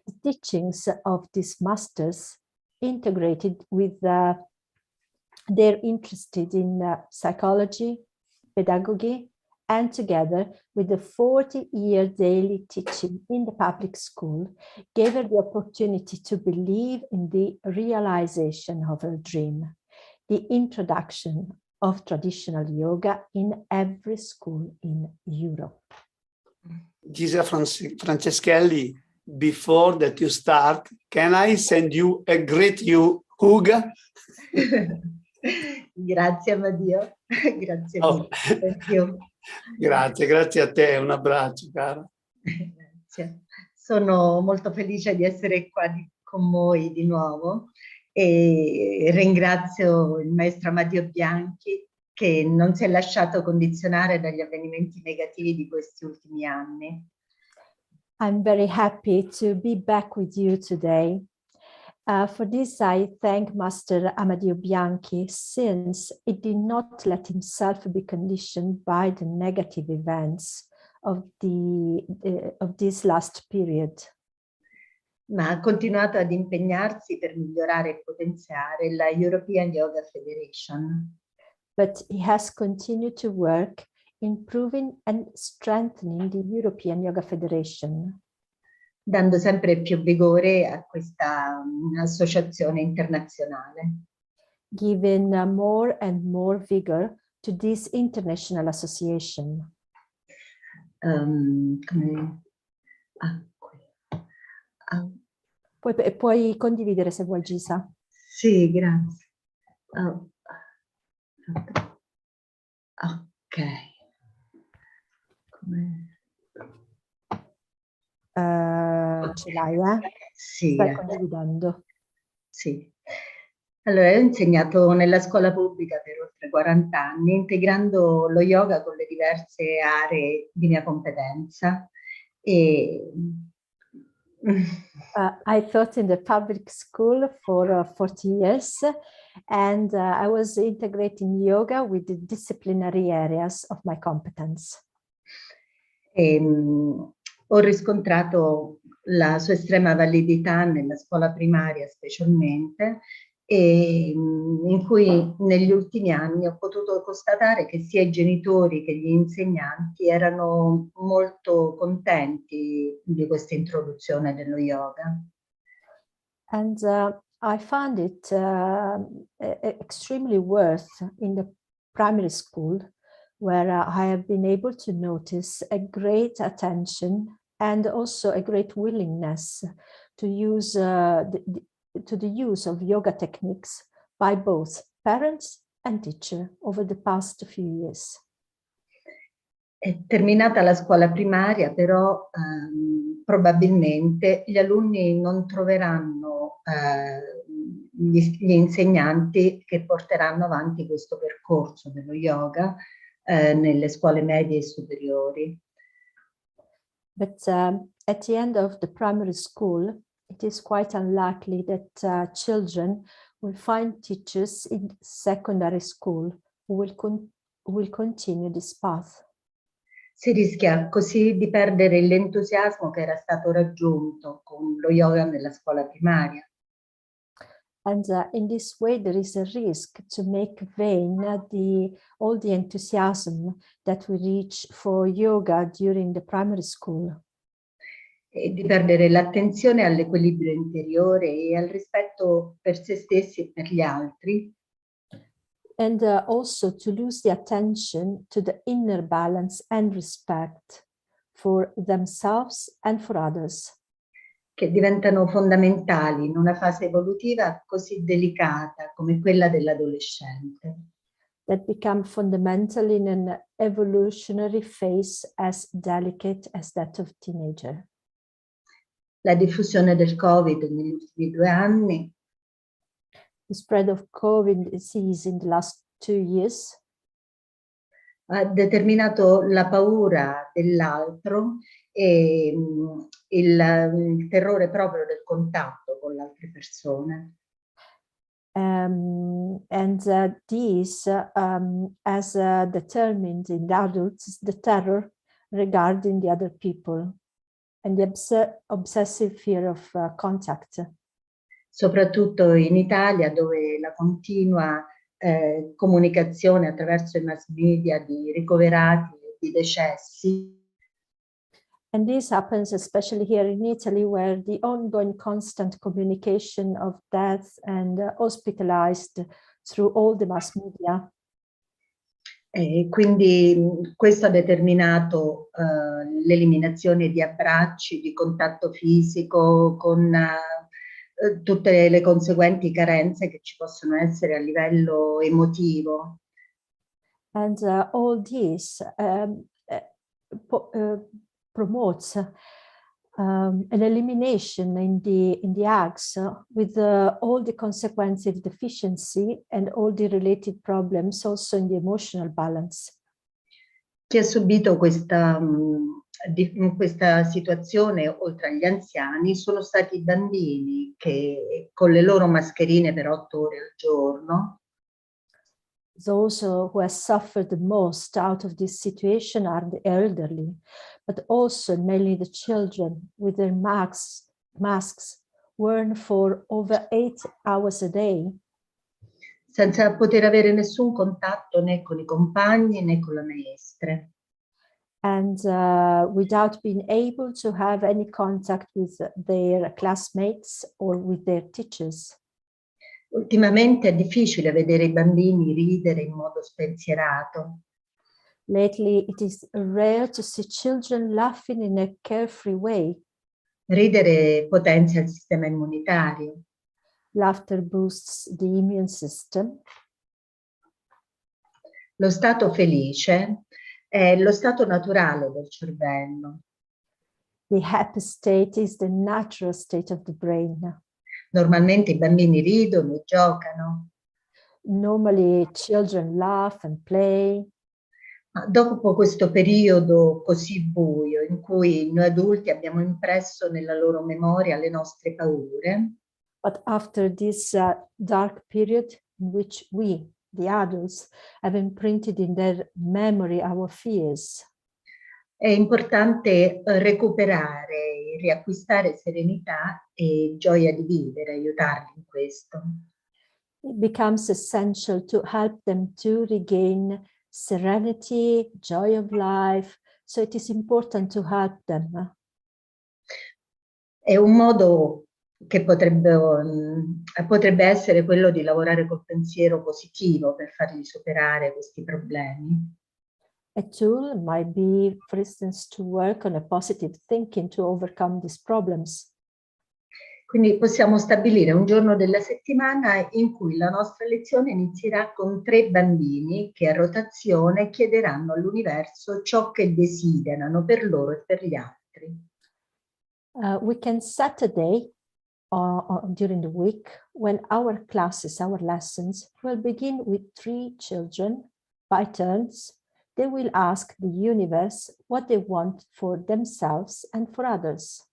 The teachings of these masters integrated with their interested in psychology, pedagogy, and together with the 40-year daily teaching in the public school, gave her the opportunity to believe in the realization of her dream, the introduction of traditional yoga in every school in Europe. Gisa Franceschelli, before that you start, can I send you a great hug? Grazie Amadeo, grazie mille. Thank you. Grazie a te, un abbraccio cara. Grazie. Sono molto felice di essere qua con voi di nuovo e ringrazio il maestro Amadeo Bianchi che non si è lasciato condizionare dagli avvenimenti negativi di questi ultimi anni. I'm very happy to be back with you today. For this, I thank Master Amadeo Bianchi, since he did not let himself be conditioned by the negative events of this last period. Ma ha continuato ad impegnarsi per migliorare e potenziare la European Yoga Federation. But he has continued to work improving and strengthening the European Yoga Federation, dando sempre più vigore a questa associazione internazionale. Giving more and more vigor to this international association. Puoi condividere se vuoi, Gisa. Sì, grazie. Ok. Ce l'hai, eh? Sì. Stai condividendo. Sì. Allora, ho insegnato nella scuola pubblica per oltre 40 anni, integrando lo yoga con le diverse aree di mia competenza. I taught in the public school for 40 years, and I was integrating yoga with the disciplinary areas of my competence. Ho riscontrato la sua estrema validità nella scuola primaria specialmente, e in cui negli ultimi anni ho potuto constatare che sia i genitori che gli insegnanti erano molto contenti di questa introduzione dello yoga. And I found it extremely worth in the primary school, where I have been able to notice a great attention and also a great willingness to use the use of yoga techniques by both parents and teacher over the past few years. Terminata la scuola primaria, però probabilmente gli alunni non troveranno gli insegnanti che porteranno avanti questo percorso dello yoga nelle scuole medie e superiori. But at the end of the primary school, it is quite unlikely that children will find teachers in secondary school who will continue this path. Si rischia così di perdere l'entusiasmo che era stato raggiunto con lo yoga nella scuola primaria. And in this way, there is a risk to make vain all the enthusiasm that we reach for yoga during the primary school. E di perdere l'attenzione all'equilibrio interiore e al rispetto per se stessi e per gli altri. And also to lose the attention to the inner balance and respect for themselves and for others. Che diventano fondamentali in una fase evolutiva così delicata come quella dell'adolescente. that become fundamental in an evolutionary phase as delicate as that of teenager. La diffusione del Covid negli ultimi 2 anni. The spread of COVID disease in the last 2 years ha determinato la paura dell'altro e il terrore proprio del contatto con le altre persone. This has determined in adults the terror regarding the other people and the obsessive fear of contact. Soprattutto in Italia, dove la continua comunicazione attraverso i mass media di ricoverati e di decessi. And this happens especially here in Italy, where the ongoing constant communication of death and hospitalized through all the mass media. Quindi questo ha determinato l'eliminazione di abbracci, di contatto fisico, con tutte le conseguenti carenze che ci possono essere a livello emotivo. And all this promotes an elimination in the acts with all the consequences deficiency and all the related problems also in the emotional balance. Chi ha subito questa situazione, oltre agli anziani, sono stati i bambini che con le loro mascherine per 8 ore al giorno. Those who have suffered the most out of this situation are the elderly, but also mainly the children with their masks worn for over 8 hours a day. Senza poter avere nessun contatto né con i compagni né con le maestre. And without being able to have any contact with their classmates or with their teachers. Ultimamente è difficile vedere i bambini ridere in modo spensierato. Lately it is rare to see children laughing in a carefree way. Ridere potenzia il sistema immunitario. Laughter boosts the immune system. Lo stato felice è lo stato naturale del cervello. The happy state is the natural state of the brain. Normalmente i bambini ridono e giocano. Normally children laugh and play. Ma dopo questo periodo così buio in cui noi adulti abbiamo impresso nella loro memoria le nostre paure. But after this dark period in which we, the adults, have imprinted in their memory our fears. È importante recuperare, riacquistare serenità e gioia di vivere, aiutarli in questo. It becomes essential to help them to regain serenity, joy of life. So it is important to help them. È un modo che potrebbe essere quello di lavorare col pensiero positivo per fargli superare questi problemi. A tool might be, for instance, to work on a positive thinking to overcome these problems. Quindi possiamo stabilire un giorno della settimana in cui la nostra lezione inizierà con 3 bambini che a rotazione chiederanno all'universo ciò che desiderano per loro e per gli altri. We can set a day during the week when our classes, our lessons will begin with 3 children by turns. They will ask the universe what they want for themselves and for others.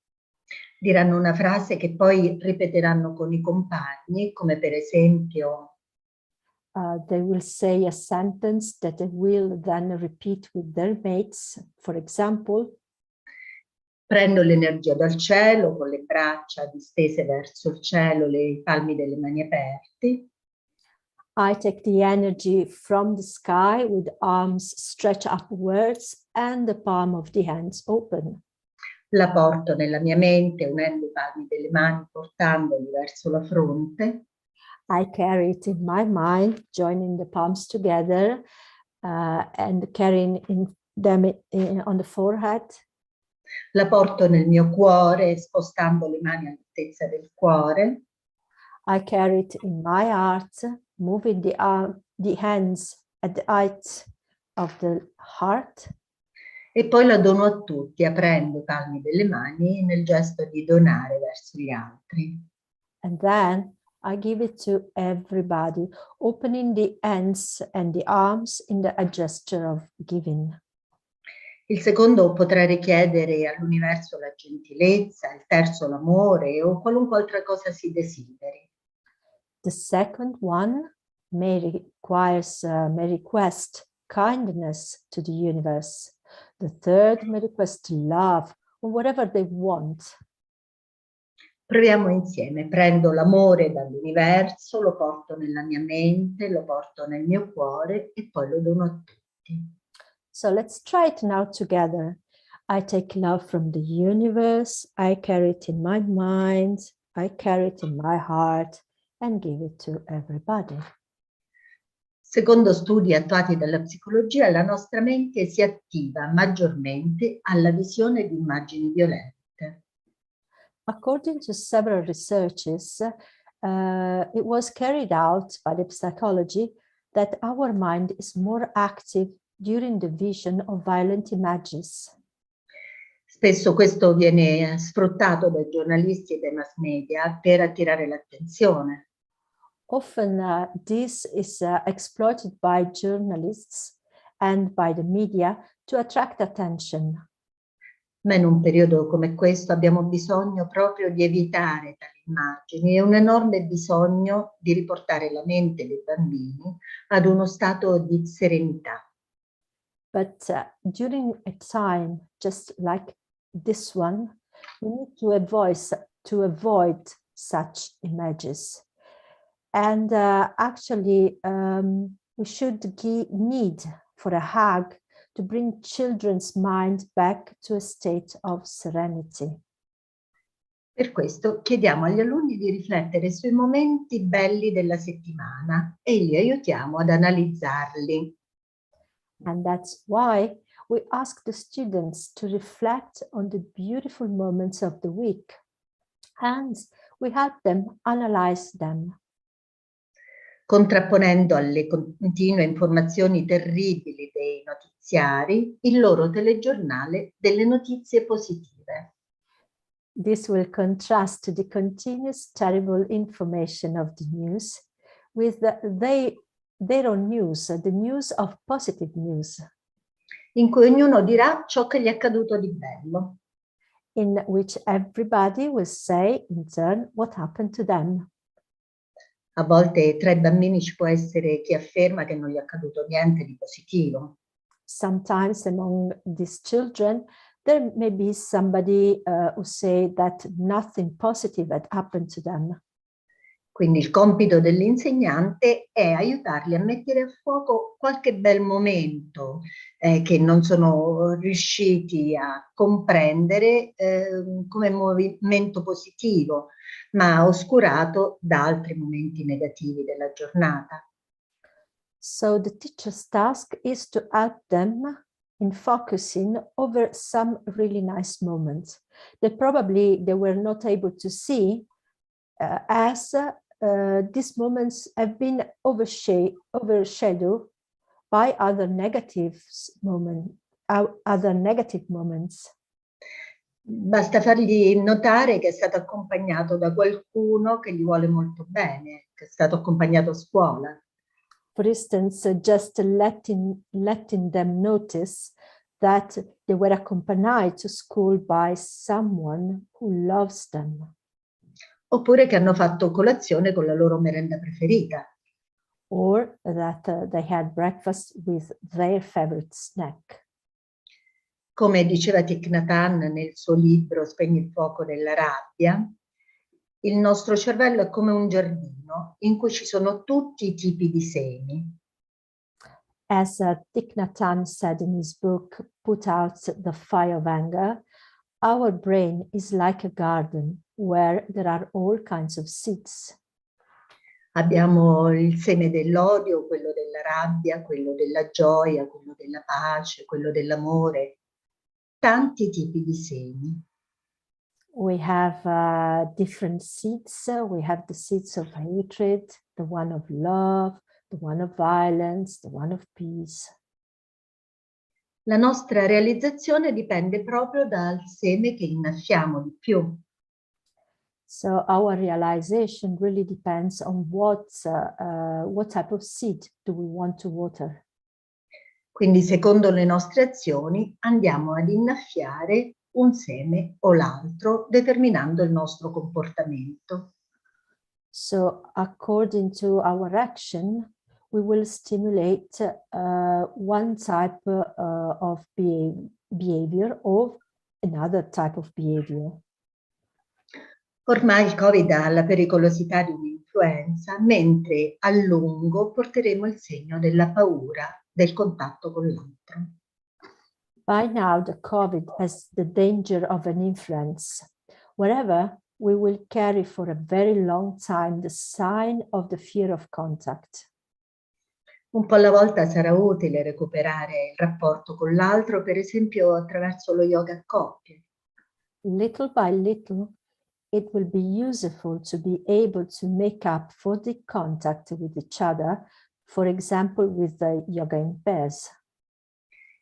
Diranno una frase che poi ripeteranno con i compagni, come per esempio they will say a sentence that they will then repeat with their mates. For example, prendo l'energia dal cielo con le braccia distese verso il cielo, le palmi delle mani aperti. I take the energy from the sky with arms stretched upwards and the palm of the hands open. La porto nella mia mente unendo i palmi delle mani, portandoli verso la fronte. I carry it in my mind, joining the palms together and carrying them on the forehead. La porto nel mio cuore, spostando le mani all'altezza del cuore. I carry it in my heart, moving the hands at the height of the heart. E poi la dono a tutti, aprendo i palmi delle mani nel gesto di donare verso gli altri. And then I give it to everybody, opening the hands and the arms in a gesture of giving. Il secondo potrà richiedere all'universo la gentilezza, il terzo l'amore o qualunque altra cosa si desideri. The second one may request kindness to the universe. The third may request love or whatever they want. Proviamo insieme, prendo l'amore dall'universo, lo porto nella mia mente, lo porto nel mio cuore e poi lo dono a tutti. So let's try it now together. I take love from the universe, I carry it in my mind, I carry it in my heart and give it to everybody. Secondo studi attuati dalla psicologia, la nostra mente si attiva maggiormente alla visione di immagini violente. According to several researches, it was carried out by the psychology that our mind is more active during the vision of violent images. Spesso questo viene sfruttato dai giornalisti e dai mass media per attirare l'attenzione. Often this is exploited by journalists and by the media to attract attention. Ma in un periodo come questo abbiamo bisogno proprio di evitare tali immagini e un enorme bisogno di riportare la mente dei bambini ad uno stato di serenità. But during a time just like this one, we need to avoid such images. And actually, we should need for a hug to bring children's mind back to a state of serenity. Per questo chiediamo agli alunni di riflettere sui momenti belli della settimana e li aiutiamo ad analizzarli. And that's why we ask the students to reflect on the beautiful moments of the week, and we help them analyze them. Contrapponendo alle continue informazioni terribili dei notiziari il loro telegiornale delle notizie positive. This will contrast the continuous terrible information of the news with their own news, the news of positive news. In cui ognuno dirà ciò che gli è accaduto di bello. In which everybody will say in turn what happened to them. A volte tra i bambini ci può essere chi afferma che non gli è accaduto niente di positivo. Sometimes among these children, there may be somebody who say that nothing positive had happened to them. Quindi il compito dell'insegnante è aiutarli a mettere a fuoco qualche bel momento che non sono riusciti a comprendere come movimento positivo, ma oscurato da altri momenti negativi della giornata. So the teacher's task is to help them in focusing over some really nice moments that probably they were not able to see as these moments have been overshadowed by other negative moments. Basta fargli notare che è stato accompagnato da qualcuno che gli vuole molto bene, che è stato accompagnato a scuola. For instance, just letting them notice that they were accompanied to school by someone who loves them. Oppure che hanno fatto colazione con la loro merenda preferita. Or that they had breakfast with their favorite snack. Come diceva Thich Nhat Hanh nel suo libro Spegni il fuoco della rabbia, il nostro cervello è come un giardino in cui ci sono tutti i tipi di semi. As Thich Nhat Hanh said in his book, Put Out the Fire of Anger, our brain is like a garden where there are all kinds of seeds. Abbiamo il seme dell'odio, quello della rabbia, quello della gioia, quello della pace, quello dell'amore. Tanti tipi di semi. We have different seeds. We have the seeds of hatred, the one of love, the one of violence, the one of peace. La nostra realizzazione dipende proprio dal seme che innaffiamo di più. So our realization really depends on what type of seed do we want to water. Quindi, secondo le nostre azioni, andiamo ad innaffiare un seme o l'altro, determinando il nostro comportamento. So, according to our action, we will stimulate one type of behavior or another type of behavior. Ormai il Covid ha la pericolosità di un'influenza, mentre a lungo porteremo il segno della paura del contatto con l'altro. By now, the COVID has the danger of an influence. Wherever we will carry for a very long time the sign of the fear of contact. Un po' alla volta sarà utile recuperare il rapporto con l'altro, per esempio attraverso lo yoga a coppie. Little by little, it will be useful to be able to make up for the contact with each other, for example with the yoga in pairs.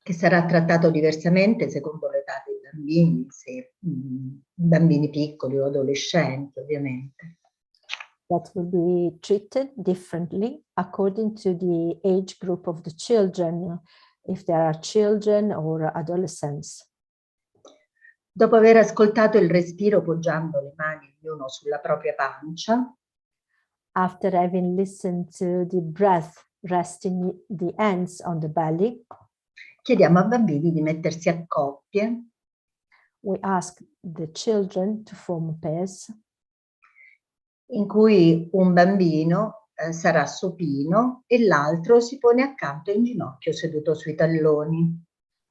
Che sarà trattato diversamente secondo l'età dei bambini, se bambini piccoli o adolescenti, ovviamente. That will be treated differently according to the age group of the children, if there are children or adolescents. Dopo aver ascoltato il respiro poggiando le mani ognuno sulla propria pancia, after having listened to the breath resting the hands on the belly, chiediamo ai bambini di mettersi a coppie. We ask the children to form pairs. In cui un bambino sarà supino e l'altro si pone accanto in ginocchio seduto sui talloni.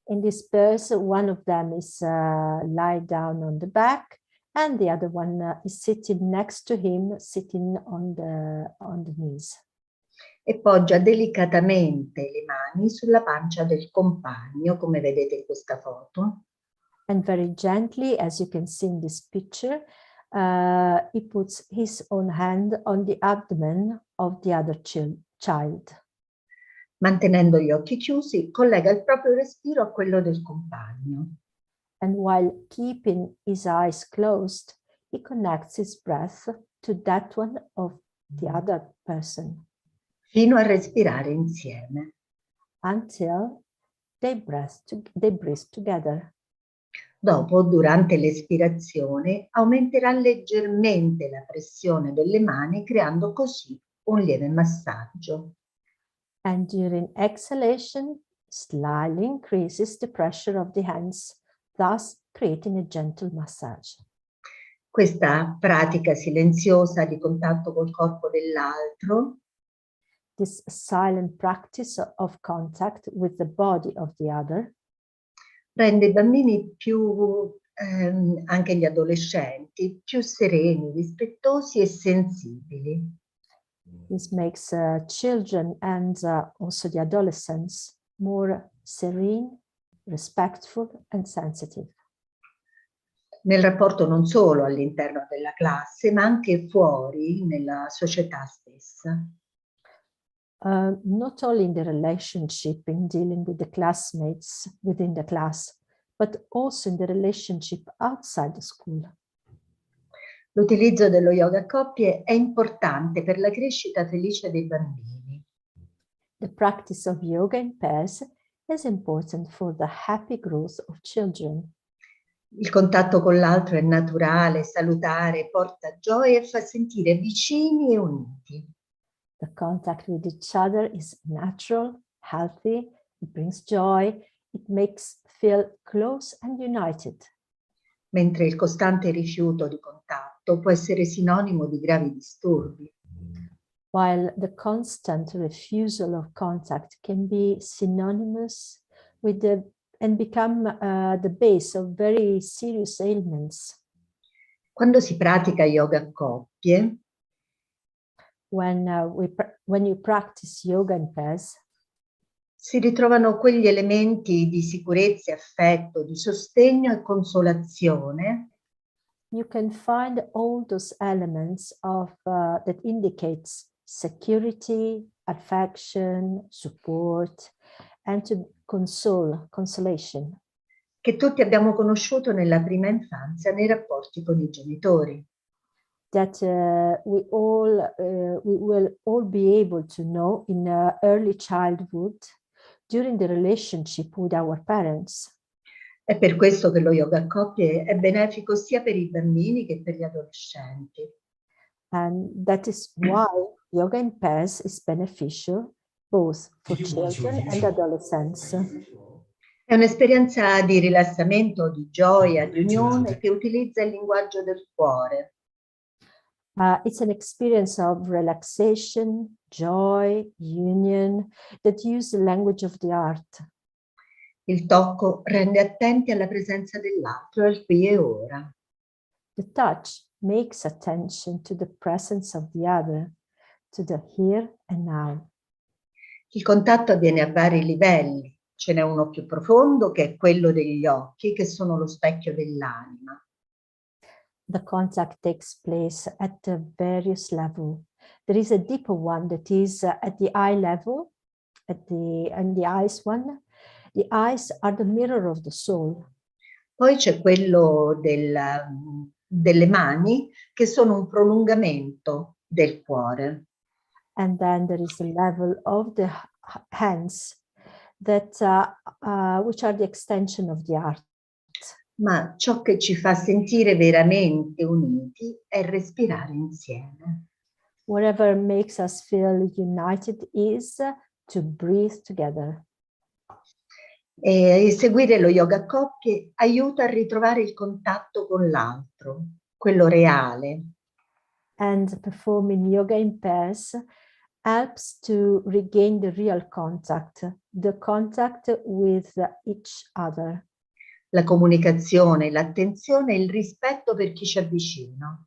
In this pairs, one of them is lie down on the back and the other one is sitting next to him, sitting on the knees. E poggia delicatamente le mani sulla pancia del compagno, come vedete in questa foto. And very gently, as you can see in this picture, he puts his own hand on the abdomen of the other child. Mantenendo gli occhi chiusi, collega il proprio respiro a quello del compagno. And while keeping his eyes closed, he connects his breath to that one of the other person. Fino a respirare insieme. Until they breathe together. Dopo, durante l'espirazione, aumenterà leggermente la pressione delle mani, creando così un lieve massaggio. And during exhalation, slightly increases the pressure of the hands, thus creating a gentle massage. Questa pratica silenziosa di contatto col corpo dell'altro, this silent practice of contact with the body of the other, rende i bambini più, anche gli adolescenti, più sereni, rispettosi e sensibili. This makes children and also the adolescents more serene, respectful and sensitive. Nel rapporto non solo all'interno della classe, ma anche fuori, nella società stessa. Not only in the relationship in dealing with the classmates within the class, but also in the relationship outside the school. L'utilizzo dello yoga a coppie è importante per la crescita felice dei bambini. The practice of yoga in pairs is important for the happy growth of children. Il contatto con l'altro è naturale, salutare, porta gioia e fa sentire vicini e uniti. The contact with each other is natural, healthy, it brings joy, it makes feel close and united. Mentre il costante rifiuto di contatto può essere sinonimo di gravi disturbi. While the constant refusal of contact can be synonymous with and become the base of very serious ailments. Quando si pratica yoga a coppie, when you practice yoga in pairs, si ritrovano quegli elementi di sicurezza e affetto, di sostegno e consolazione. You can find all those elements of that indicates security, affection, support, and to consolation. Che tutti abbiamo conosciuto nella prima infanzia nei rapporti con i genitori. That we will all be able to know in early childhood during the relationship with our parents. È per questo che lo yoga a coppie è benefico sia per i bambini che per gli adolescenti. And that is why yoga in pairs is beneficial both for children and adolescents. È un'esperienza di rilassamento, di gioia, di unione che utilizza il linguaggio del cuore. It's an experience of relaxation, joy, union that use the language of the heart. Il tocco rende attenti alla presenza dell'altro, al qui e ora. The touch makes attention to the presence of the other, to the here and now. Il contatto avviene a vari livelli. Ce n'è uno più profondo che è quello degli occhi, che sono lo specchio dell'anima. The contact takes place at the various levels. There is a deeper one that is at the eye level, and the eyes one. The eyes are the mirror of the soul. Poi c'è quello delle mani, che sono un prolungamento del cuore. And then there is the level of the hands, that which are the extension of the heart. Ma ciò che ci fa sentire veramente uniti è respirare insieme. Whatever makes us feel united is to breathe together. E seguire lo yoga a coppie aiuta a ritrovare il contatto con l'altro, quello reale. And performing yoga in pairs helps to regain the real contact, the contact with each other. La comunicazione, l'attenzione e il rispetto per chi ci avvicina.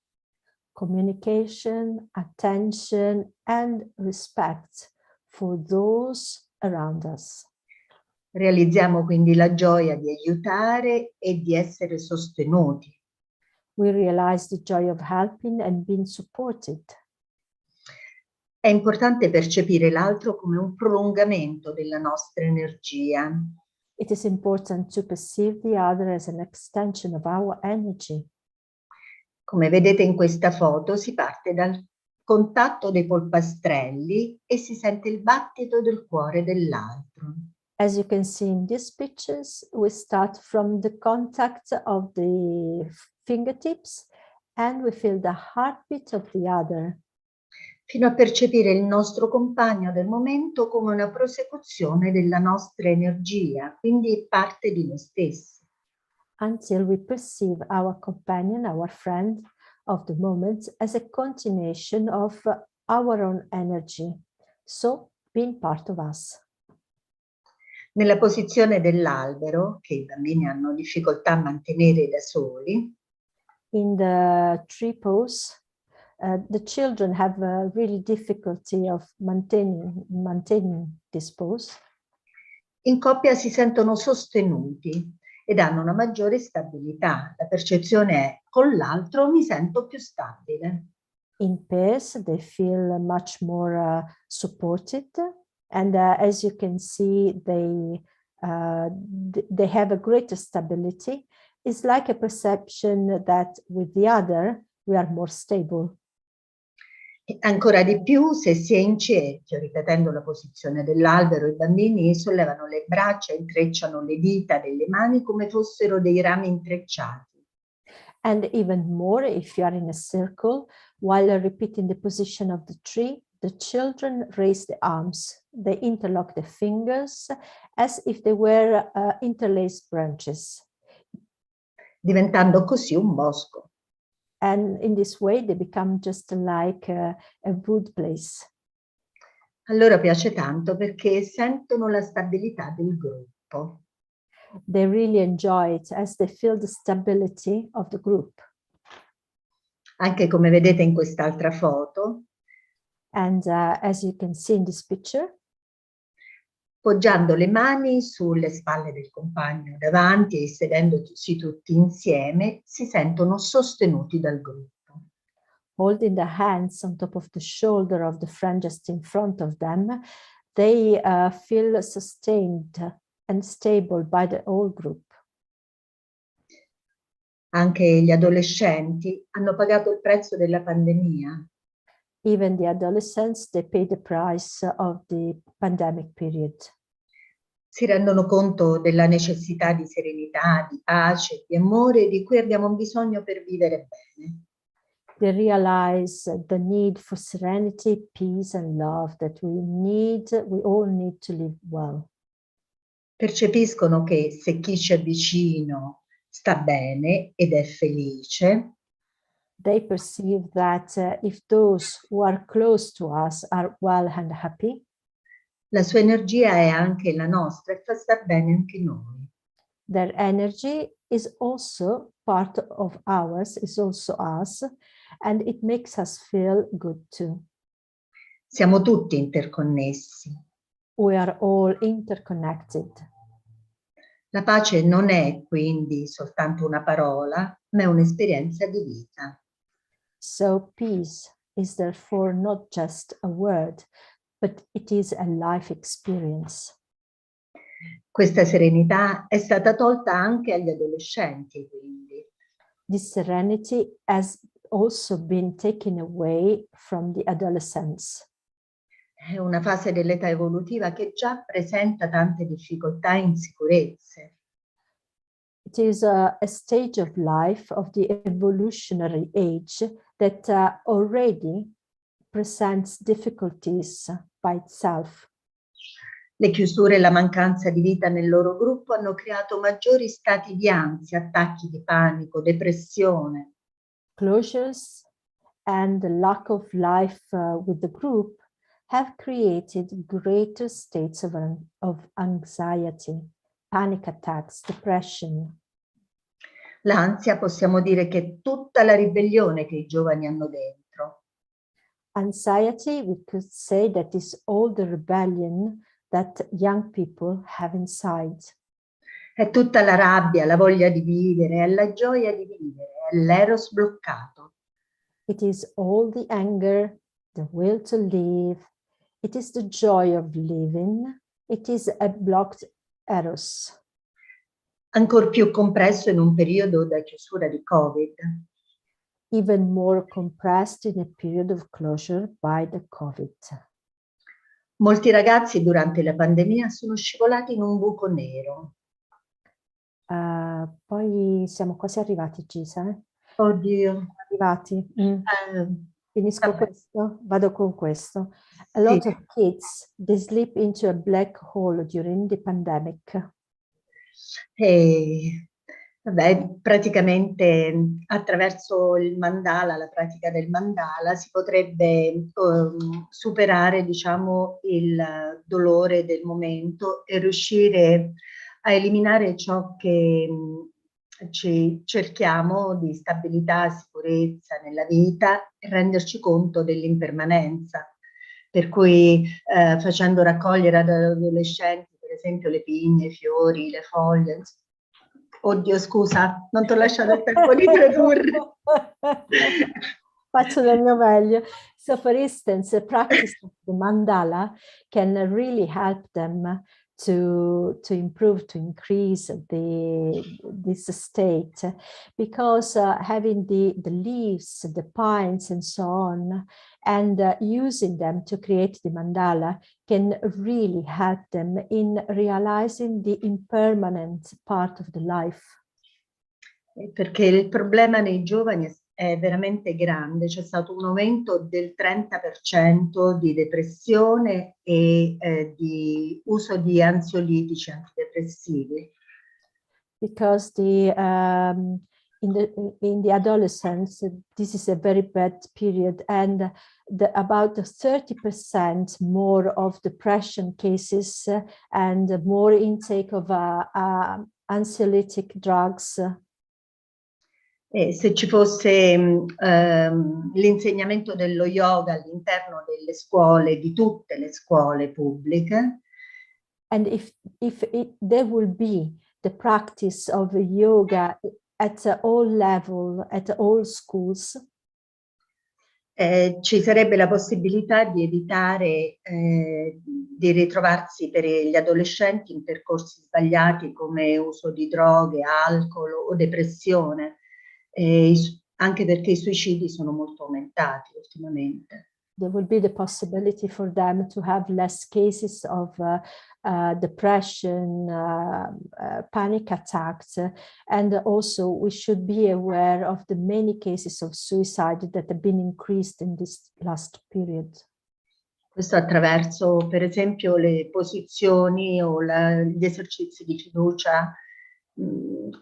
Communication, attention, and respect for those around us. Realizziamo quindi la gioia di aiutare e di essere sostenuti. We realize the joy of helping and being supported. È importante percepire l'altro come un prolungamento della nostra energia. It is important to perceive the other as an extension of our energy. Come vedete in questa foto si parte dal contatto dei polpastrelli e si sente il battito del cuore dell'altro. As you can see in these pictures, we start from the contact of the fingertips and we feel the heartbeat of the other. Fino a percepire il nostro compagno del momento come una prosecuzione della nostra energia, quindi parte di noi stessi. Until we perceive our companion, our friend of the moment as a continuation of our own energy, so being part of us. Nella posizione dell'albero, che i bambini hanno difficoltà a mantenere da soli, in the tree pose, the children have a really difficulty of maintaining this pose. In coppia si sentono sostenuti ed hanno una maggiore stabilità. La percezione è: con l'altro mi sento più stabile. In pairs, they feel much more supported, and as you can see, they have a greater stability. It's like a perception that with the other we are more stable. E ancora di più se si è in cerchio, ripetendo la posizione dell'albero, i bambini sollevano le braccia e intrecciano le dita delle mani come fossero dei rami intrecciati. And even more if you are in a circle, while repeating the position of the tree, the children raise the arms. They interlock the fingers as if they were interlaced branches. Diventando così un bosco. And in this way they become just like a wood place. A loro piace tanto perché sentono la stabilità del gruppo. They really enjoy it as they feel the stability of the group. Anche come vedete in quest'altra foto. And as you can see in this picture, poggiando le mani sulle spalle del compagno davanti e sedendosi tutti insieme, si sentono sostenuti dal gruppo. holding the hands on top of the shoulder of the friend just in front of them, they feel sustained and stable by the whole group. Anche gli adolescenti hanno pagato il prezzo della pandemia. Even the adolescents, they pay the price of the pandemic period. Si rendono conto della necessità di serenità, di pace, di amore di cui abbiamo bisogno per vivere bene. They realize the need for serenity, peace and love that we all need to live well. Percepiscono che se chi ci è vicino sta bene ed è felice, they perceive that if those who are close to us are well and happy, la sua energia è anche la nostra e fa star bene anche noi. Their energy is also part of ours, is also us, and it makes us feel good too. Siamo tutti interconnessi. We are all interconnected. La pace non è quindi soltanto una parola, ma è un'esperienza di vita. So peace is therefore not just a word, but it is a life experience. Questa serenità è stata tolta anche agli adolescenti, quindi. This serenity has also been taken away from the adolescents. È una fase dell'età evolutiva che già presenta tante difficoltà e insicurezze. It is a stage of life, of the evolutionary age, that already presents difficulties by itself. Le chiusure e la mancanza di vita nel loro gruppo hanno creato maggiori stati di ansia, attacchi di panico, depressione. Closures and the lack of life with the group have created greater states of anxiety, panic attacks, depression. L'ansia possiamo dire che è tutta la ribellione che i giovani hanno dentro. Anxiety, we could say that is all the rebellion that young people have inside. È tutta la rabbia, la voglia di vivere, è la gioia di vivere, è l'eros bloccato. It is all the anger, the will to live, it is the joy of living, it is a blocked eros. Ancor più compresso in un periodo da chiusura di Covid. Even more compressed in a period of closure by the Covid. Molti ragazzi durante la pandemia sono scivolati in un buco nero. Poi siamo quasi arrivati, Gisa. Oddio. Arrivati. Finisco vabbè. questo, vado con questo. A lot of kids, they slip into a black hole during the pandemic. E vabbè, praticamente attraverso il mandala, la pratica del mandala, si potrebbe superare, diciamo, il dolore del momento e riuscire a eliminare ciò che ci cerchiamo di stabilità, sicurezza nella vita e renderci conto dell'impermanenza. Per cui facendo raccogliere ad adolescenti, per esempio, le pigne, i fiori, le foglie. Oddio, scusa, non ti ho lasciato il tempo di tradurre. Faccio del mio meglio. So, for instance, a practice of the mandala can really help them to improve, to increase this state, because having the leaves, the pines and so on, and using them to create the mandala can really help them in realizing the impermanent part of the life. Perché il problema nei giovani è veramente grande, c'è stato un aumento del 30% di depressione e di uso di ansiolitici antidepressivi. Because in the adolescence, this is a very bad period, and about 30% more of depression cases and more intake of anxiolytic drugs. E se ci fosse l'insegnamento dello yoga all'interno delle scuole, di tutte le scuole pubbliche, and if there will be the practice of yoga at all level, at all schools, ci sarebbe la possibilità di evitare di ritrovarsi per gli adolescenti in percorsi sbagliati come uso di droghe, alcol o depressione, anche perché i suicidi sono molto aumentati ultimamente. There will be the possibility for them to have less cases of depression, panic attacks, and also we should be aware of the many cases of suicide that have been increased in this last period. Questo attraverso, per esempio, le posizioni o gli esercizi di fiducia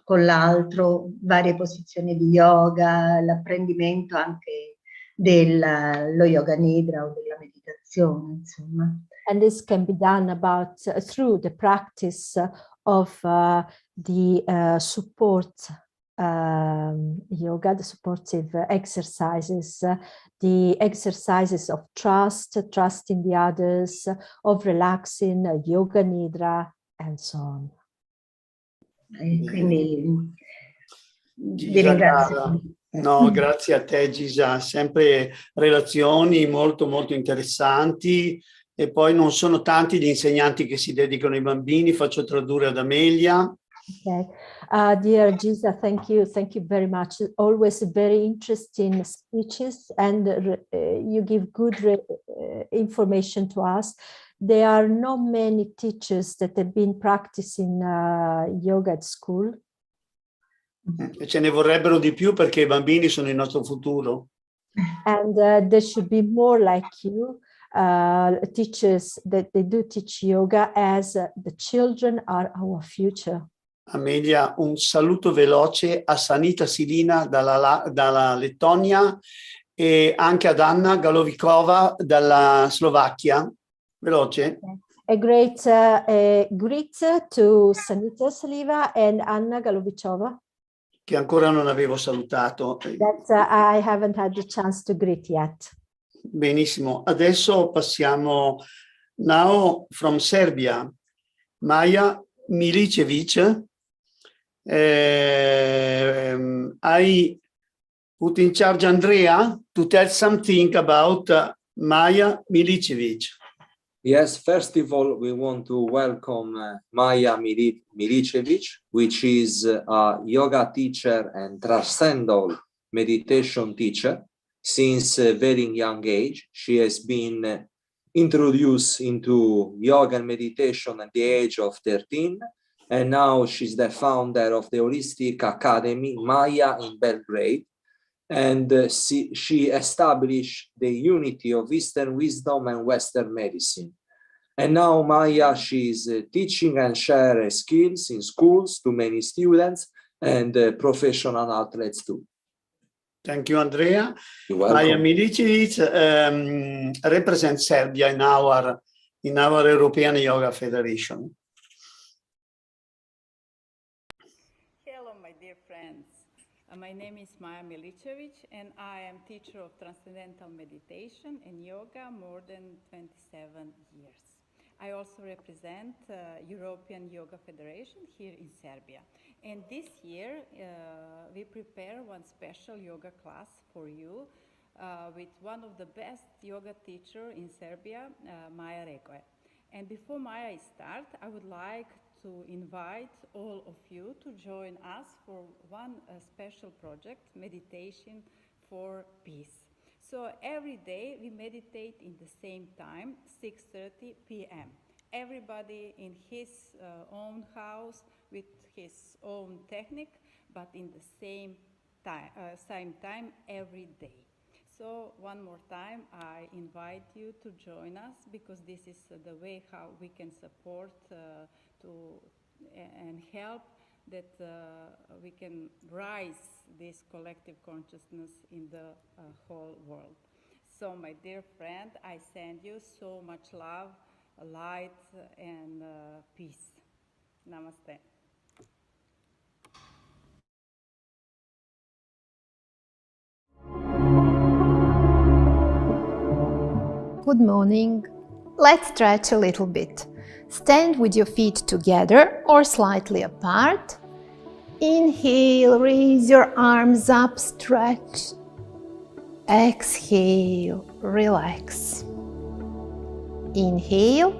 con l'altro, varie posizioni di yoga, l'apprendimento anche dello yoga nidra o della meditazione, insomma. And this can be done through the practice of the support yoga, the supportive exercises, the exercises of trust in the others, of relaxing, yoga nidra, and so on. Quindi vi ringrazio. No, grazie a te Gisa, sempre relazioni molto molto interessanti, e poi non sono tanti gli insegnanti che si dedicano ai bambini, faccio tradurre ad Amelia. Okay, dear Gisa, thank you very much. Always very interesting speeches, and you give good information to us. There are not many teachers that have been practicing yoga at school. E ce ne vorrebbero di più perché i bambini sono il nostro futuro. And there should be more like you, teachers that they do teach yoga, as the children are our future. Amelia, un saluto veloce a Sanita Silina dalla Lettonia e anche ad Anna Galovikova dalla Slovacchia. Veloce. A great greet to Sanita Saliva and Anna Galovichova. Che ancora non avevo salutato. That I haven't had the chance to greet yet. Benissimo, adesso passiamo now from Serbia. Maja Milićević. I put in charge Andrea to tell something about Maja Milićević. Yes, first of all, we want to welcome Maja Milićević, which is a yoga teacher and transcendental meditation teacher. Since a very young age, she has been introduced into yoga and meditation at the age of 13, and now she's the founder of the Holistic Academy, Maja, in Belgrade. And she established the unity of Eastern wisdom and Western medicine. And now Maja, she's teaching and sharing skills in schools to many students and professional athletes too. Thank you, Andrea. You're welcome. Maja Milićević represents Serbia in our European Yoga Federation. My name is Maja Milićević, and I am teacher of Transcendental Meditation and Yoga more than 27 years. I also represent European Yoga Federation here in Serbia. And this year, we prepare one special yoga class for you with one of the best yoga teacher in Serbia, Maja Regoje. And before Maja starts, I would like to invite all of you to join us for one special project, Meditation for Peace. So every day we meditate in the same time, 6:30 p.m. Everybody in his own house with his own technique, but in the same time every day. So one more time, I invite you to join us, because this is the way how we can support and help that we can rise this collective consciousness in the whole world. So my dear friend, I send you so much love, light, and peace. Namaste. Good morning. Let's stretch a little bit. Stand with your feet together or slightly apart. Inhale, raise your arms up, stretch. Exhale, relax. Inhale,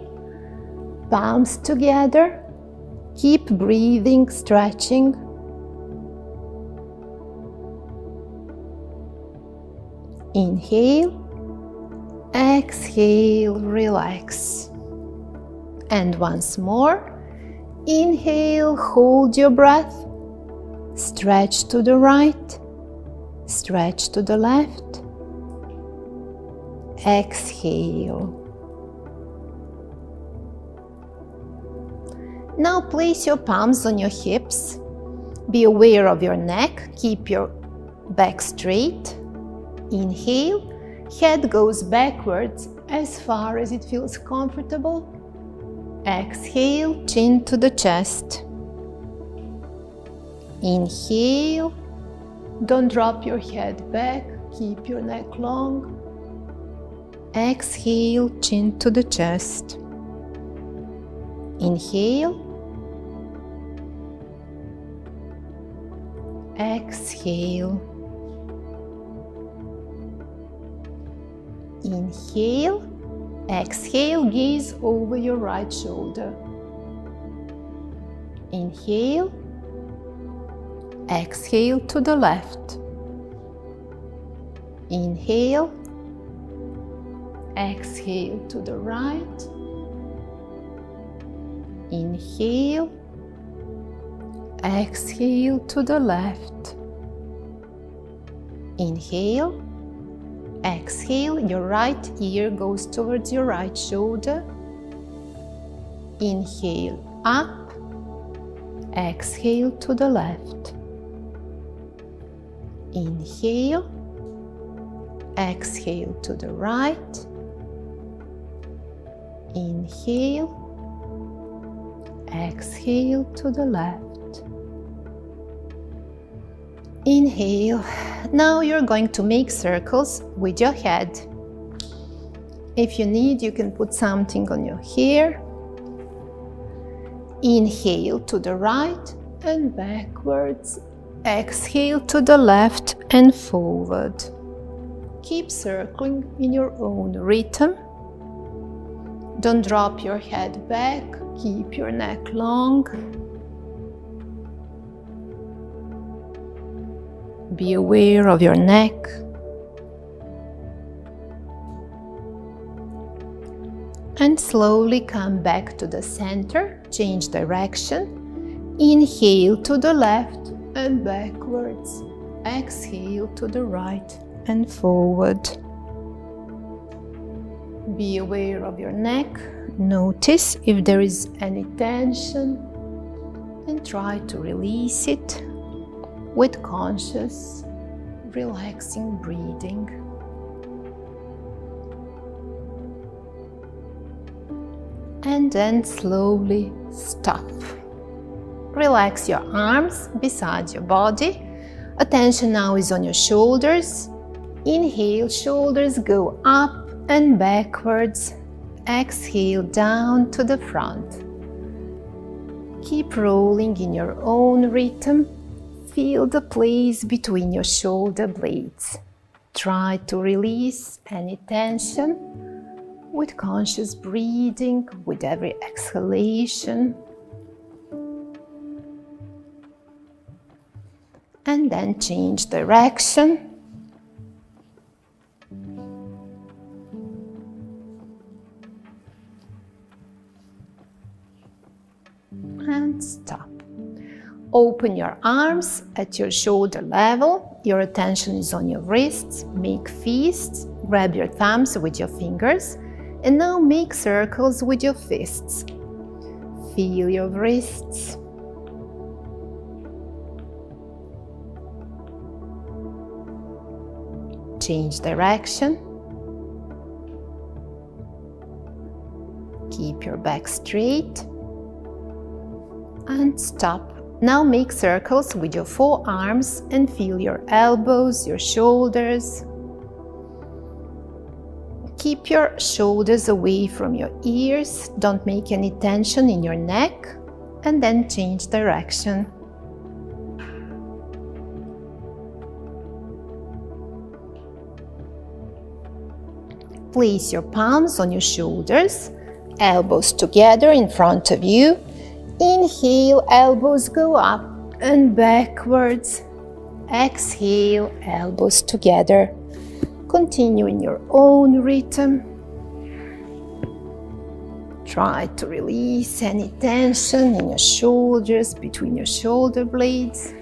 palms together. Keep breathing, stretching. Inhale, exhale, relax. And once more, inhale, hold your breath. Stretch to the right, stretch to the left. Exhale. Now place your palms on your hips. Be aware of your neck. Keep your back straight. Inhale, head goes backwards as far as it feels comfortable. Exhale, chin to the chest. Inhale, don't drop your head back, keep your neck long. Exhale, chin to the chest. Inhale. Exhale. Inhale. Exhale, gaze over your right shoulder. Inhale. Exhale to the left. Inhale. Exhale to the right. Inhale. Exhale to the left. Inhale. Exhale, your right ear goes towards your right shoulder. Inhale, up. Exhale to the left. Inhale. Exhale to the right. Inhale. Exhale to the left. Inhale. Now you're going to make circles with your head. If you need, you can put something on your hair. Inhale to the right and backwards. Exhale to the left and forward. Keep circling in your own rhythm. Don't drop your head back. Keep your neck long. Be aware of your neck. And slowly come back to the center. Change direction. Inhale to the left and backwards. Exhale to the right and forward. Be aware of your neck. Notice if there is any tension and try to release it with conscious, relaxing breathing. And then slowly stop. Relax your arms beside your body. Attention now is on your shoulders. Inhale, shoulders go up and backwards. Exhale, down to the front. Keep rolling in your own rhythm. Feel the place between your shoulder blades. Try to release any tension with conscious breathing, with every exhalation. And then change direction. And stop. Open your arms at your shoulder level. Your attention is on your wrists. Make fists. Grab your thumbs with your fingers. And now make circles with your fists. Feel your wrists. Change direction. Keep your back straight. And stop. Now make circles with your forearms and feel your elbows, your shoulders. Keep your shoulders away from your ears. Don't make any tension in your neck. And then change direction. Place your palms on your shoulders, elbows together in front of you. Inhale, elbows go up and backwards. Exhale, elbows together. Continue in your own rhythm. Try to release any tension in your shoulders, between your shoulder blades.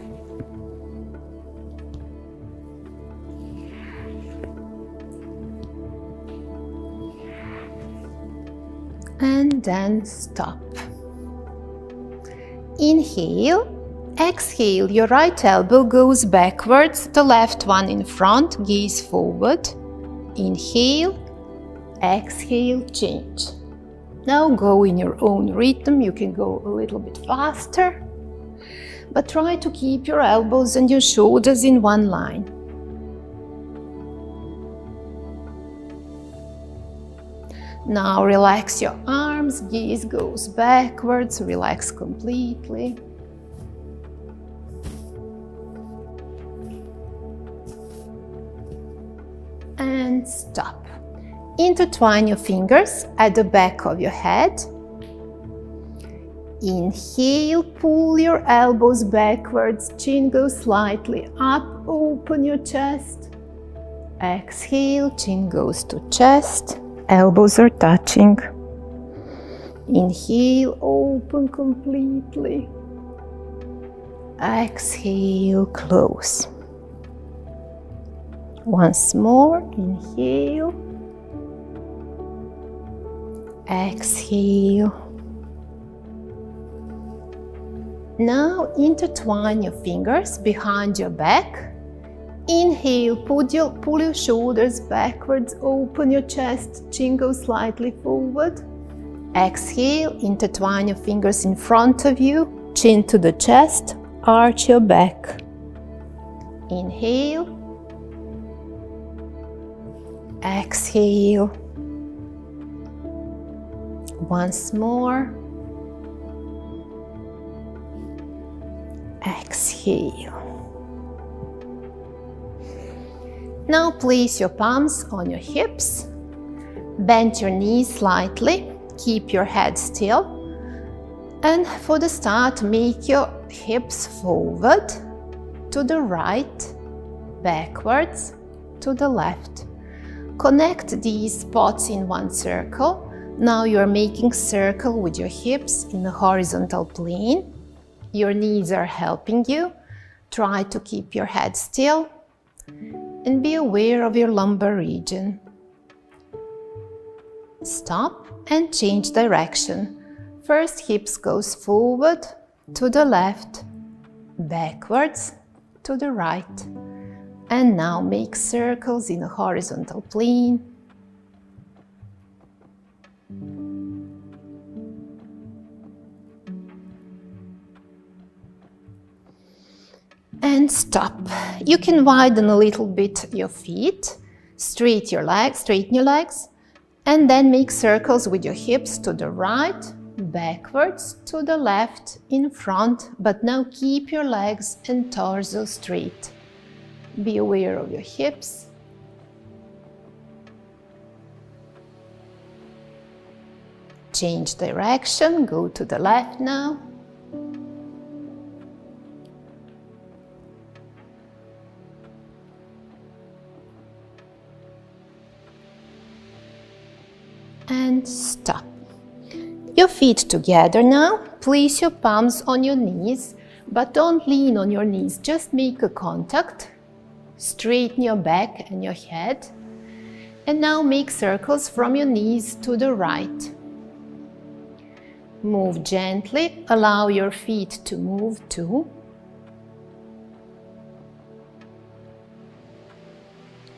And then stop. Inhale. Exhale, your right elbow goes backwards, the left one in front, gaze forward. Inhale, exhale, change. Now go in your own rhythm. You can go a little bit faster, but try to keep your elbows and your shoulders in one line. Now relax your arms, gaze goes backwards, relax completely. And stop. Intertwine your fingers at the back of your head. Inhale, pull your elbows backwards, chin goes slightly up, open your chest. Exhale, chin goes to chest, elbows are touching. Inhale, open completely. Exhale, close. Once more, inhale. Exhale. Now intertwine your fingers behind your back. Inhale, pull your shoulders backwards, open your chest, chin goes slightly forward. Exhale, intertwine your fingers in front of you, chin to the chest, arch your back. Inhale. Exhale. Once more. Exhale. Now place your palms on your hips. Bend your knees slightly. Keep your head still. And for the start, make your hips forward, to the right, backwards, to the left. Connect these spots in one circle. Now you are making circle with your hips in the horizontal plane. Your knees are helping you. Try to keep your head still and be aware of your lumbar region. Stop and change direction. First, hips goes forward, to the left, backwards, to the right. And now make circles in a horizontal plane. And stop. You can widen a little bit your feet, straighten your legs, and then make circles with your hips to the right, backwards, to the left, in front, but now keep your legs and torso straight. Be aware of your hips. Change direction, go to the left now. And stop. Your feet together now. Place your palms on your knees, but don't lean on your knees, just make a contact. Straighten your back and your head. And now make circles from your knees to the right. Move gently, allow your feet to move too.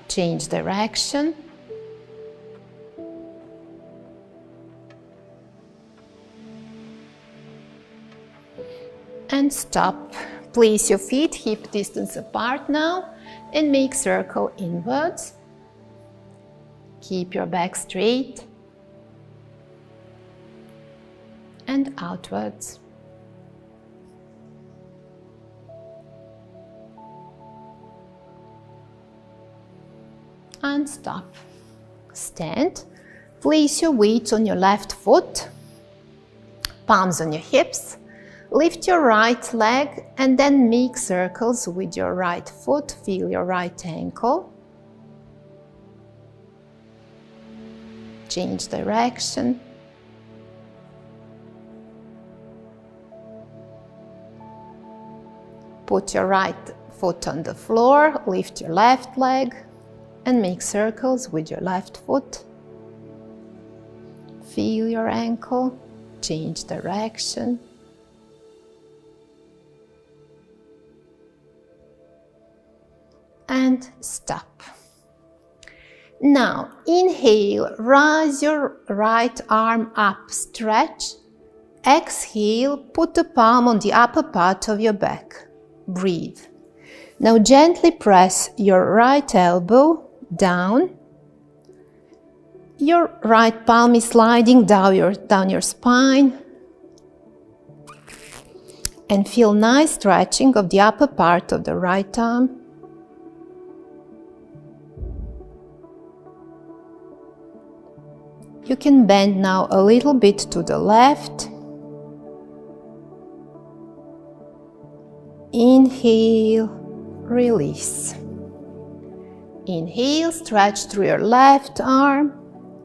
Change direction. And stop. Place your feet hip distance apart now and make circle inwards. Keep your back straight and outwards. And stop. stand. Place your weight on your left foot, palms on your hips. Lift your right leg and then make circles with your right foot. Feel your right ankle. Change direction. Put your right foot on the floor, lift your left leg and make circles with your left foot. Feel your ankle, change direction. And stop. Now, inhale, raise your right arm up, stretch. Exhale, put the palm on the upper part of your back. Breathe. Now gently press your right elbow down. Your right palm is sliding down your spine. And feel nice stretching of the upper part of the right arm. You can bend now a little bit to the left. Inhale, release. Inhale, stretch through your left arm.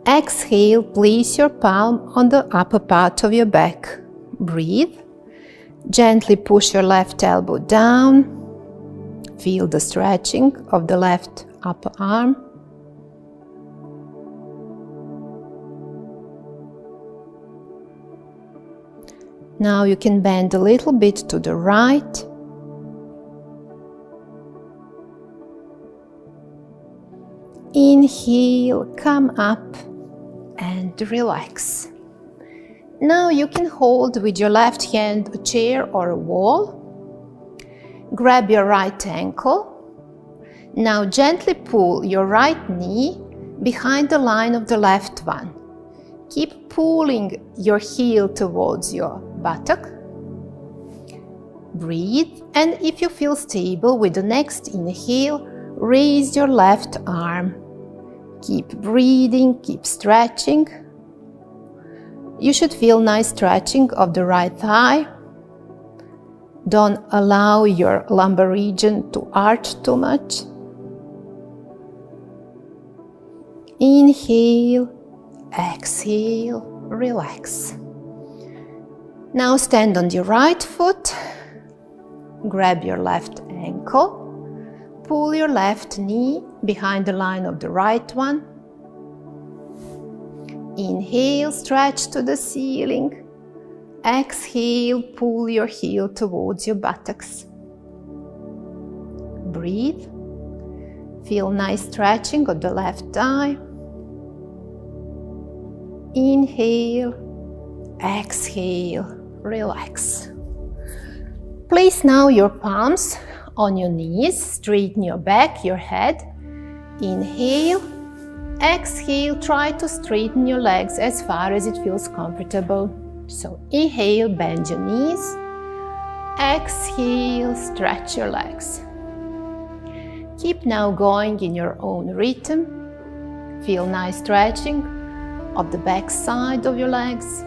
Exhale, place your palm on the upper part of your back. Breathe. Gently push your left elbow down. Feel the stretching of the left upper arm. Now you can bend a little bit to the right. Inhale, come up and relax. Now you can hold with your left hand a chair or a wall. Grab your right ankle. Now gently pull your right knee behind the line of the left one. Keep pulling your heel towards your buttock. Breathe, and if you feel stable with the next inhale, raise your left arm. Keep breathing, keep stretching. You should feel nice stretching of the right thigh. Don't allow your lumbar region to arch too much. Inhale, exhale, relax. Now stand on your right foot. Grab your left ankle. Pull your left knee behind the line of the right one. Inhale, stretch to the ceiling. Exhale, pull your heel towards your buttocks. Breathe. Feel nice stretching of the left thigh. Inhale, exhale, relax. Place now your palms on your knees, straighten your back, your head. Inhale, exhale, try to straighten your legs as far as it feels comfortable. So inhale, bend your knees. Exhale, stretch your legs. Keep now going in your own rhythm. Feel nice stretching of the back side of your legs.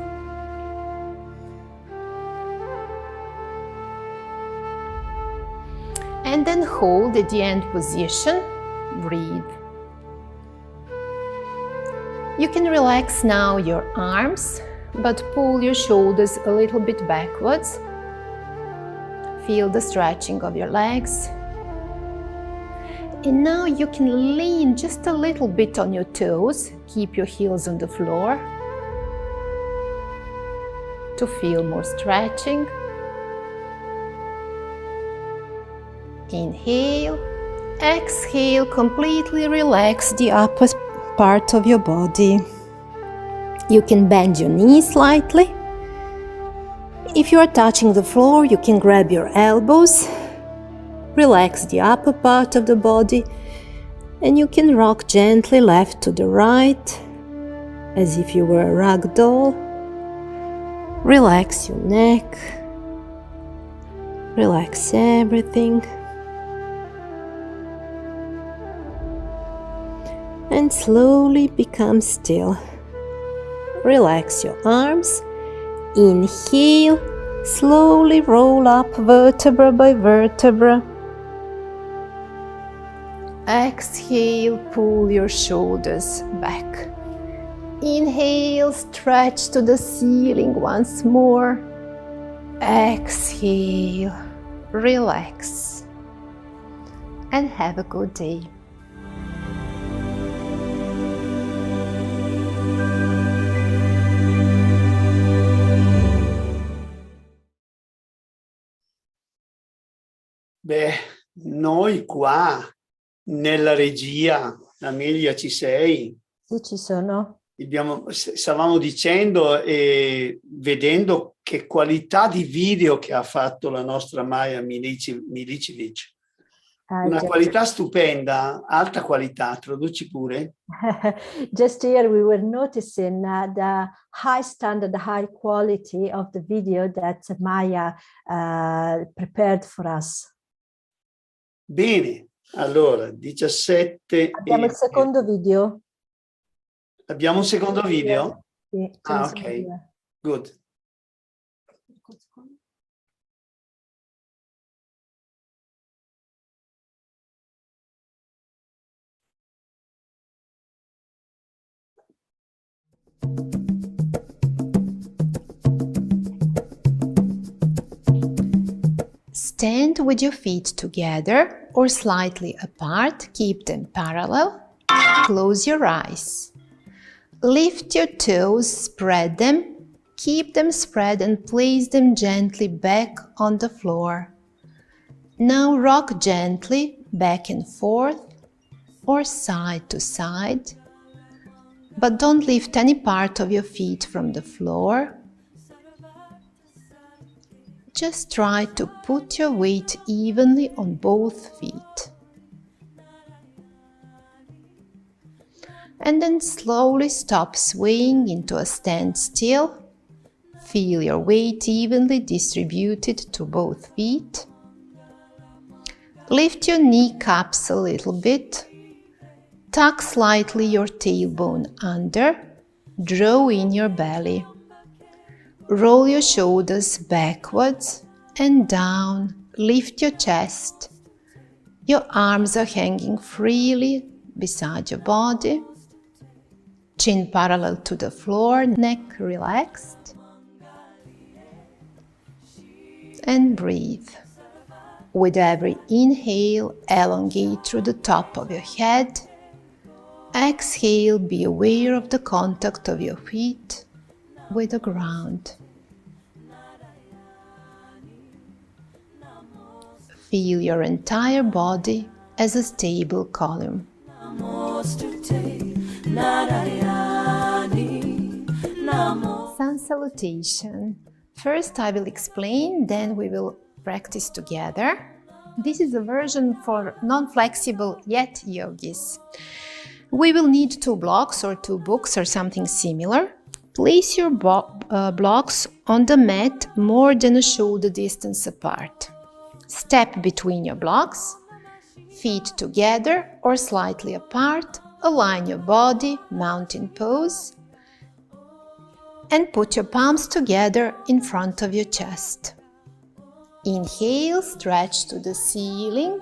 And then hold at the end position. Breathe. You can relax now your arms, but pull your shoulders a little bit backwards. Feel the stretching of your legs. And now you can lean just a little bit on your toes. Keep your heels on the floor to feel more stretching. Inhale, exhale, completely relax the upper part of your body. You can bend your knees slightly. If you are touching the floor, you can grab your elbows, relax the upper part of the body, and you can rock gently left to the right, as if you were a rag doll. Relax your neck, relax everything. and slowly become still. Relax your arms. Inhale, slowly roll up vertebra by vertebra. Exhale, pull your shoulders back. Inhale, stretch to the ceiling once more. Exhale, relax, and have a good day. Beh, noi qua nella regia, Amelia, ci sei? Sì, ci sono. Stavamo dicendo e vedendo che qualità di video che ha fatto la nostra Maja Milićević. Una qualità stupenda, alta qualità, traduci pure. Just here we were noticing the high standard, high quality of the video that Maja prepared for us. Bene, allora 17. Abbiamo il secondo video. Abbiamo un secondo video? Sì, ok, good. Stand with your feet together or slightly apart, keep them parallel. Close your eyes. Lift your toes, spread them, keep them spread and place them gently back on the floor. Now rock gently back and forth or side to side, but don't lift any part of your feet from the floor. Just try to put your weight evenly on both feet. And then slowly stop swaying into a standstill. Feel your weight evenly distributed to both feet. Lift your kneecaps a little bit. Tuck slightly your tailbone under. Draw in your belly. Roll your shoulders backwards and down. Lift your chest. Your arms are hanging freely beside your body. Chin parallel to the floor, neck relaxed. And breathe. With every inhale, elongate through the top of your head. Exhale, be aware of the contact of your feet with the ground. Feel your entire body as a stable column. Sun salutation. First I will explain, then we will practice together. This is a version for non-flexible yet yogis. We will need 2 blocks or 2 books or something similar. Place your blocks on the mat more than a shoulder distance apart. Step between your blocks, feet together or slightly apart, align your body, mountain pose, and put your palms together in front of your chest. Inhale, stretch to the ceiling.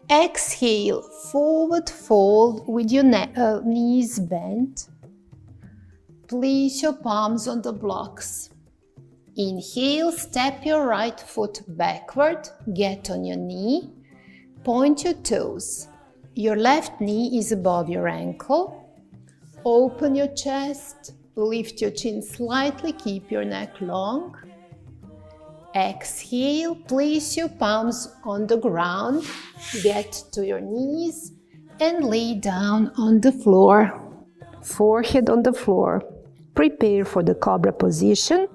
Exhale, forward fold with your knees bent. Place your palms on the blocks. Inhale, step your right foot backward, get on your knee, point your toes. Your left knee is above your ankle. Open your chest, lift your chin slightly, keep your neck long. Exhale, place your palms on the ground, get to your knees and lay down on the floor, forehead on the floor. Prepare for the cobra position.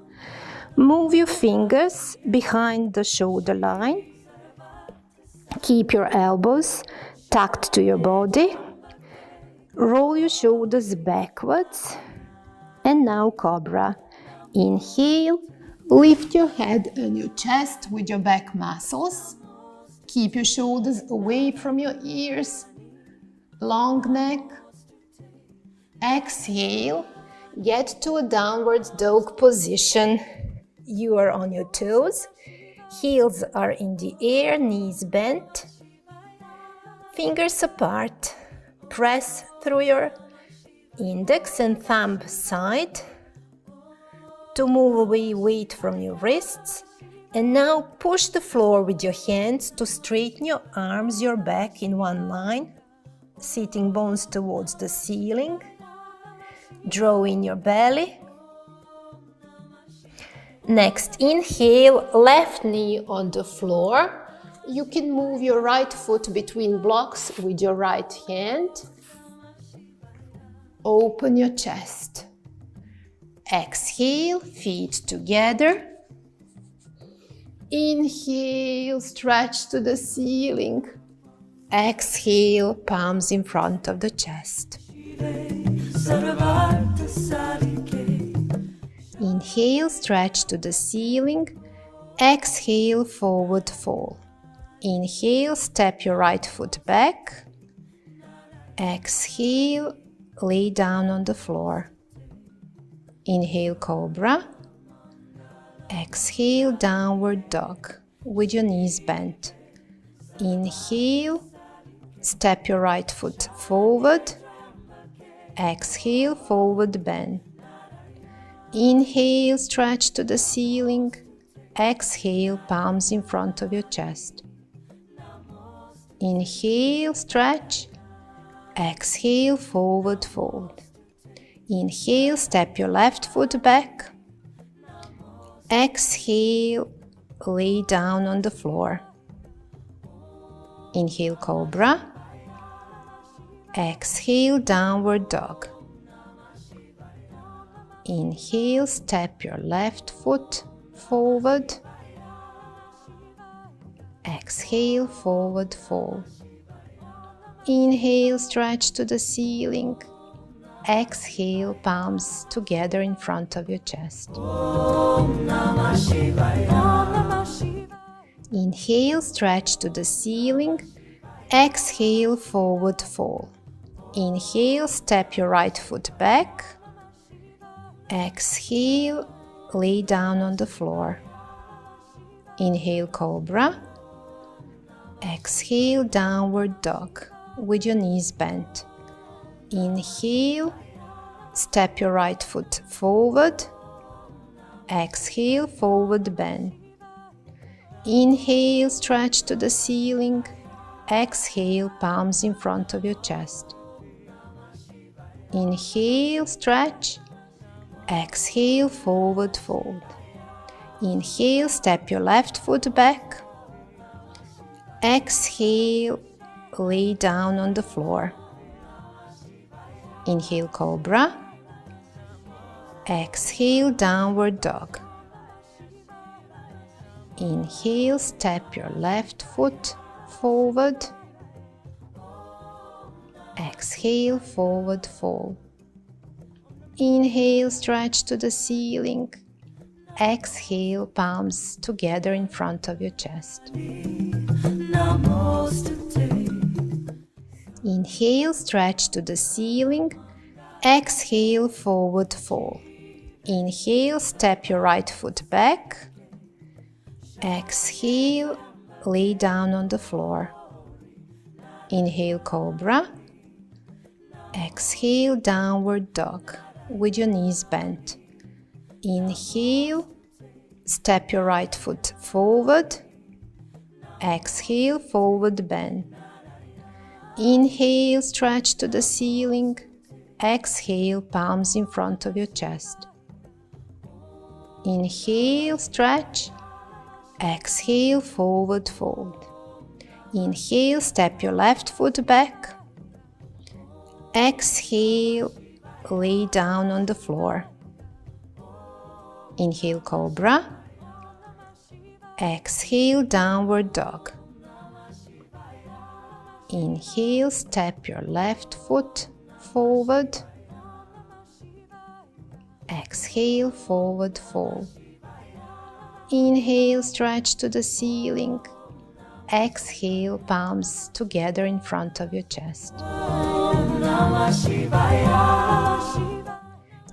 Move your fingers behind the shoulder line. Keep your elbows tucked to your body. Roll your shoulders backwards. And now cobra. Inhale, lift your head and your chest with your back muscles. Keep your shoulders away from your ears. Long neck, Exhale, get to a downward dog position. You are on your toes, heels are in the air, knees bent, fingers apart. Press through your index and thumb side to move away weight from your wrists. And now push the floor with your hands to straighten your arms, your back in one line, sitting bones towards the ceiling. Draw in your belly. Next, inhale, left knee on the floor. You can move your right foot between blocks with your right hand. Open your chest. Exhale, feet together. Inhale, stretch to the ceiling. Exhale, palms in front of the chest. Inhale, stretch to the ceiling. Exhale, forward fold. Inhale, step your right foot back. Exhale, lay down on the floor. Inhale, cobra. Exhale, downward dog with your knees bent. Inhale, step your right foot forward. Exhale, forward bend. Inhale, stretch to the ceiling. Exhale, palms in front of your chest. Inhale, stretch. Exhale, forward fold. Inhale, step your left foot back. Exhale, lay down on the floor. Inhale, cobra. Exhale, downward dog. Inhale, step your left foot forward. Exhale, forward fold. Inhale, stretch to the ceiling. Exhale, palms together in front of your chest. Inhale, stretch to the ceiling. Exhale, forward fold. Inhale, step your right foot back. Exhale, lay down on the floor. Inhale, cobra. Exhale, downward dog with your knees bent. Inhale, step your right foot forward. Exhale, forward bend. Inhale, stretch to the ceiling. Exhale, palms in front of your chest. Inhale, stretch. Exhale, forward fold. Inhale, step your left foot back. Exhale, lay down on the floor. Inhale, cobra. Exhale, downward dog. Inhale, step your left foot forward. Exhale, forward fold. Inhale, stretch to the ceiling. Exhale, palms together in front of your chest. Inhale, stretch to the ceiling. Exhale, forward fold. Inhale, step your right foot back. Exhale, lay down on the floor. Inhale, cobra. Exhale, downward dog with your knees bent. Inhale, step your right foot forward. Exhale, forward bend. Inhale, stretch to the ceiling. Exhale, palms in front of your chest. Inhale, stretch. Exhale, forward fold. Inhale, step your left foot back. Exhale, lay down on the floor. Inhale, cobra. Exhale, downward dog. Inhale, step your left foot forward. Exhale, forward fold. Inhale, stretch to the ceiling. Exhale, palms together in front of your chest.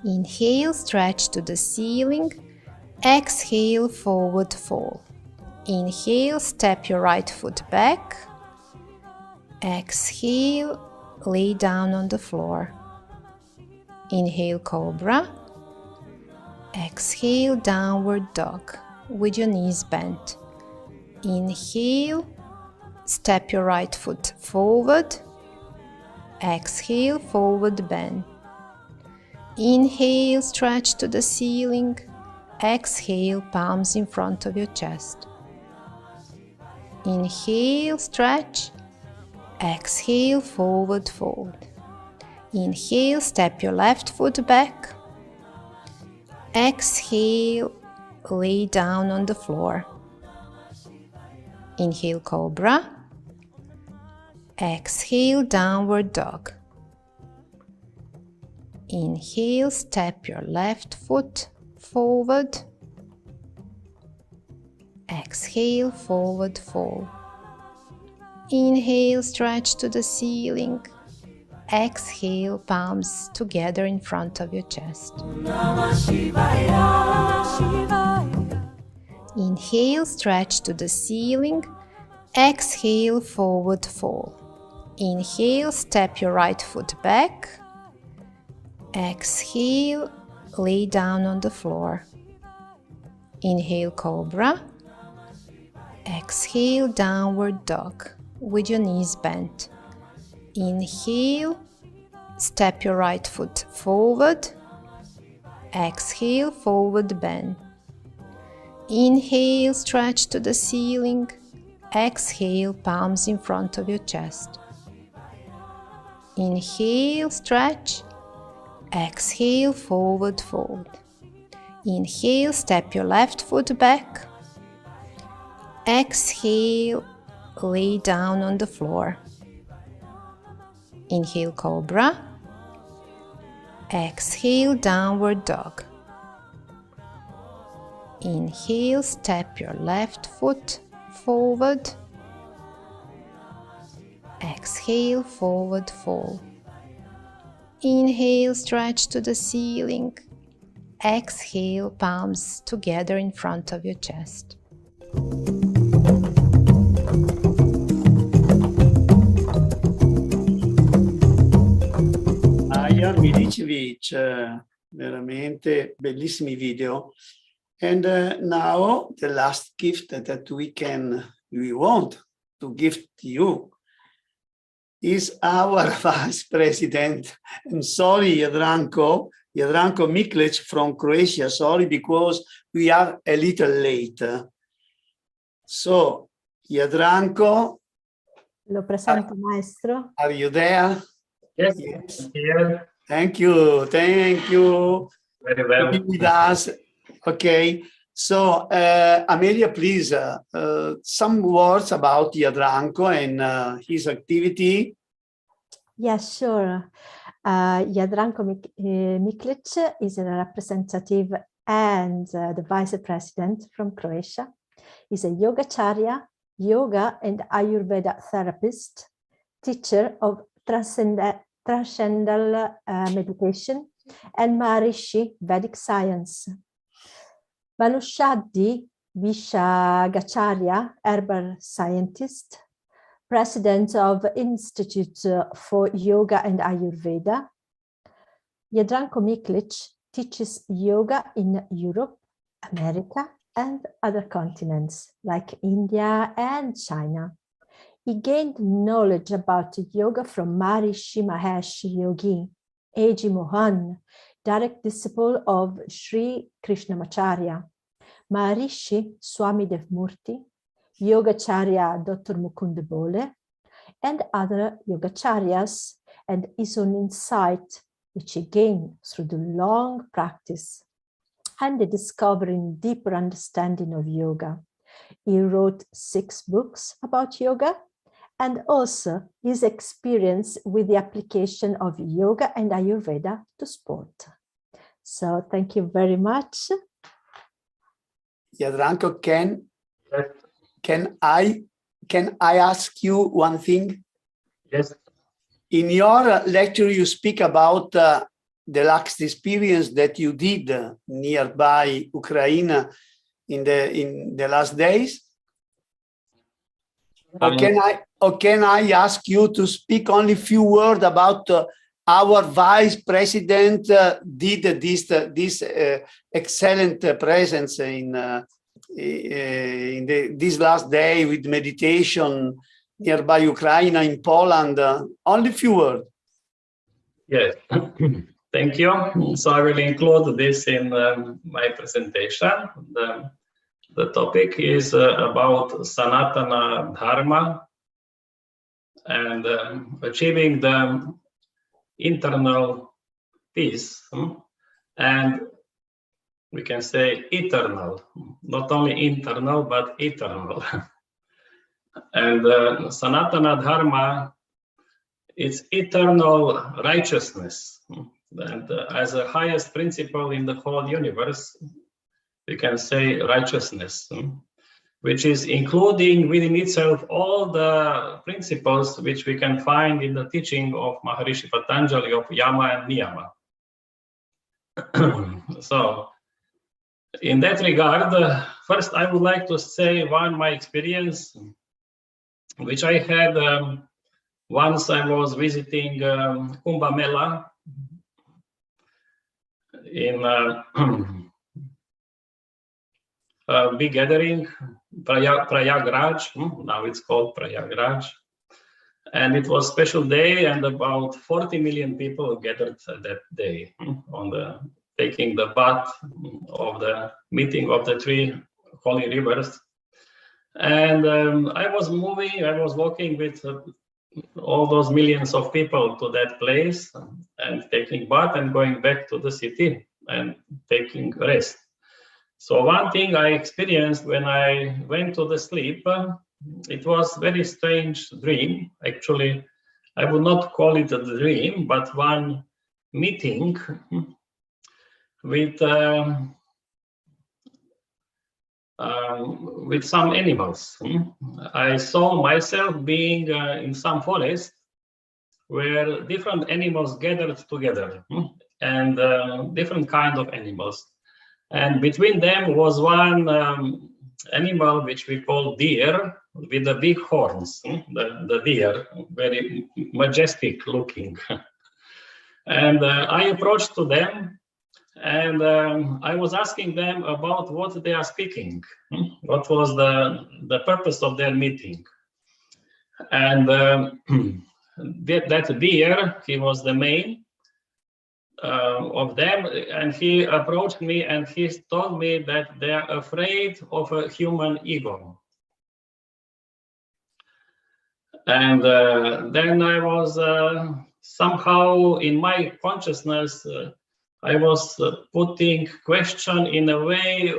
Inhale, stretch to the ceiling. Exhale, forward fold. Inhale, step your right foot back. Exhale, lay down on the floor. Inhale, cobra. Exhale, downward dog with your knees bent. Inhale, step your right foot forward. Exhale, forward bend. Inhale, stretch to the ceiling. Exhale, palms in front of your chest. Inhale, stretch. Exhale, forward fold. Inhale, step your left foot back. Exhale, lay down on the floor. Inhale, cobra. Exhale, downward dog. Inhale, step your left foot forward. Exhale, forward fold. Inhale, stretch to the ceiling. Exhale, palms together in front of your chest. Inhale, stretch to the ceiling. Exhale, forward fold. Inhale, step your right foot back. Exhale, lay down on the floor. Inhale, cobra. Exhale, downward dog with your knees bent. Inhale, step your right foot forward. Exhale, forward bend. Inhale, stretch to the ceiling. Exhale, palms in front of your chest. Inhale, stretch. Exhale, forward fold. Inhale, step your left foot back. Exhale, lay down on the floor. Inhale, cobra. Exhale, downward dog. Inhale, step your left foot forward. Exhale, forward fold. Inhale, stretch to the ceiling. Exhale, palms together in front of your chest. Maja, Milićević, veramente bellissimi video. And now the last gift that we want to give to you is our vice president. I'm sorry, Jadranko Miklec from Croatia. Sorry, because we are a little late. So, Jadranko. Lo presento, maestro. Are you there? Yes. Here. Thank you. Very well. To be with us. Okay. So, Amelia, please, some words about Jadranko and his activity. Yes, sure. Jadranko Miklec is a representative and the vice president from Croatia. He's a yogacharya, yoga and Ayurveda therapist, teacher of transcendental meditation and Maharishi Vedic science. Vanushadhi Vishagacharya, herbal scientist, president of Institute for Yoga and Ayurveda. Jadranko Miklec teaches yoga in Europe, America, and other continents like India and China. He gained knowledge about yoga from Maharishi Mahesh Yogi, A.G. Mohan, direct disciple of Sri Krishnamacharya, Maharishi Swami Devmurti, Yogacharya Dr. Mukund Bole, and other yogacharyas, and his own insight, which he gained through the long practice and the discovering deeper understanding of yoga. He wrote 6 books about yoga and also his experience with the application of yoga and Ayurveda to sport. So thank you very much. Jadranko, can I ask you one thing? Yes. In your lecture, you speak about the last experience that you did nearby Ukraine in the last days. Or can I ask you to speak only a few words about our vice president did this excellent presence in this last day with meditation nearby Ukraine, in Poland? Only a few words. Yes, thank you. So I will include this in my presentation. The topic is about Sanātana Dharma and achieving the internal peace, and we can say eternal, not only internal, but eternal. And Sanātana Dharma, it's eternal righteousness. And as the highest principle in the whole universe, we can say righteousness, which is including within itself all the principles which we can find in the teaching of Maharishi Patanjali of Yama and Niyama. So, in that regard, first I would like to say my experience, which I had once I was visiting Kumbh Mela in a big gathering, Prayagraj, now it's called Prayagraj. And it was a special day, and about 40 million people gathered that day on the taking the bath of the meeting of the three holy rivers. And I was walking with all those millions of people to that place and taking bath and going back to the city and taking rest. So one thing I experienced when I went to the sleep, it was very strange dream. Actually, I would not call it a dream, but one meeting with some animals. I saw myself being in some forest where different animals gathered together, and different kind of animals. And between them was one animal which we call deer, with the big horns. The deer, very majestic looking. And I approached to them, and I was asking them about what they are speaking, what was the purpose of their meeting. And that deer, he was the main of them, and he approached me and he told me that they are afraid of a human ego. And then I was somehow in my consciousness, I was putting question in a way,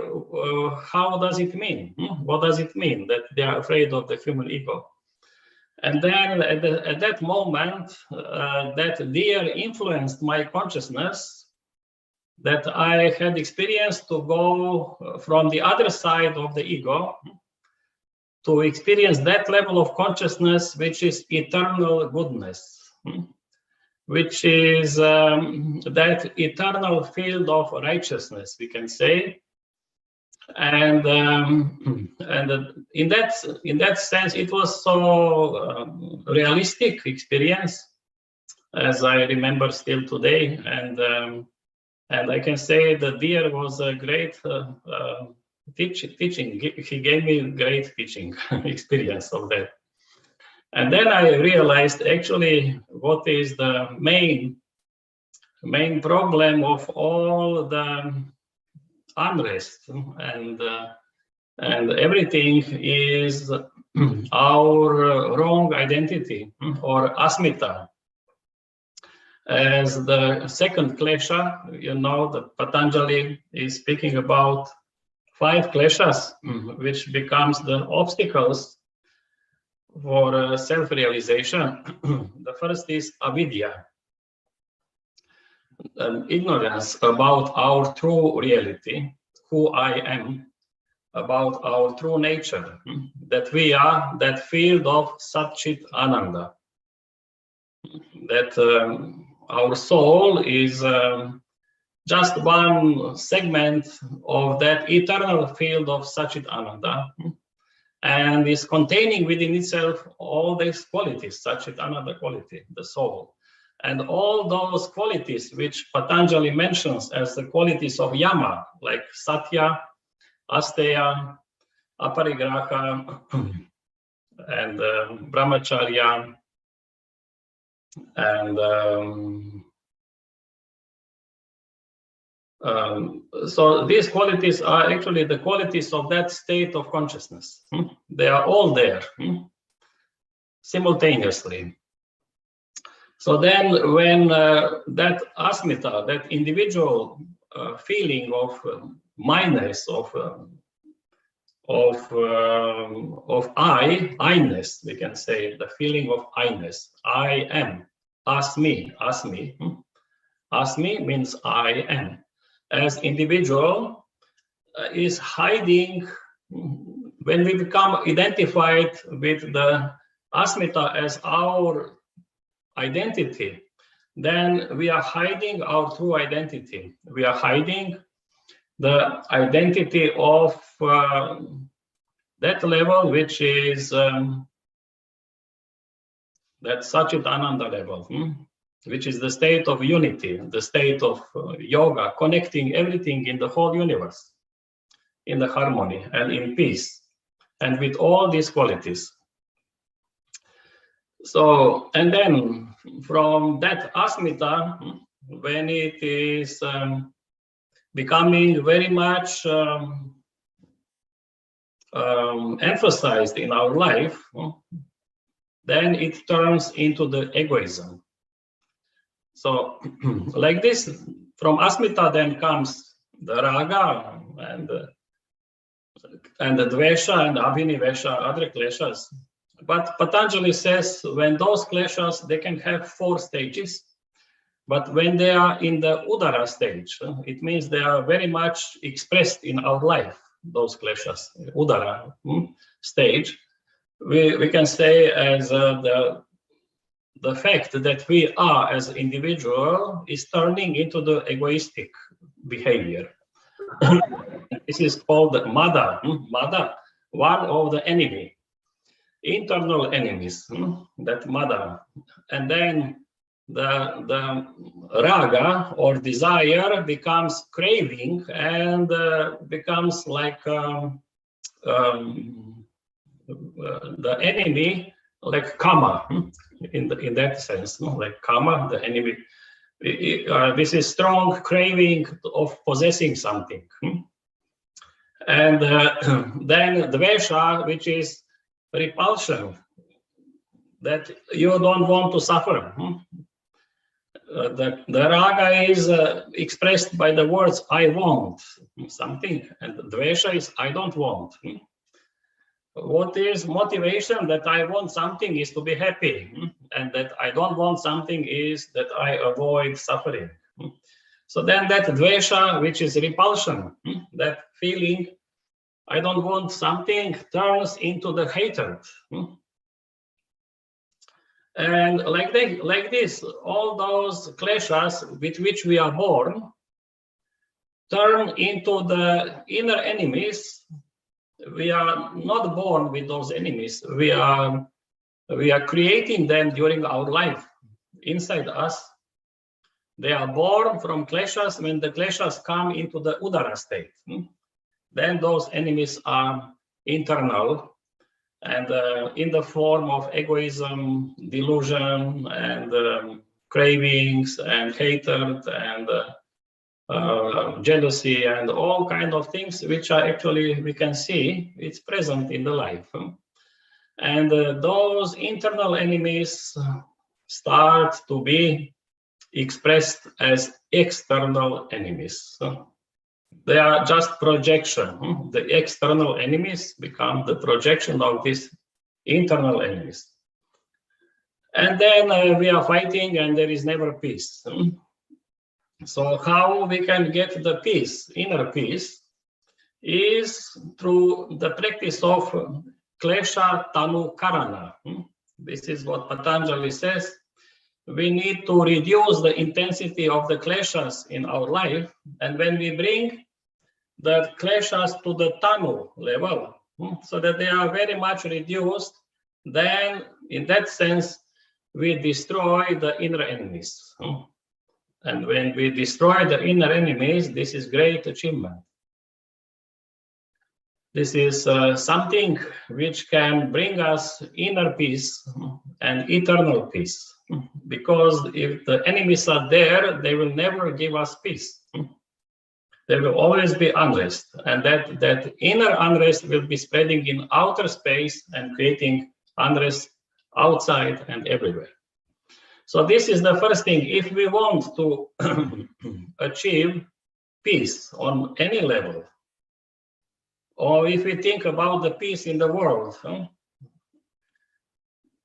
how does it mean? What does it mean that they are afraid of the human ego? And then at that moment, that deer influenced my consciousness, that I had experienced to go from the other side of the ego to experience that level of consciousness, which is eternal goodness, which is that eternal field of righteousness, we can say. And in that sense, it was so realistic experience, as I remember still today. And I can say the deer was a great teaching. He gave me great teaching experience of that. And then I realized actually what is the main problem of all the unrest and everything is our wrong identity, or asmita. As the second klesha, you know, the Patanjali is speaking about 5 kleshas, which becomes the obstacles for self-realization. The first is avidya, ignorance about our true reality, who I am, about our true nature, that we are that field of Sat Chit Ananda. that our soul is just one segment of that eternal field of Satchitananda, and is containing within itself all these qualities, Satchitananda quality, the soul. And all those qualities which Patanjali mentions as the qualities of Yama, like Satya, Asteya, Aparigraha, and Brahmacharya, and so these qualities are actually the qualities of that state of consciousness. They are all there simultaneously. So then when that asmita, that individual feeling of I-ness, I-ness, we can say, the feeling of I-ness, I am, asmi. Asmi means I am. As individual is hiding, when we become identified with the asmita as our identity, then we are hiding our true identity. We are hiding the identity of that level, which is that Satchitananda level, which is the state of unity, the state of yoga, connecting everything in the whole universe, in the harmony and in peace, and with all these qualities. So, and then from that asmita, when it is becoming very much emphasized in our life, then it turns into the egoism. So, like this, from asmita then comes the raga and the dvesha and abhinivesha, other kleshas. But Patanjali says when those kleshas, they can have 4 stages. But when they are in the udara stage, it means they are very much expressed in our life, those kleshas, udara stage. We can say as the fact that we are as an individual is turning into the egoistic behavior. This is called Mada. Mada, one of the enemy, internal enemies, that Mada. And then the raga or desire becomes craving and becomes like the enemy, like kama, in that sense, like kama, the enemy. This is strong craving of possessing something. And then dvesha, which is repulsion, that you don't want to suffer. The raga is expressed by the words I want something, and dvesha is I don't want. What is motivation that I want something is to be happy, and that I don't want something is that I avoid suffering. So then that dvesha, which is repulsion, that feeling I don't want something, turns into the hatred. And like this, all those kleshas with which we are born turn into the inner enemies. We are not born with those enemies. We are creating them during our life inside us. They are born from kleshas. When the kleshas come into the udara state, then those enemies are internal and in the form of egoism, delusion, and cravings, and hatred, and jealousy, and all kind of things which are actually, we can see, it's present in the life. And those internal enemies start to be expressed as external enemies. They are just projection. The external enemies become the projection of these internal enemies. And then we are fighting and there is never peace. So how we can get the peace, inner peace, is through the practice of klesha tanu karana. This is what Patanjali says. we need to reduce the intensity of the clashes in our life. And when we bring the clashes to the tanu level, so that they are very much reduced, then in that sense, we destroy the inner enemies. And when we destroy the inner enemies, this is great achievement. This is something which can bring us inner peace and eternal peace. Because if the enemies are there, they will never give us peace. There will always be unrest. And that inner unrest will be spreading in outer space and creating unrest outside and everywhere. So this is the first thing. If we want to achieve peace on any level, or if we think about the peace in the world,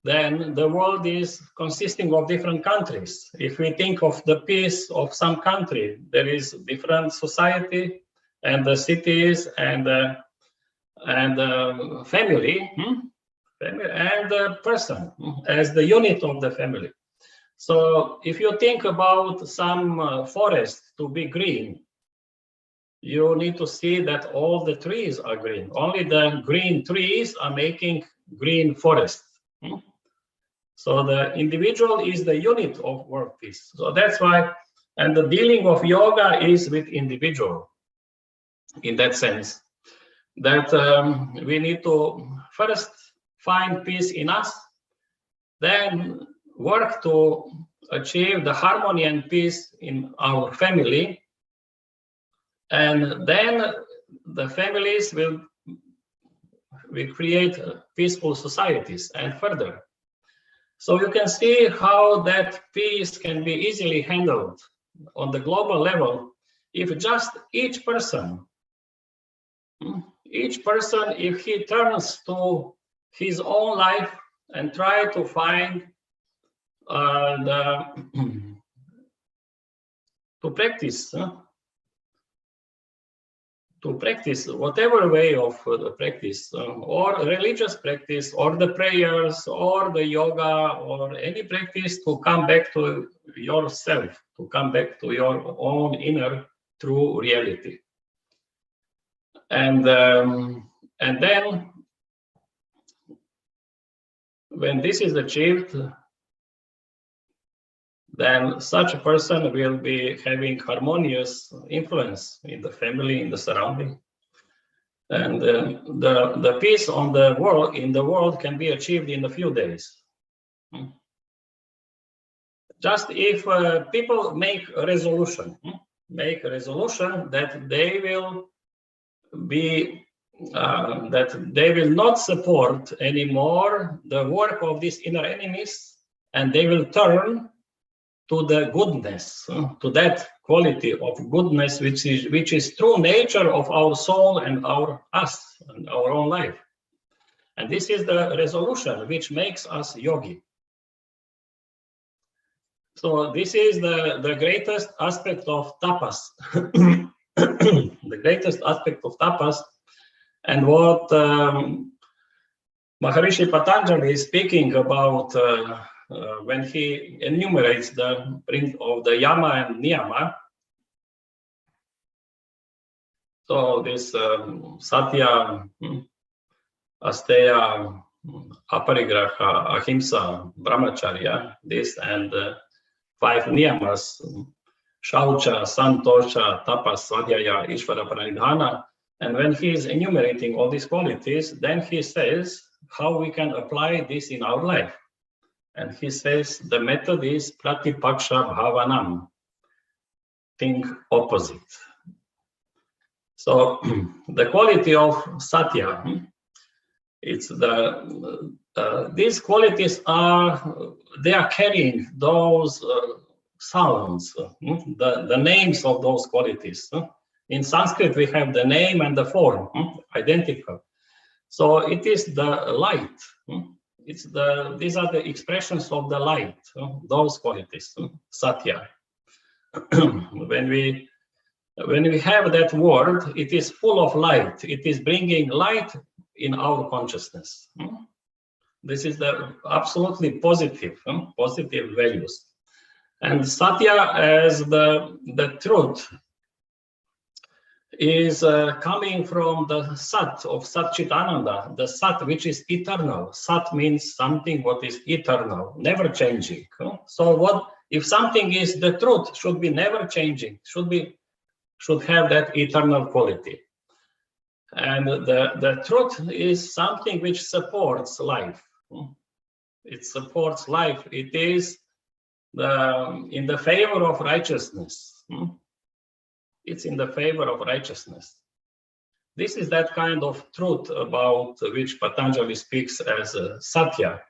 then the world is consisting of different countries. If we think of the peace of some country, there is different society and the cities and family, and the person as the unit of the family. So if you think about some forest to be green, you need to see that all the trees are green. Only the green trees are making green forest. So the individual is the unit of world peace. So that's why, and the dealing of yoga is with individual in that sense, that we need to first find peace in us, then work to achieve the harmony and peace in our family, and then the families will create peaceful societies and further. So you can see how that peace can be easily handled on the global level if just each person, if he turns to his own life and try to find to practice whatever way of the practice, or religious practice, or the prayers, or the yoga, or any practice, to come back to yourself, to come back to your own inner true reality. And then when this is achieved, then such a person will be having harmonious influence in the family, in the surrounding. And the peace in the world can be achieved in a few days. Just if people make a resolution that they will be, that they will not support anymore the work of these inner enemies, and they will turn to the goodness, to that quality of goodness which is true nature of our soul and us and our own life. And this is the resolution which makes us yogi. So this is the greatest aspect of tapas, the greatest aspect of tapas, and what Maharishi Patanjali is speaking about when he enumerates the print of the yama and niyama. So this satya, asteya, aparigraha, ahimsa, brahmacharya, this and 5 niyamas, shaucha, santosha, tapas, svadhyaya, ishvara pranidhana. And when he is enumerating all these qualities, then he says how we can apply this in our life. And he says the method is pratipaksha bhavanam, think opposite. So the quality of satya, it's these qualities they are carrying those sounds, the names of those qualities. In Sanskrit, we have the name and the form, identical. So it is the light. These are the expressions of the light, those qualities, satya. When we have that word, it is full of light. It is bringing light in our consciousness. This is the absolutely positive, positive values. And Satya as the truth is coming from the Sat of Satchitananda, the Sat which is eternal. Sat means something what is eternal, never changing. So what if something is the truth, should be never changing, should have that eternal quality. And the truth is something which supports life. It supports life. It is in the favor of righteousness. It's in the favor of righteousness. This is that kind of truth about which Patanjali speaks as Satya.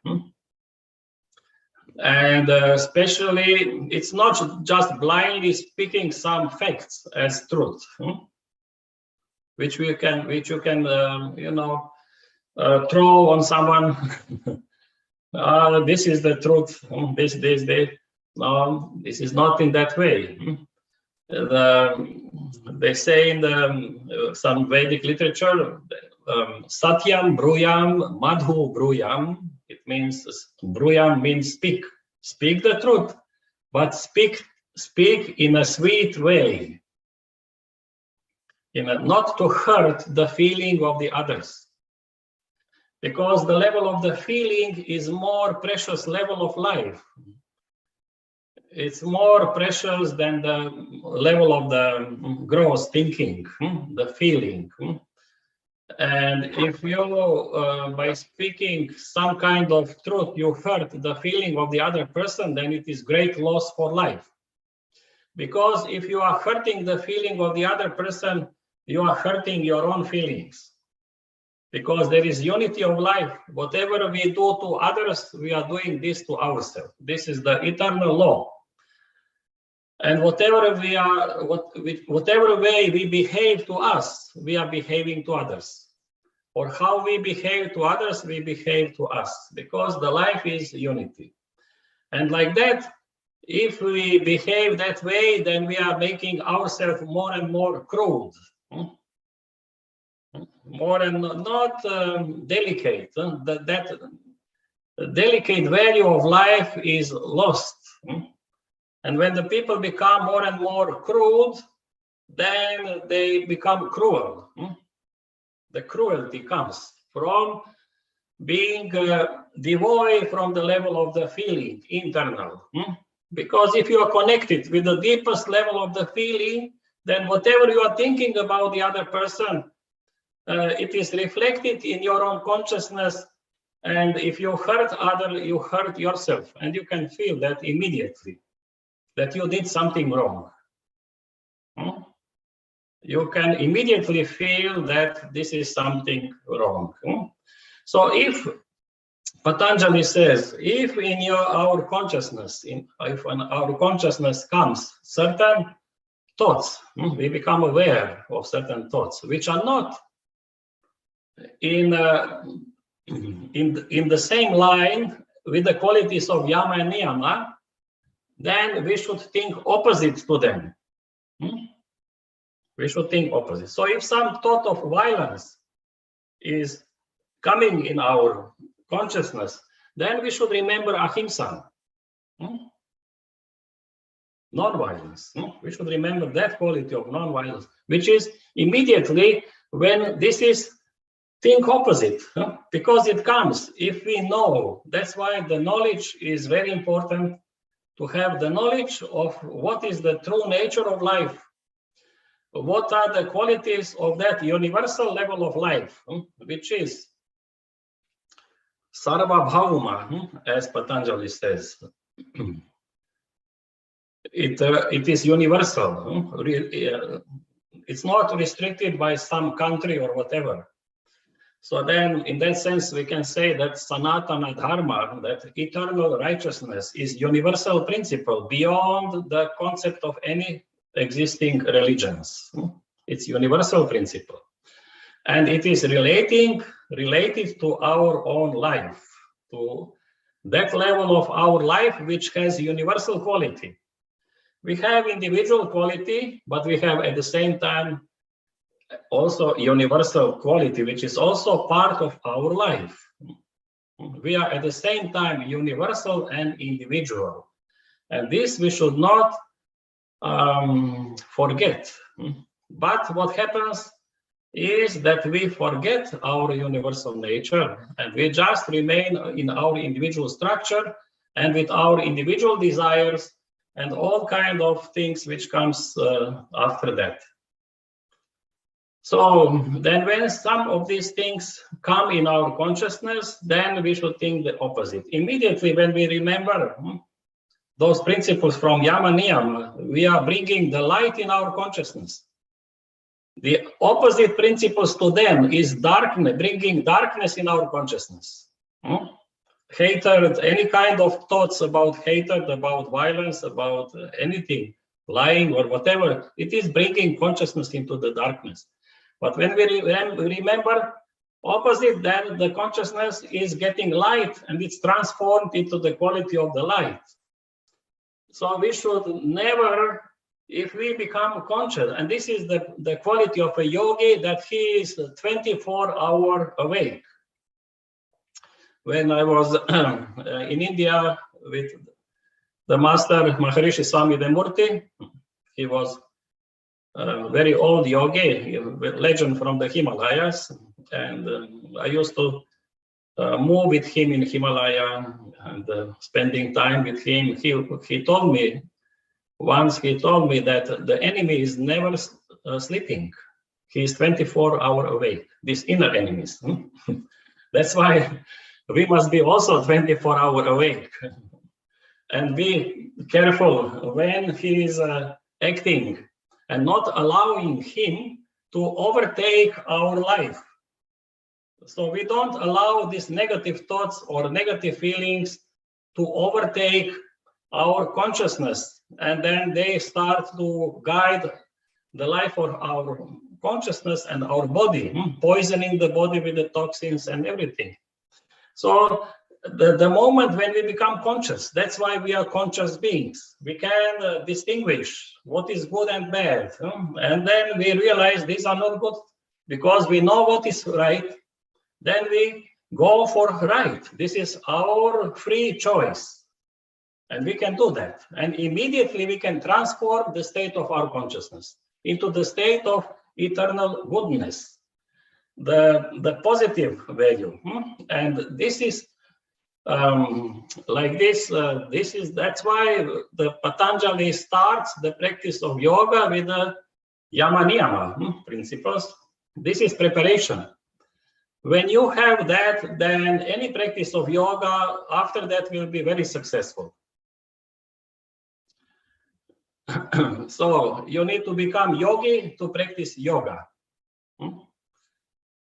And especially, it's not just blindly speaking some facts as truth, which you can throw on someone. This is the truth. This. No, this is not in that way. They say in some Vedic literature, Satyam Bruyam Madhu Bruyam. It means Bruyam means speak. Speak the truth, but speak in a sweet way. Not to hurt the feeling of the others. Because the level of the feeling is more precious level of life. It's more precious than the level of the gross thinking, the feeling. And if you, by speaking some kind of truth, you hurt the feeling of the other person, then it is great loss for life. Because if you are hurting the feeling of the other person, you are hurting your own feelings. Because there is unity of life. Whatever we do to others, we are doing this to ourselves. This is the eternal law. And whatever way we behave to us, we are behaving to others. Or how we behave to others, we behave to us. Because the life is unity. And like that, if we behave that way, then we are making ourselves more and more crude. More and not delicate. That delicate value of life is lost. And when the people become more and more crude, then they become cruel. The cruelty comes from being devoid from the level of the feeling, internal. Because if you are connected with the deepest level of the feeling, then whatever you are thinking about the other person, it is reflected in your own consciousness. And if you hurt others, you hurt yourself. And you can feel that immediately, that you did something wrong. You can immediately feel that this is something wrong. So if Patanjali says, if in our consciousness, if in our consciousness comes certain thoughts, we become aware of certain thoughts, which are not in the same line with the qualities of Yama and Niyama, then we should think opposite to them. We should think opposite. So if some thought of violence is coming in our consciousness, then we should remember ahimsa, non-violence. We should remember that quality of non-violence, which is immediately when this is think opposite, because it comes if we know. That's why the knowledge is very important, to have the knowledge of what is the true nature of life. What are the qualities of that universal level of life, which is Sarva Bhauma, as Patanjali says. It is universal. It's not restricted by some country or whatever. So then, in that sense, we can say that Sanātana Dharma, that eternal righteousness, is universal principle beyond the concept of any existing religions. It's universal principle. And it is related to our own life, to that level of our life which has universal quality. We have individual quality, but we have at the same time also universal quality, which is also part of our life. We are at the same time universal and individual. And this we should not forget. But what happens is that we forget our universal nature and we just remain in our individual structure and with our individual desires and all kind of things which comes after that. So then when some of these things come in our consciousness, then we should think the opposite. Immediately when we remember those principles from Yama Niyama, we are bringing the light in our consciousness. The opposite principles to them is darkness, bringing darkness in our consciousness. Hatred, any kind of thoughts about hatred, about violence, about anything, lying or whatever, it is bringing consciousness into the darkness. But when we remember opposite, then the consciousness is getting light and it's transformed into the quality of the light. So we should never, if we become conscious, and this is the quality of a yogi, that he is 24 hours awake. When I was in India with the master Maharishi Swami Demurti, he was a very old yogi, a legend from the Himalayas, and I used to move with him in Himalaya and spending time with him. He told me once, that the enemy is never sleeping. He is 24 hours awake, these inner enemies. That's why we must be also 24 hours awake and be careful when he is acting and not allowing him to overtake our life. So we don't allow these negative thoughts or negative feelings to overtake our consciousness, and then they start to guide the life of our consciousness and our body, poisoning the body with the toxins and everything. So the moment when we become conscious, that's why we are conscious beings. We can distinguish what is good and bad, and then we realize these are not good because we know what is right. Then we go for right. This is our free choice. And we can do that. And immediately we can transform the state of our consciousness into the state of eternal goodness, the positive value. And this is like this. That's why the Patanjali starts the practice of yoga with the Yama Niyama principles. This is preparation. When you have that, then any practice of yoga after that will be very successful. So you need to become yogi to practice yoga.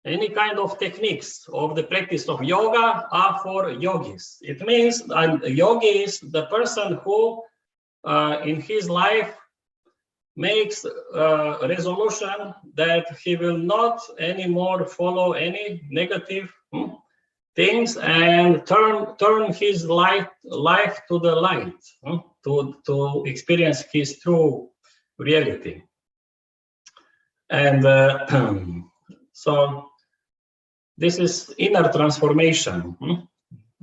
Any kind of techniques of the practice of yoga are for yogis. It means a yogi is the person who in his life makes a resolution that he will not anymore follow any negative things and turn his life to the light, to experience his true reality. And so this is inner transformation,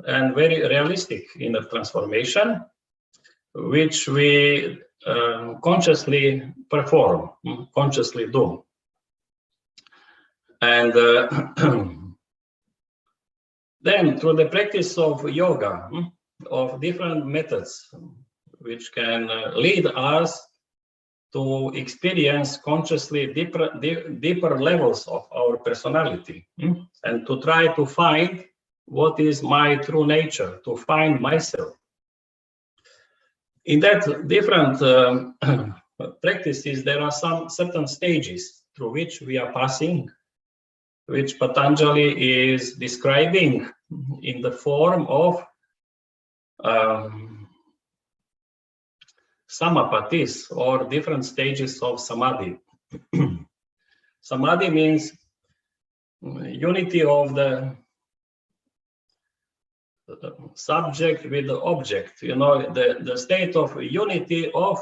and very realistic inner transformation, which we consciously perform, consciously do. And then through the practice of yoga, of different methods, which can lead us to experience consciously deeper levels of our personality, and to try to find what is my true nature, to find myself. In that different practices, there are some certain stages through which we are passing, which Patanjali is describing in the form of samapatis, or different stages of samadhi. Samadhi means unity of the subject with the object, the state of unity of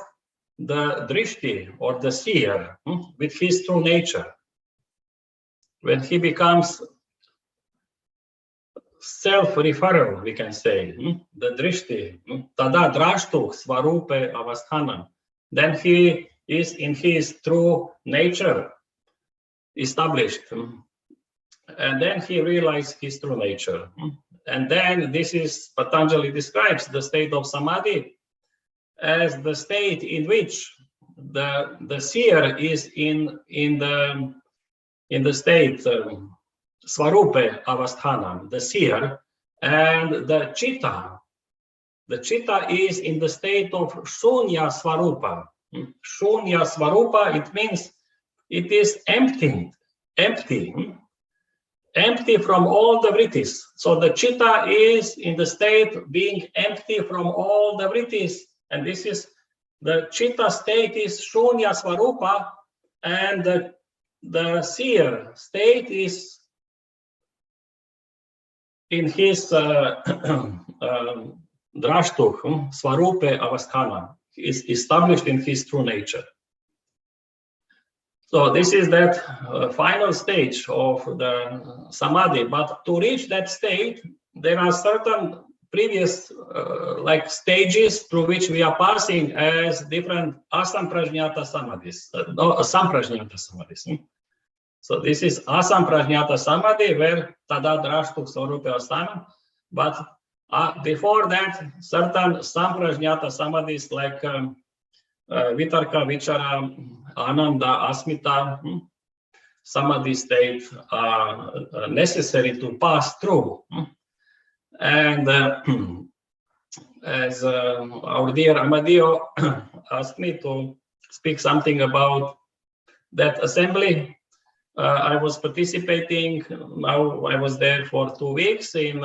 the drishti, or the seer, with his true nature. When he becomes self-referral, we can say, the drishti, tada drashtu svarupe avasthanam. Then he is in his true nature established. And then he realized his true nature. And then this is, Patanjali describes the state of samadhi as the state in which the seer is in the state svarupe avasthanam, the seer, and the chitta is in the state of shunya svarupa. Shunya svarupa, it means it is empty from all the vrittis. So the chitta is in the state being empty from all the vrittis, and this is the chitta state is shunya svarupa, and the seer state is in his drashtu svarupe avasthana, is established in his true nature. So this is that final stage of the samadhi. But to reach that state, there are certain previous like stages through which we are passing as different asamprajñata samadhis, samprajñata samadhis. So this is asamprajñata samadhi, where tada drashtu svarupe avasthanam. But before that, certain samprajñata samadhis like vitarka, vichara, ananda, asmita, samadhi state are necessary to pass through. And as our dear Amadeo asked me to speak something about that assembly, I was participating. Now I was there for 2 weeks in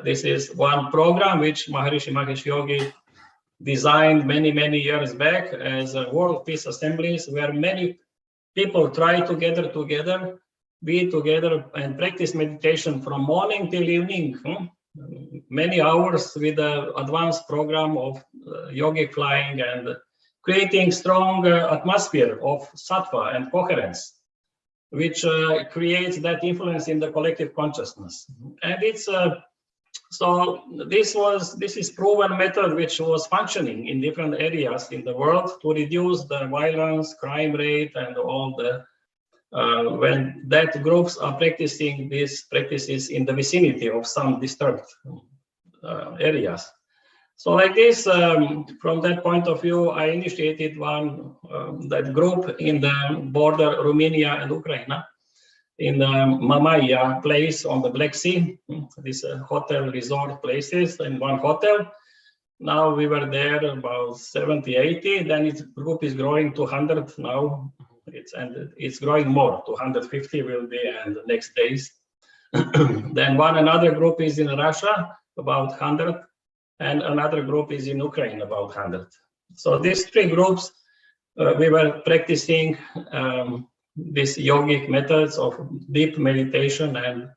this is one program which Maharishi Mahesh Yogi designed many years back as a world peace assemblies, where many people try to gather together, be together and practice meditation from morning till evening, many hours with an advanced program of yogic flying and creating strong atmosphere of sattva and coherence, which creates that influence in the collective consciousness. And it's so this is proven method which was functioning in different areas in the world to reduce the violence, crime rate, and all the when that groups are practicing these practices in the vicinity of some disturbed areas. So like this, from that point of view, I initiated that group in the border Romania and Ukraine, in the Maja place on the Black Sea, this hotel resort places in one hotel. Now we were there about 70, 80, then its group is growing to 100 now. It's growing more, to 150 will be in the next days. Then another group is in Russia, about 100, and another group is in Ukraine, about 100. So these 3 groups, we were practicing these yogic methods of deep meditation and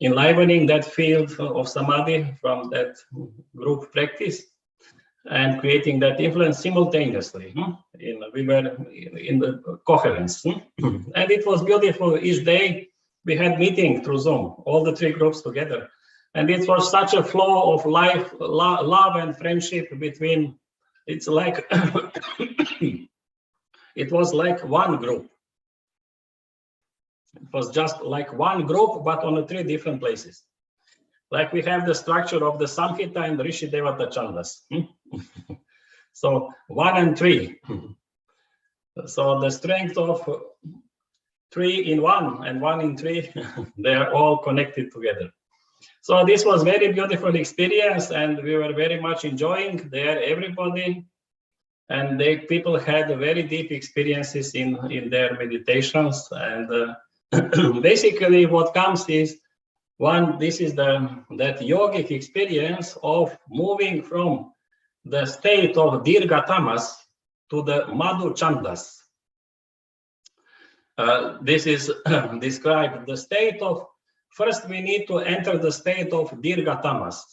enlivening that field of samadhi from that group practice and creating that influence simultaneously. We were in the coherence. And it was beautiful. Each day we had meeting through Zoom, all the 3 groups together. And it was such a flow of life, love and friendship between, it's like, it was like one group. It was just like one group, but on 3 different places. Like we have the structure of the Samhita and Rishi Devata Chandas. So 1 and 3. So the strength of 3 in 1 and 1 in 3, they are all connected together. So this was very beautiful experience, and we were very much enjoying there, everybody. And people had very deep experiences in their meditations. And basically what comes is, this is that yogic experience of moving from the state of Dirgha Tamas to the Madhu Chandas. This is described, the state of, first we need to enter the state of Dirgha Tamas.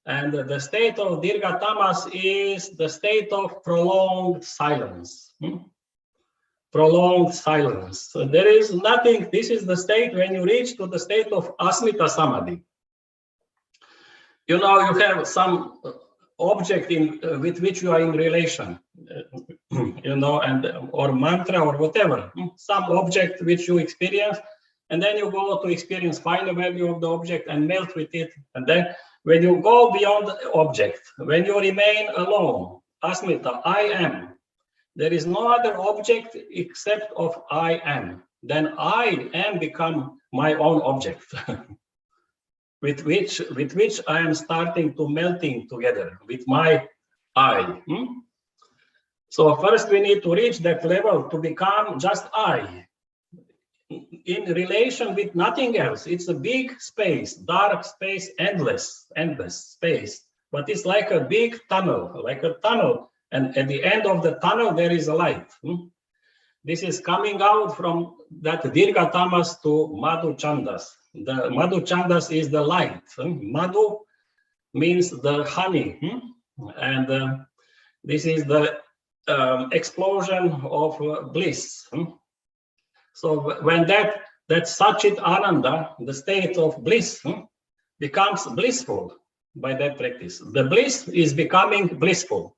And the state of Dirgha Tamas is the state of prolonged silence. prolonged silence. So there is nothing. This is the state when you reach to the state of asmita samadhi. You know, you have some object with which you are in relation, you know, and or mantra or whatever, some object which you experience, and then you go to experience final value of the object and melt with it. And then when you go beyond the object, when you remain alone, asmita, I am, there is no other object except of I am. Then I am become my own object. with which I am starting to melting together with my I. So first we need to reach that level to become just I, in relation with nothing else. It's a big space, dark space, endless space, but it's like a big tunnel, and at the end of the tunnel there is a light. This is coming out from that Dirgha Tamas to Madhu Chandas. The Madhu Chandas is the light. Madhu means the honey, and this is the explosion of bliss. So when that Satchit Ananda, the state of bliss, becomes blissful by that practice, the bliss is becoming blissful.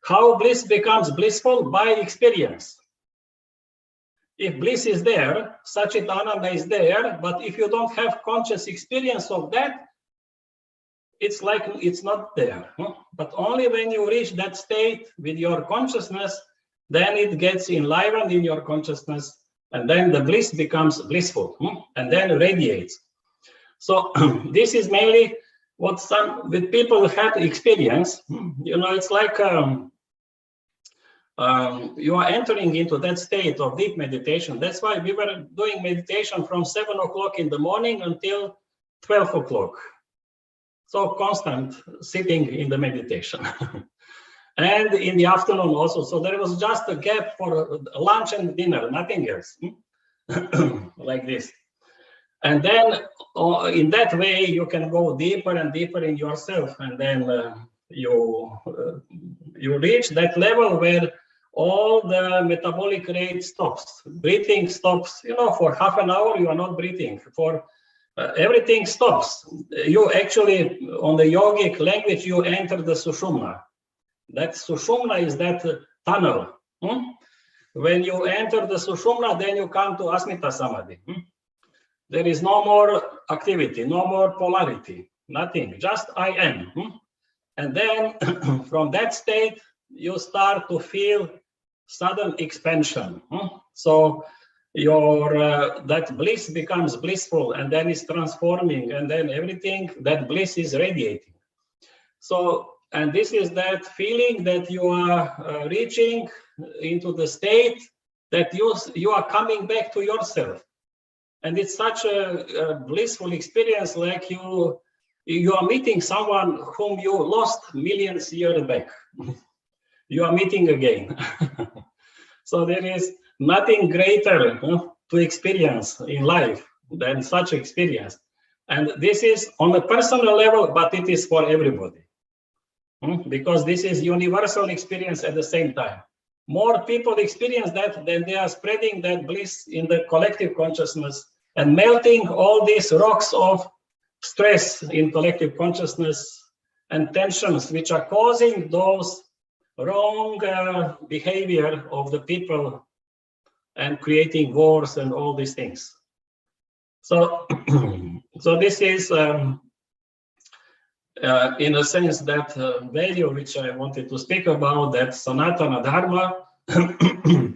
How bliss becomes blissful? By experience. If bliss is there, Satchit Ananda is there, but if you don't have conscious experience of that, it's like it's not there. But only when you reach that state with your consciousness, then it gets enlivened in your consciousness, and then the bliss becomes blissful, and then radiates. So this is mainly what some with people have experience. You know, it's like you are entering into that state of deep meditation. That's why we were doing meditation from 7 o'clock in the morning until 12 o'clock. So constant sitting in the meditation. And in the afternoon also. So there was just a gap for lunch and dinner, nothing else. Like this. And then in that way, you can go deeper and deeper in yourself. And then you reach that level where all the metabolic rate stops. Breathing stops. You know, for half an hour, you are not breathing. For everything stops. You actually, on the yogic language, you enter the sushumna. That sushumna is that tunnel. When you enter the sushumna, then you come to asmita samadhi. There is no more activity, no more polarity, nothing, just I am. And then from that state, you start to feel sudden expansion. So your that bliss becomes blissful, and then it's transforming, and then everything, that bliss is radiating. So, and this is that feeling that you are reaching into the state that you are coming back to yourself. And it's such a blissful experience, like you are meeting someone whom you lost millions years back. You are meeting again. So there is nothing greater to experience in life than such experience. And this is on a personal level, but it is for everybody. Because this is universal experience at the same time. More people experience that, then they are spreading that bliss in the collective consciousness and melting all these rocks of stress in collective consciousness and tensions, which are causing those wrong behavior of the people and creating wars and all these things. So, so this is, in a sense, that value which I wanted to speak about, that Sanātana Dharma,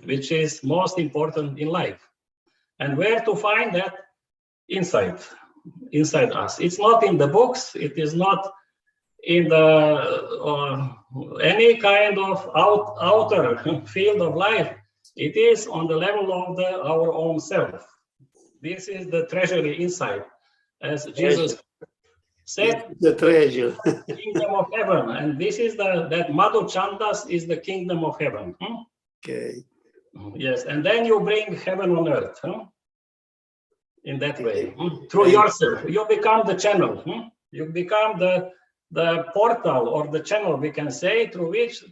which is most important in life. And where to find that? Inside us. It's not in the books. It is not in the any kind of outer field of life. It is on the level of our own self. This is the treasury inside, as Jesus said. The treasure. Kingdom of heaven, and this is that Madhu Chandas is the kingdom of heaven. Okay. Yes, and then you bring heaven on earth. In that way, through yourself, you become the channel. You become the portal or the channel, we can say, through which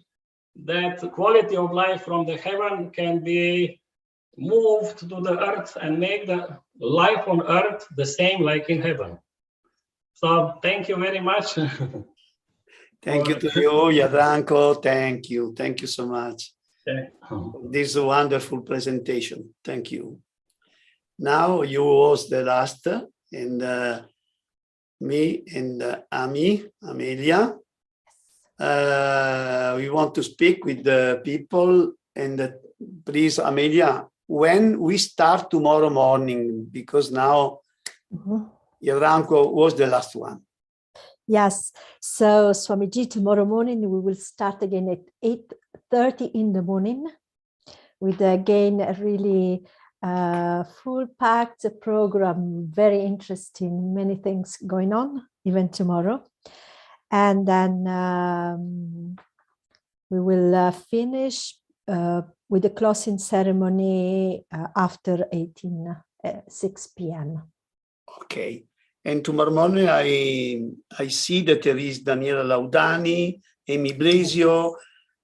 that quality of life from the heaven can be move to the earth and make the life on earth the same like in heaven. So thank you very much. Thank you to you, Jadranko. Thank you. Thank you so much. This is a wonderful presentation. Thank you. Now you was the last, and me and Amelia. We want to speak with the people, and please, Amelia, when we start tomorrow morning, because now Jadranko was the last one. Yes, so Swamiji, tomorrow morning we will start again at 8:30 in the morning with again a really full-packed program, very interesting, many things going on even tomorrow. And then we will finish with the closing ceremony after 6 p.m. Okay. And tomorrow morning, I see that there is Daniela Laudani, Amy Blasio,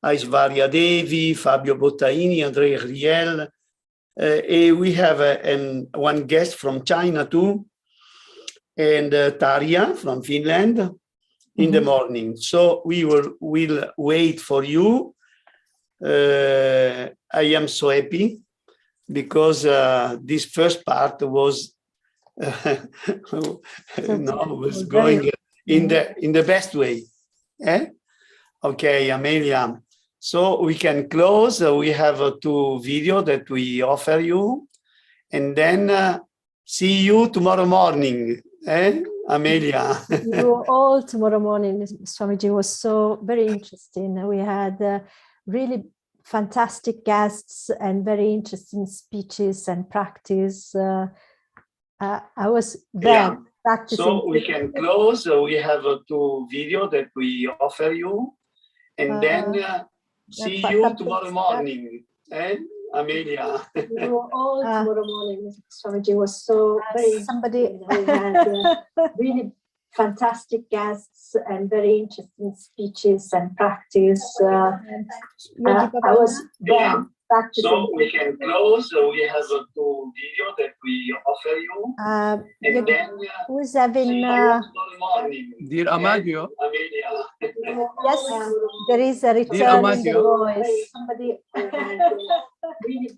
Aishwarya Devi, Fabio Bottaini, Andrea Riel. We have one guest from China too, and Tarja from Finland in the morning. So we will wait for you. I am so happy because this first part was was going in the best way. Okay, Amelia. So we can close. We have 2 videos that we offer you, and then see you tomorrow morning. Amelia. You all tomorrow morning. Swamiji was so very interesting. We had really fantastic guests and very interesting speeches and practice. I was there practicing. So we can close. We have 2 videos that we offer you, and then see you tomorrow morning. Amelia. You all tomorrow morning. Swamiji was so very interesting. We had really fantastic guests and very interesting speeches and practice. I was there practicing. So we can close. We have 2 videos that we offer you. And then who's having see you tomorrow morning. Dear Amadio. Amelia. Yes, there is a return in the voice. Somebody really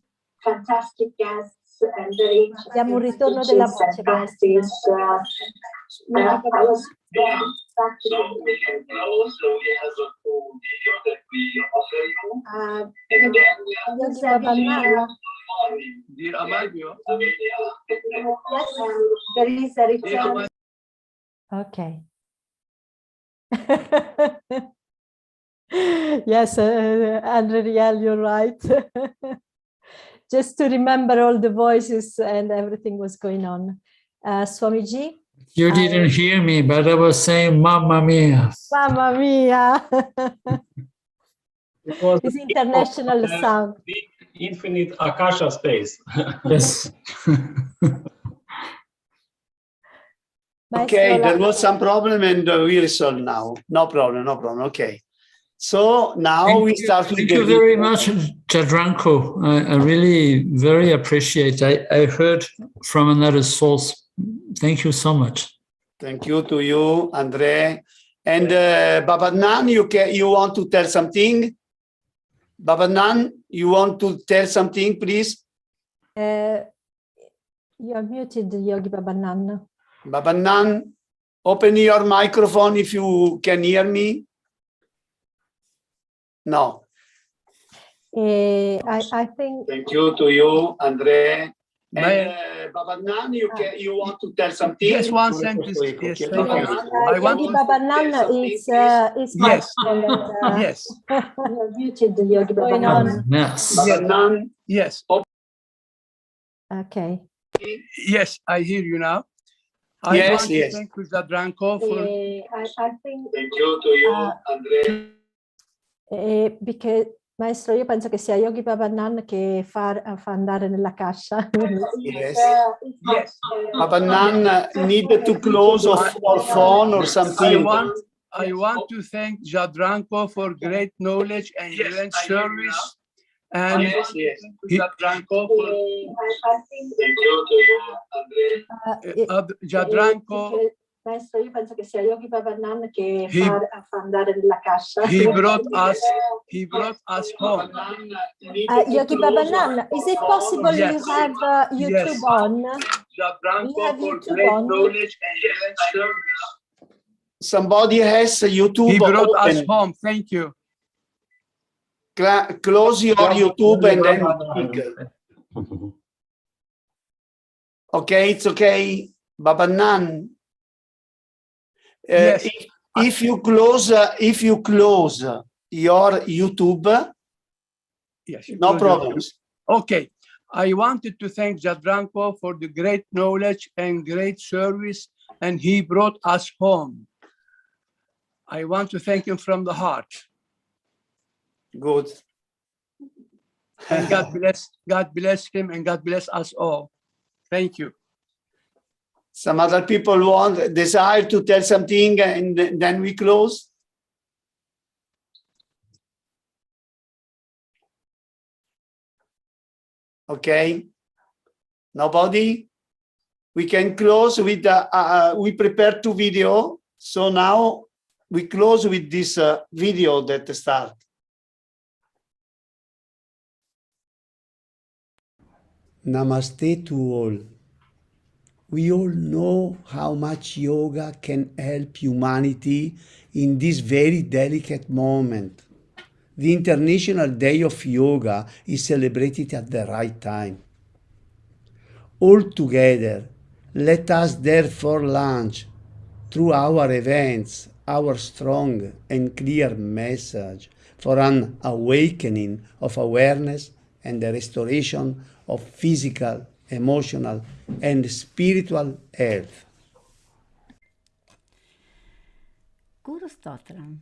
fantastic guests and very abbiamo un ritorno della voce. I was there So we can close. We have 2 videos that we offer you. And then Dear Amadio. Yes, there is a return. Okay. Yes, Andrea, you're right. Just to remember all the voices and everything was going on. Swamiji? You didn't hear me, but I was saying, Mamma Mia. Mamma Mia. It's international sound. Infinite Akasha space. Yes. Okay, there was some problem and we resolve now. No problem, no problem. Okay. So now we start with Thank you very much, Jadranko. I really very appreciate. I heard from another source. Thank you so much. Thank you to you, Andrey. And Babanan, you want to tell something? Babanan, you want to tell something, please? You are muted, Yogi Babanan. Babanan, open your microphone if you can hear me. No. I think. Thank you to you, Andrei. And Babanan, you want to tell something? Yes, one sentence. Yes, thank you. I want Yogi Babanan is my friend. Yes. You're muted, Yogi Babanan. Yes. Babanan. Yes. Okay. Yes, I hear you now. I want to thank you, Jadranko, for. I think. Thank you to you, Andrei. Because Maestro, io penso che sia Yogi Babanan che fa andare nella cascia. Yes. Yes. Babanan need to close or phone or something. I want to thank Jadranko for great knowledge and great service And Jadranko, Maestro, io penso che sia Yogi Babanam che fa andare la cassa. he brought us home. Yogi Babanam, is it possible Yes. you have YouTube Yes. on? Jadranko You have for YouTube great on? knowledge and service. Somebody has YouTube He brought us open. home. Thank you. Close your YouTube and then speak. Okay, it's okay. Babanan. Yes. If you close your YouTube, yes, no problems. Okay. I wanted to thank Jadranko for the great knowledge and great service, and he brought us home. I want to thank him from the heart. Good. And God bless him, and God bless us all. Thank you. Some other people desire to tell something, and then we close. Okay. Nobody? We can close with we prepared 2 videos. So now we close with this video that start. Namaste to all. We all know how much yoga can help humanity in this very delicate moment. The International Day of Yoga is celebrated at the right time. All together, let us therefore launch through our events our strong and clear message for an awakening of awareness and the restoration of physical, emotional, and spiritual health. Guru Stotram.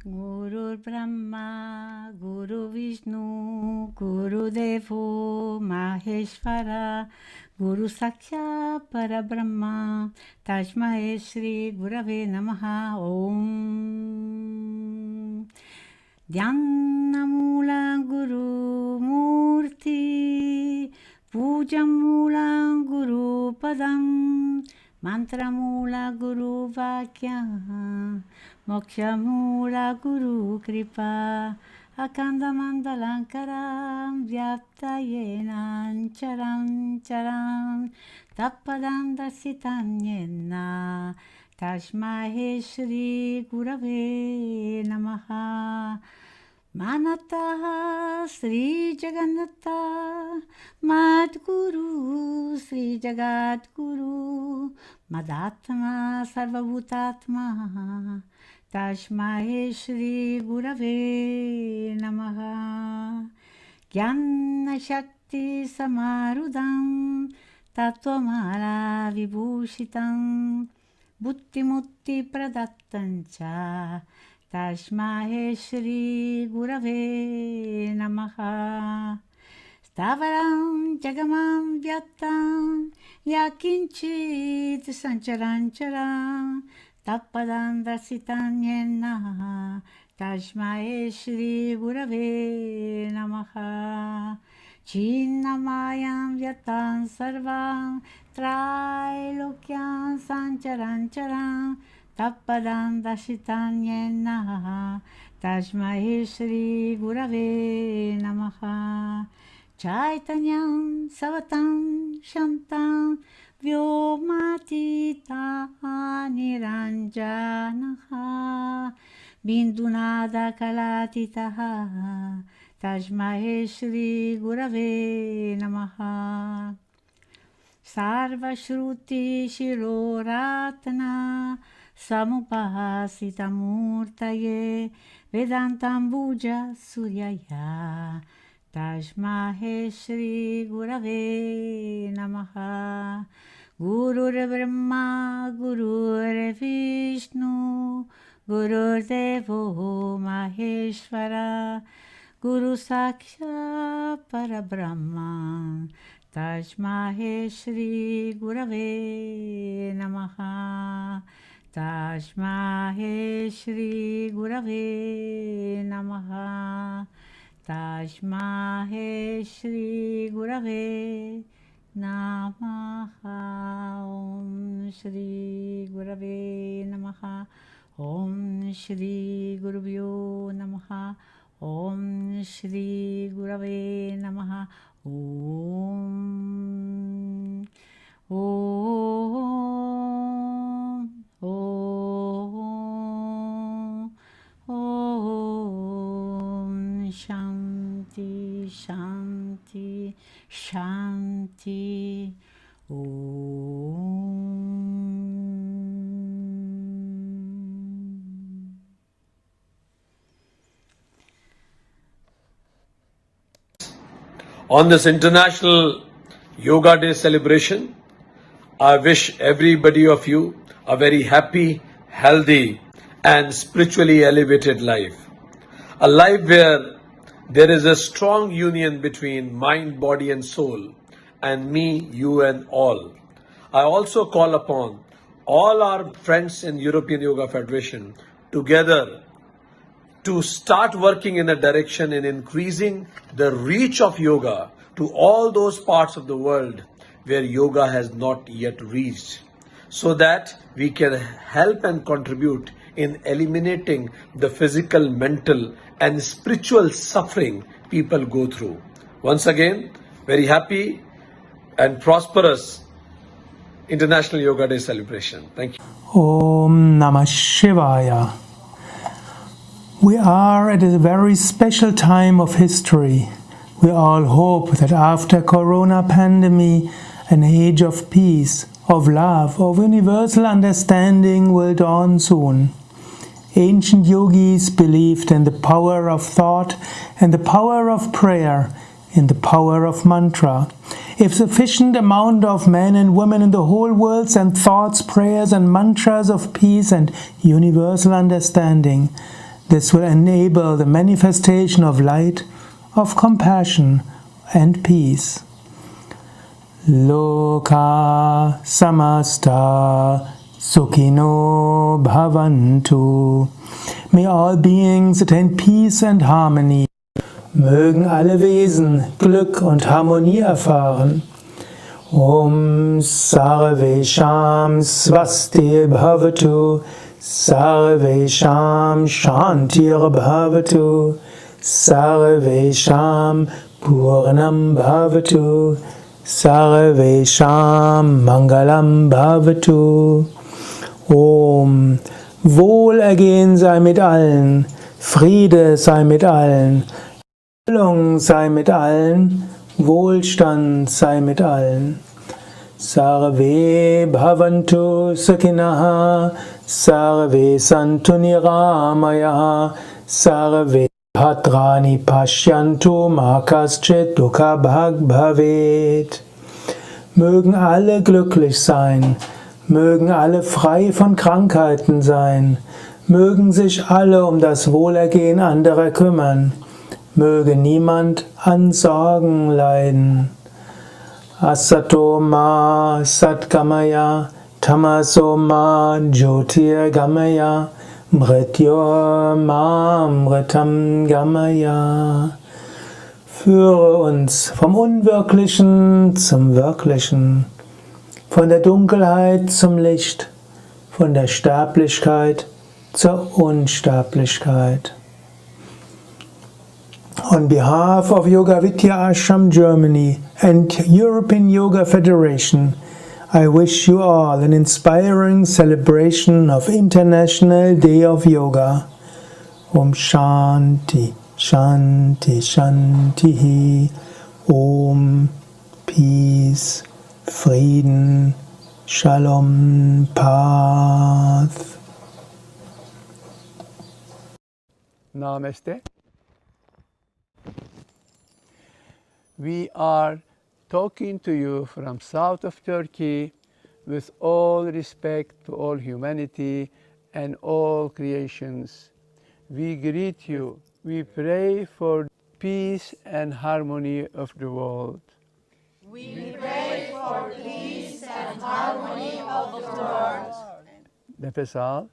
Guru Brahma, Guru Vishnu, Guru Devo Maheshvara, Guru Saksha Parabrahma, Tasmai Shri Gurave Namaha Om. Dhyanamula Guru Murti, Pujamula Guru Padam, Mantramula Guru Vakya, Mokshamula Guru Kripa, Akanda Mandalankaram, Vyaptayenan Charam Charam, Tapadanda Sitanyena, Tashmahe Shri Gurave Namaha. Manata Sri Jagannatha, Madguru Sri Jagadguru, Madatma Sarvabhutatma, Tashmahe Shri Gurave Namaha. Jnana Shakti Samarudam, Tattvamala Vibhushitam, Buddhimutti Pradattancha, Tashmahe Shri Gurave Namaha. Stavaram Jagamam Vyattam Yakinchit Sancharancharam Tapadam Dasitanyena Tashmahe Shri Gurave Namaha. Chinnamayam Vyattam Sarvam Trailokyam Sancharancharam Tapadam Dasitanyena Tashmahe Shri Gurave Namaha. Chaitanyam Savatam Shantam Vyomatita Niranjanaha Bindunada Kalatitaha Tashmahe Shri Gurave Namaha. Sarva Shruti Shiroratna Samupasita Murtaye Vedantambuja Suryaya Tashmahe Shri Gurave Namaha. Gurur Brahma Gurur Vishnu Gurur Devo Maheshvara Guru Saksha Parabrahma Tashmahe Shri Gurave Namaha. Tasmahe Shri Gurave Namaha. Tasmahe Shri Gurave Namaha. Om Shri Gurave Namaha. Om Shri Gurubhyo Namaha. Om Shri Gurave Namaha. Om. Om. Om. Om. Shanti, Shanti, Shanti. Om. On this International Yoga Day celebration, I wish everybody of you a very happy, healthy, and spiritually elevated life. A life where there is a strong union between mind, body, and soul, and me, you, and all. I also call upon all our friends in European Yoga Federation together to start working in a direction in increasing the reach of yoga to all those parts of the world where yoga has not yet reached, so that we can help and contribute in eliminating the physical, mental, and spiritual suffering people go through. Once again, very happy and prosperous International Yoga Day celebration. Thank you. Om Namah Shivaya. We are at a very special time of history. We all hope that after Corona pandemic, an age of peace, of love, of universal understanding will dawn soon. Ancient yogis believed in the power of thought and the power of prayer, in the power of mantra. If sufficient amount of men and women in the whole world send thoughts, prayers, and mantras of peace and universal understanding, this will enable the manifestation of light, of compassion, and peace. Loka samasta sukhino bhavantu. May all beings attain peace and harmony. Mögen alle Wesen Glück und Harmonie erfahren. Om Sarvesham Swasti Bhavatu. Sarvesham Shantir Bhavatu. Sarvesham Purnam Bhavatu. Sarvesham Mangalam Bhavatu. Om. Wohlergehen sei mit allen, Friede sei mit allen, Erfüllung sei mit allen, Wohlstand sei mit allen. Sarve bhavantu sukhinaha, sarve santu niramayaha, sarve bhadrani pashyantu ma kaschit dukkha bhag bhavet. Mögen alle glücklich sein, mögen alle frei von Krankheiten sein, mögen sich alle um das Wohlergehen anderer kümmern, möge niemand an Sorgen leiden. Asato ma satgamaya, tamaso ma jyotirgamaya, mrityo ma mritam gamaya. Führe uns vom Unwirklichen zum Wirklichen, von der Dunkelheit zum Licht, von der Sterblichkeit zur Unsterblichkeit. On behalf of Yoga Vidya Ashram Germany and European Yoga Federation, I wish you all an inspiring celebration of International Day of Yoga. Om Shanti, Shanti, Shanti. Om Peace, Frieden, Shalom, Path. Namaste. We are talking to you from south of Turkey with all respect to all humanity and all creations. We greet you. We pray for peace and harmony of the world. We pray for peace and harmony of the world. Nefes al.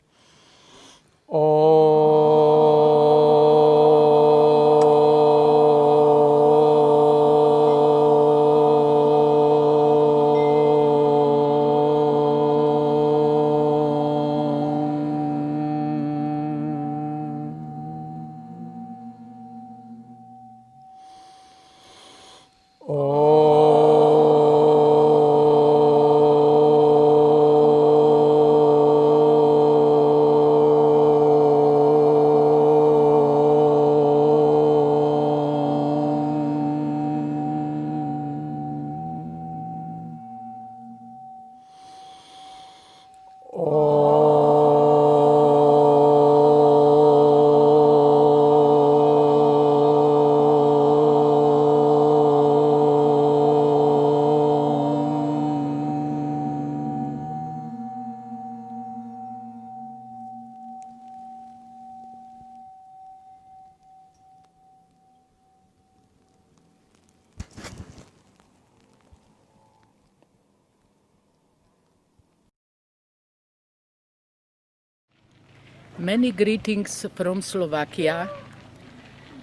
Many greetings from Slovakia,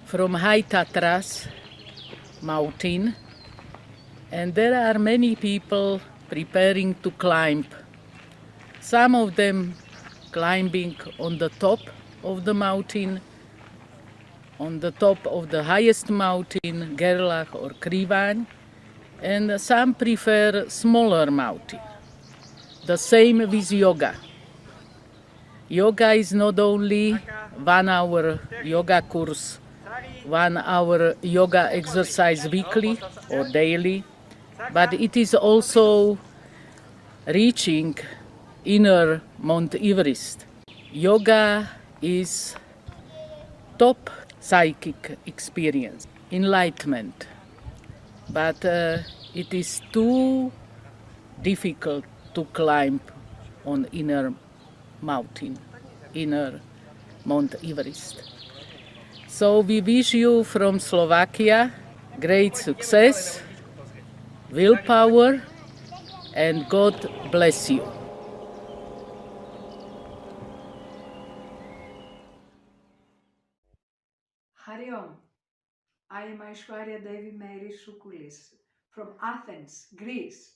from High Tatras mountain, and there are many people preparing to climb. Some of them climbing on the top of the mountain, on the top of the highest mountain, Gerlach or Krivaň, and some prefer smaller mountain. The same with yoga. Yoga is not only 1 hour yoga course, 1 hour yoga exercise weekly or daily, but it is also reaching inner Mount Everest. Yoga is top psychic experience, enlightenment, but it is too difficult to climb on inner mountain, inner Mount Everest. So we wish you from Slovakia great success, willpower, and God bless you. Hariom, I am Aishwarya Devi Mary Shukulis from Athens, Greece,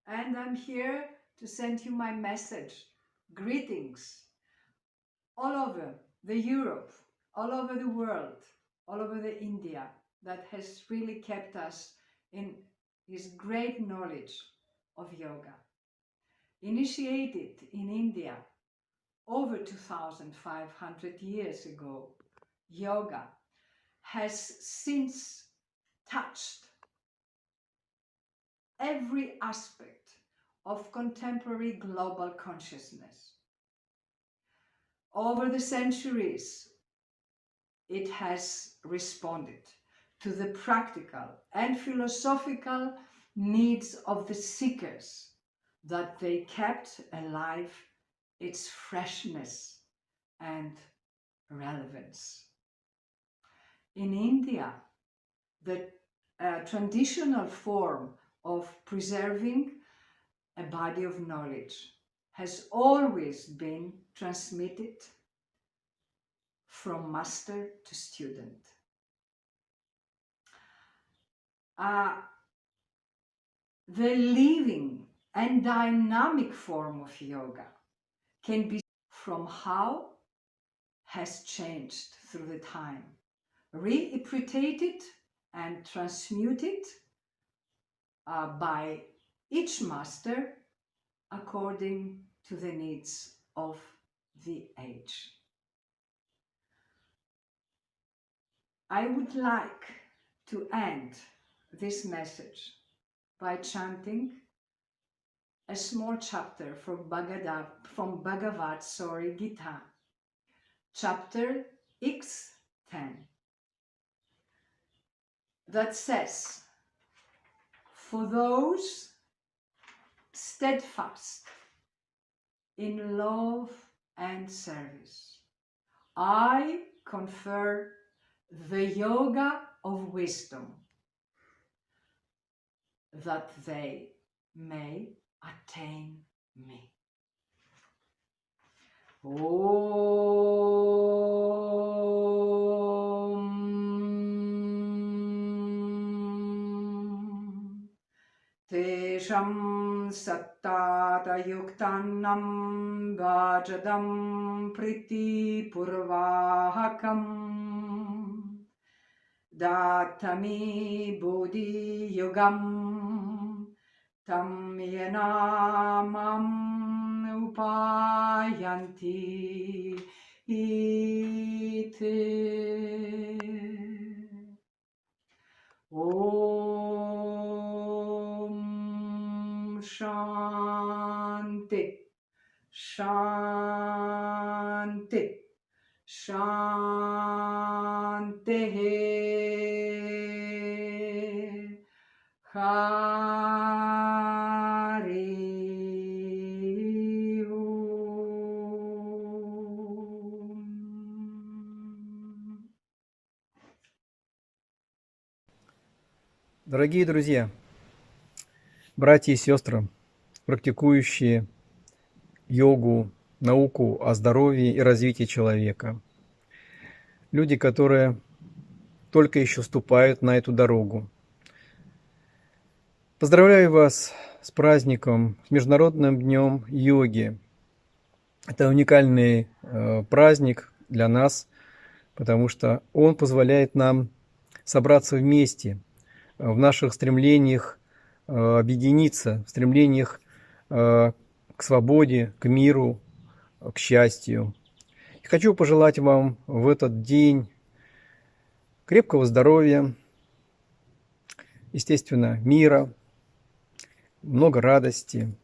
and I'm here to send you my message. Greetings all over the Europe, all over the world, all over the India, that has really kept us in his great knowledge of yoga. Initiated in India over 2,500 years ago, yoga has since touched every aspect of contemporary global consciousness. Over the centuries, it has responded to the practical and philosophical needs of the seekers, that they kept alive its freshness and relevance. In India, the traditional form of preserving a body of knowledge has always been transmitted from master to student. The living and dynamic form of yoga can be from how has changed through the time, reinterpreted and transmuted by each master according to the needs of the age. I would like to end this message by chanting a small chapter from Bhagavad Gita, chapter X10, that says, "For those steadfast in love and service, I confer the yoga of wisdom, that they may attain me." Tesham sattata yuktannam vajadam priti purvahakam datami bodhi yogam tam yenamam upayanti ite. Shanti, Shanti, Shanti. Hari Дорогие друзья, братья и сестры, практикующие йогу, науку о здоровье и развитии человека, люди, которые только еще вступают на эту дорогу. Поздравляю вас с праздником, с Международным днем йоги. Это уникальный праздник для нас, потому что он позволяет нам собраться вместе в наших стремлениях объединиться, в стремлениях к свободе, к миру, к счастью. И хочу пожелать вам в этот день крепкого здоровья, естественно, мира, много радости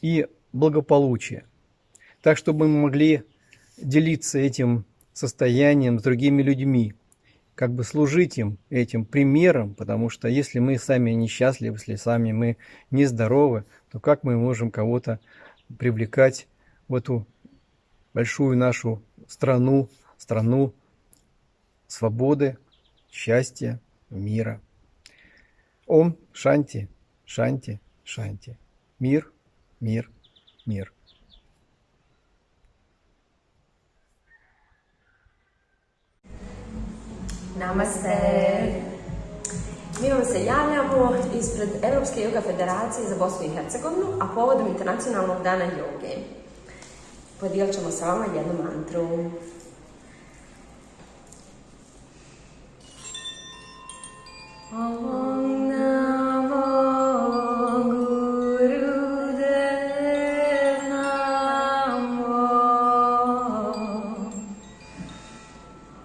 и благополучия. Так, чтобы мы могли делиться этим состоянием с другими людьми, как бы служить им этим примером, потому что если мы сами несчастливы, если сами мы нездоровы, то как мы можем кого-то привлекать в эту большую нашу страну свободы, счастья, мира. Ом Шанти, Шанти, Шанти. Мир, мир, мир. Namaste. Mi vam se javljamo ispred Europske yoga federacije za Bosnu i Hercegovinu, a povodom Internacionalnog dana joge. Podijelit ćemo sa vama jednu mantru. Om Namo Gurudev Namo.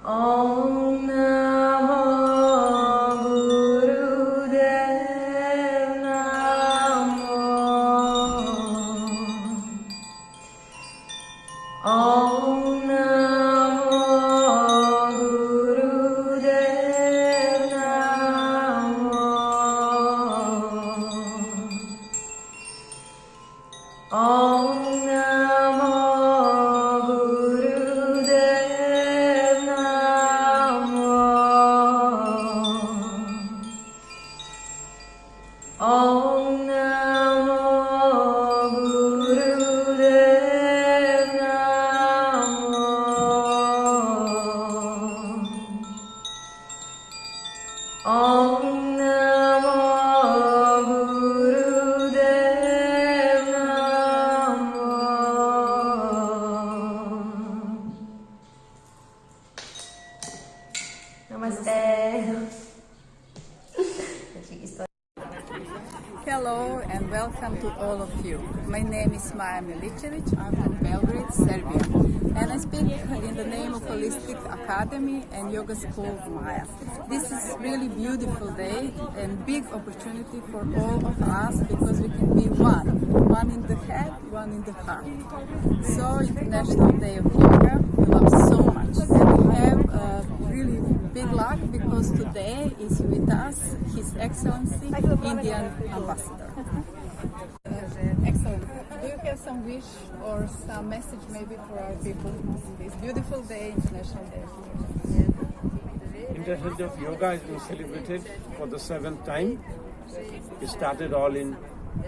Om Namo Gurudev Namo. Om Namo Gurudev Namo. Om Namo Gurudev Namo. Om Namo Gurudev Namo. Om Namo Gurudev Namo. Namaste. Hello and welcome to all of you. My name is Maja Milićević. I'm from Belgrade, Serbia. And I speak in the name of Holistic Academy and Yoga School of Maja. This is really beautiful day and big opportunity for all of us because we can be one. One in the head, one in the heart. So International Day of Yoga, we love so much. And we have really big luck because today is with us His Excellency, Indian Ambassador. Excellent. Do you have some wish or some message maybe for our people this beautiful day, International Day of Yoga? International Day of Yoga has been celebrated for the 7th time. It started all in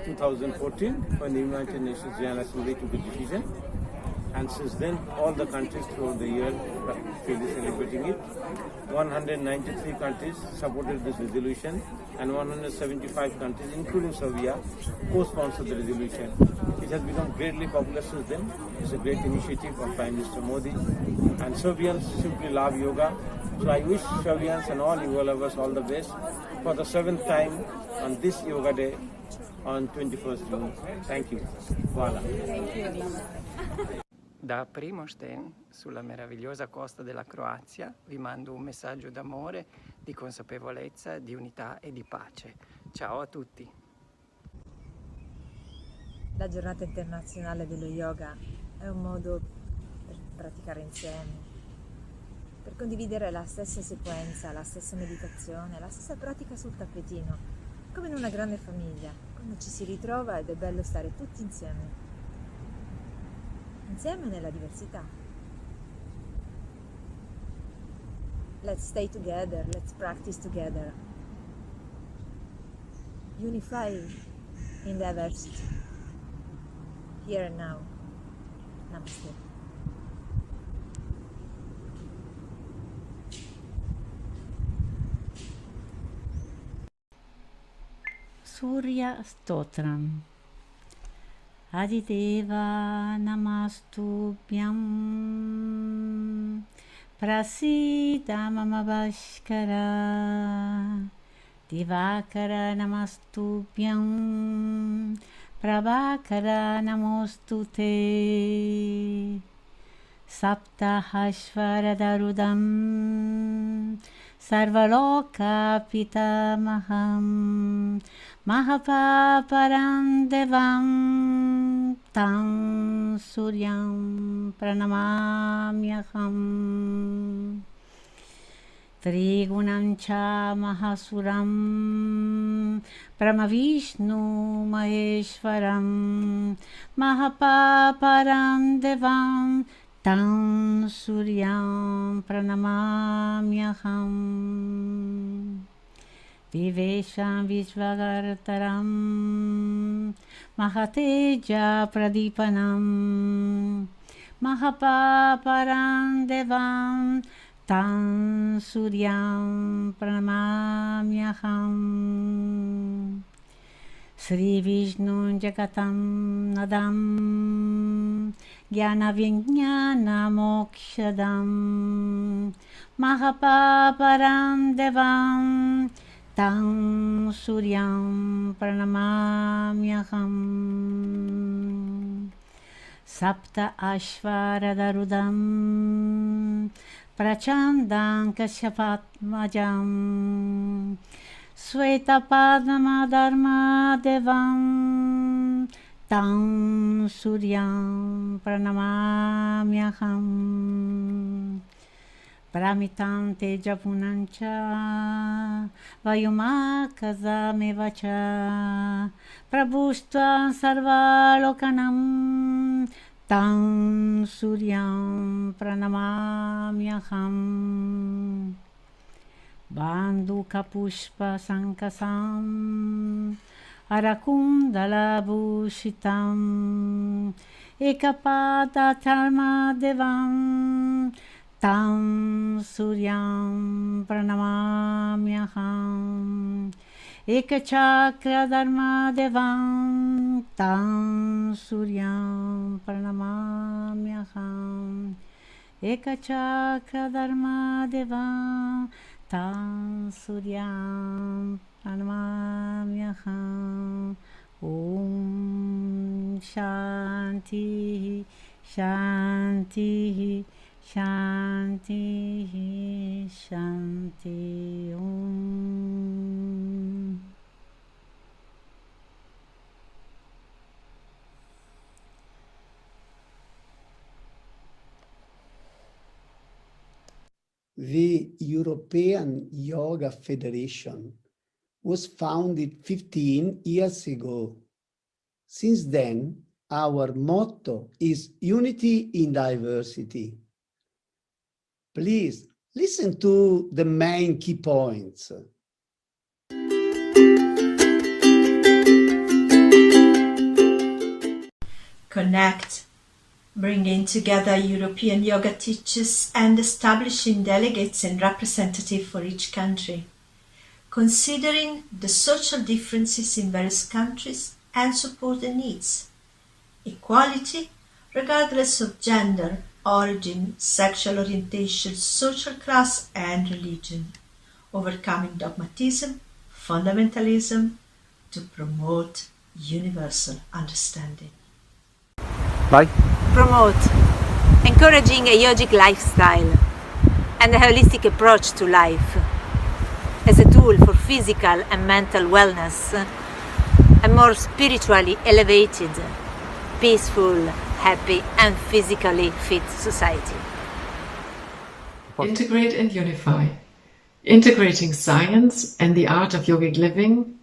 2014 when the United Nations General Assembly took a decision. And since then, all the countries throughout the year are celebrating it. 193 countries supported this resolution, and 175 countries, including Serbia, co-sponsored the resolution. It has become greatly popular since then. It's a great initiative of Prime Minister Modi, and Serbians simply love yoga. So I wish Serbians and all yoga lovers all the best for the 7th time on this Yoga Day on 21st June. Thank you. Voilà. Thank you. Da Primošten, sulla meravigliosa costa della Croazia, vi mando un messaggio d'amore, di consapevolezza, di unità e di pace. Ciao a tutti. La giornata internazionale dello yoga è un modo per praticare insieme, per condividere la stessa sequenza, la stessa meditazione, la stessa pratica sul tappetino, come in una grande famiglia, quando ci si ritrova ed è bello stare tutti insieme nella diversità. Let's stay together, let's practice together. Unify in diversity. Here and now. Namaste. Surya Stotram. Adideva namastubhyam prasida mama bhaskara divakara namastubhyam prabhakara namostute saptahashvaradarudam sarvaloka pitamaham Mahapaparam Devam Tam Suryam Pranamamyaham Trigunancha Mahasuram Pramavishnu Maheshwaram Mahapaparam Devam Tam Suryam Pranamamyaham Vivesham Vishvagartaram Mahateja Pradipanam Mahapaparam Devam Tam Suryam Pranamamyaham Sri Vishnu Jagatam Nadam Jnana Vijnana Mokshadam Mahapaparam Devam Tam Suryam Pranamamyaham Sapta Ashvaradarudam Prachandam Kashyapatmajam Swetapadma Dharma Devam Tam Suryam Pranamamyaham Pramitante Japunancha Vayumakaza Mevacha Prabhustva Sarvalokanam Tam Suryam Pranamamyaham Bandhu Kapushpa Sankasam Arakundala Bhushitam Ekapada Dharma Devam Tam Suryam Pranamamyaham Ekachakra Dharma Devam Tam Suryam Pranamamyaham Ekachakra Dharma Devam Tam Suryam Pranamamyaham Om Shanti Shanti Shanti Shanti Om. The European Yoga Federation was founded 15 years ago. Since then, our motto is unity in diversity. Please listen to the main key points. Connect bringing together European yoga teachers and establishing delegates and representatives for each country, considering the social differences in various countries and support the needs, equality regardless of gender, origin, sexual orientation, social class and religion, overcoming dogmatism, fundamentalism to promote universal understanding. Bye. Promote encouraging a yogic lifestyle and a holistic approach to life as a tool for physical and mental wellness, a more spiritually elevated, peaceful, happy and physically fit society. Integrate and unify. Integrating science and the art of yogic living,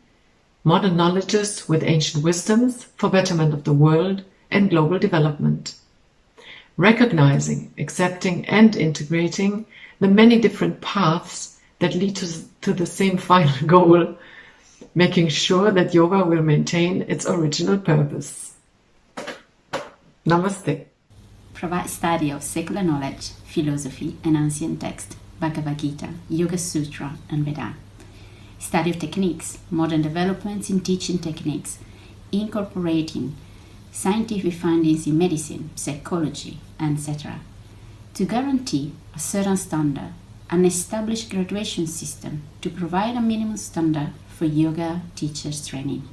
modern knowledges with ancient wisdoms for betterment of the world and global development. Recognizing, accepting and integrating the many different paths that lead to the same final goal, making sure that yoga will maintain its original purpose. Namaste. Provide study of secular knowledge, philosophy and ancient text, Bhagavad Gita, Yoga Sutra and Veda. Study of techniques, modern developments in teaching techniques, incorporating scientific findings in medicine, psychology, etc. to guarantee a certain standard, an established graduation system to provide a minimum standard for yoga teachers training.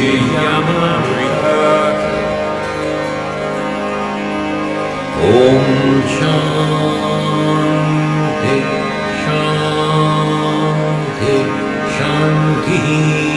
Om Shanti Shanti Shanti